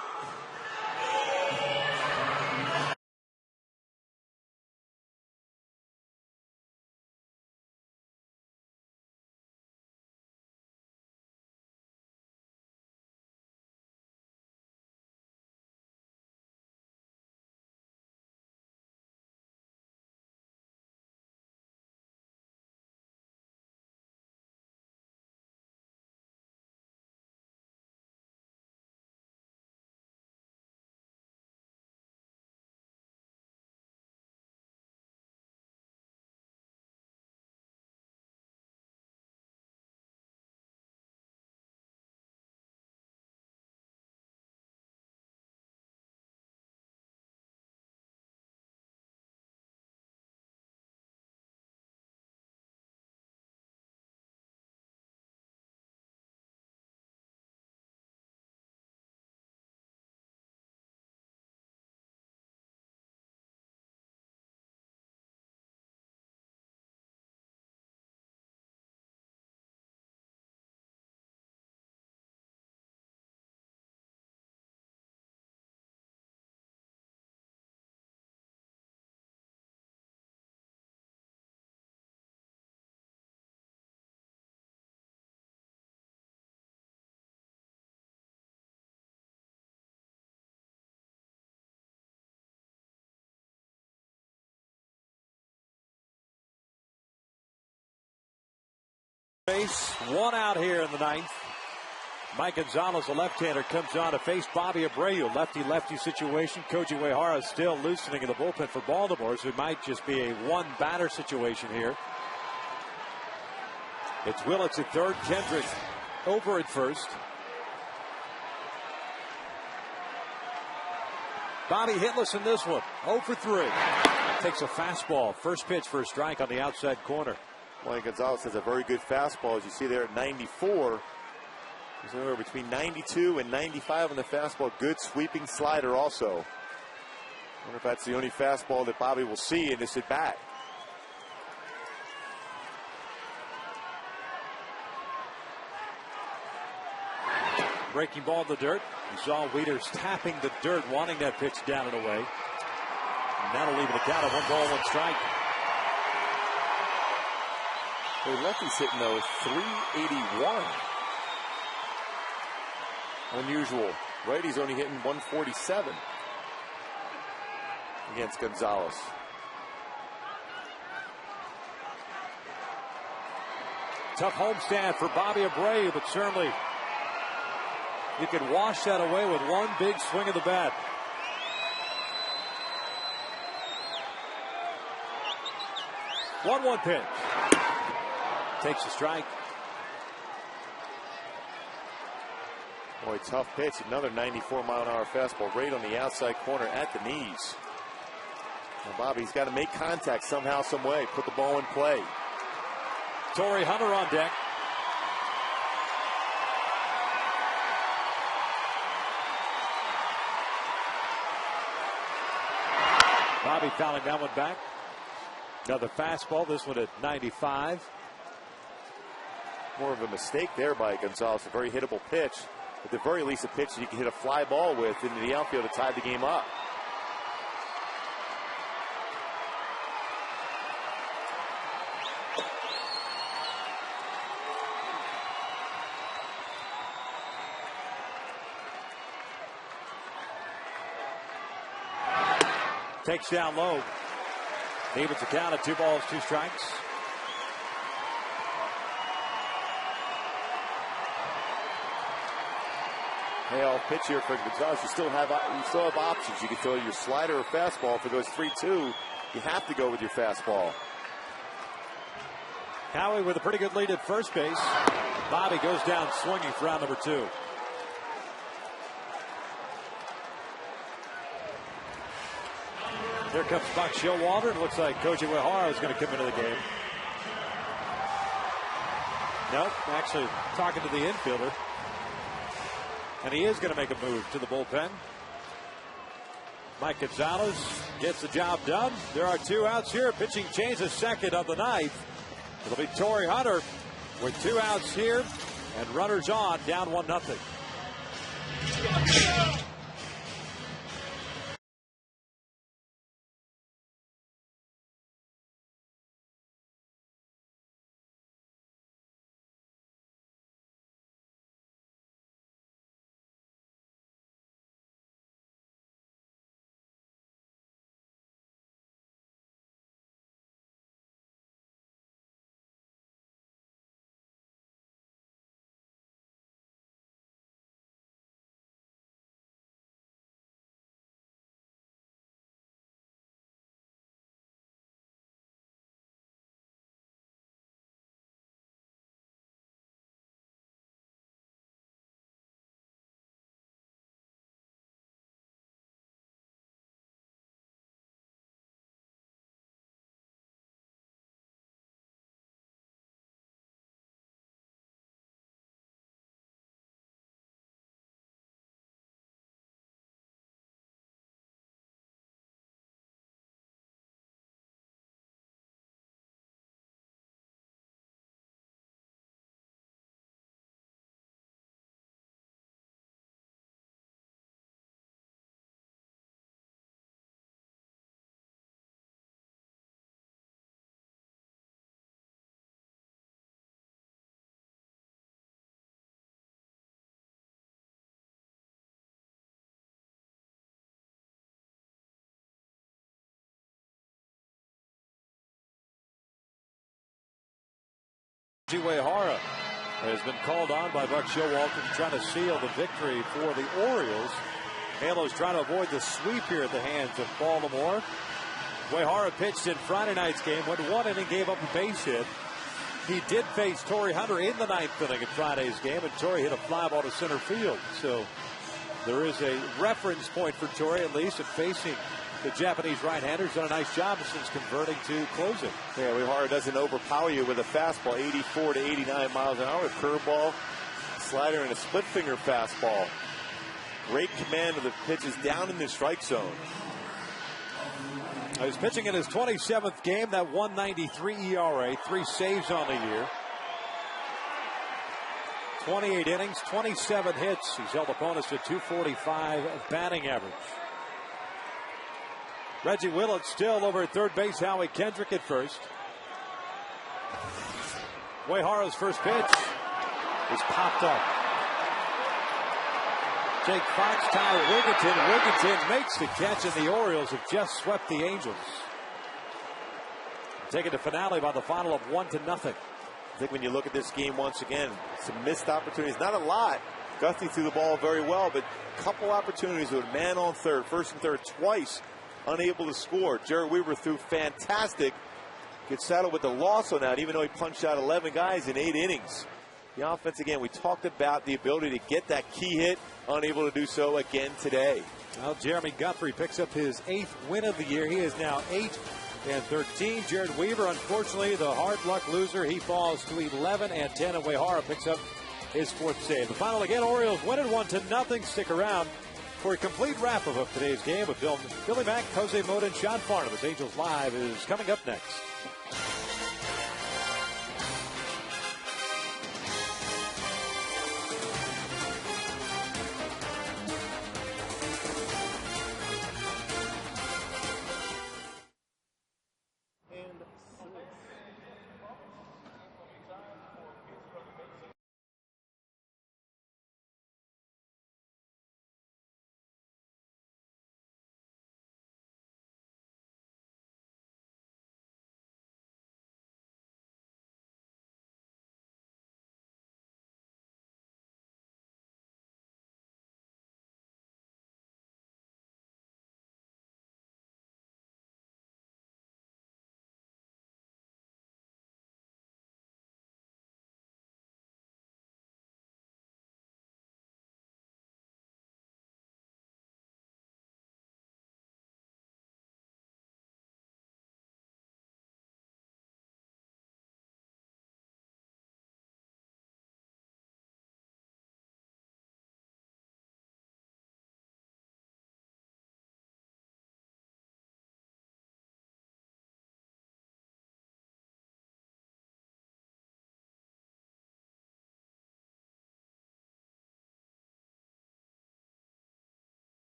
Base, 1 out here in the 9th. Mike Gonzalez, the left-hander, comes on to face Bobby Abreu. Lefty-lefty situation. Koji Uehara still loosening in the bullpen for Baltimore, so it might just be a one-batter situation here. It's Willits at third, Kendrick over at first. Bobby hitless in this one, 0 for 3. Takes a fastball, first pitch for a strike on the outside corner. Well, Gonzalez has a very good fastball, as you see there at 94. He's anywhere between 92 and 95 on the fastball. Good sweeping slider also. I wonder if that's the only fastball that Bobby will see in this at bat. Breaking ball in the dirt. You saw Wieters tapping the dirt, wanting that pitch down and away. And that'll leave it a count of 1 ball, 1 strike. The lefty's hitting though 381. Unusual. Righty's only hitting 147 against Gonzalez. Tough homestand for Bobby Abreu, but certainly you can wash that away with one big swing of the bat. One pitch. Takes a strike. Boy, tough pitch. Another 94-mile-an-hour fastball right on the outside corner at the knees. Now Bobby's got to make contact somehow, some way. Put the ball in play. Torrey Hunter on deck. Bobby fouling that one back. Another fastball, this one at 95. More of a mistake there by Gonzalez. A very hittable pitch. At the very least, a pitch that you can hit a fly ball with into the outfield to tie the game up. Takes down low. Evens the count at 2 balls, 2 strikes. Payoff pitch here for Gonzalez. You still have options. You can throw your slider or fastball. If it goes 3-2, you have to go with your fastball. Howie with a pretty good lead at first base. Bobby goes down swinging for round number 2. Here comes Buck Showalter. It looks like Koji Uehara is going to come into the game. Nope, actually talking to the infielder. And he is going to make a move to the bullpen. Mike Gonzalez gets the job done. There are 2 outs here. Pitching change the second of the ninth. It'll be Torrey Hunter with 2 outs here and runners on, down 1-0. Uehara has been called on by Buck Showalter trying to seal the victory for the Orioles. Halos trying to avoid the sweep here at the hands of Baltimore. Uehara pitched in Friday night's game, went 1 inning, gave up a base hit. He did face Torrey Hunter in the 9th inning in Friday's game, and Torrey hit a fly ball to center field. So there is a reference point for Torrey, at least, at facing the Japanese right-hander. He's done a nice job since converting to closing. Yeah, Uehara doesn't overpower you with a fastball, 84 to 89 miles an hour, curveball, slider, and a split-finger fastball. Great command of the pitches down in the strike zone. He's pitching in his 27th game, that 1.93 ERA, 3 saves on the year. 28 innings, 27 hits. He's held opponents to 245 batting average. Reggie Willett still over at third base. Howie Kendrick at first. Uehara's first pitch is popped up. Jake Fox, Tyler Wigginton. Wigginton makes the catch, and the Orioles have just swept the Angels. Taken to finale by the final of 1-0. I think when you look at this game once again, some missed opportunities. Not a lot, Guthrie threw the ball very well, but a couple opportunities with a man on third, first and third, twice unable to score. Jared Weaver threw fantastic. Gets saddled with the loss on that, even though he punched out 11 guys in 8 innings. The offense, again, we talked about the ability to get that key hit, unable to do so again today. Well, Jeremy Guthrie picks up his 8th win of the year. He is now 8-13. Jared Weaver, unfortunately, the hard luck loser. He falls to 11-10, and Uehara picks up his 4th save. The final again, Orioles win it 1-0. Stick around for a complete wrap-up of today's game with Billy Mack, Jose Mota, and Sean Farnham. Angels Live is coming up next.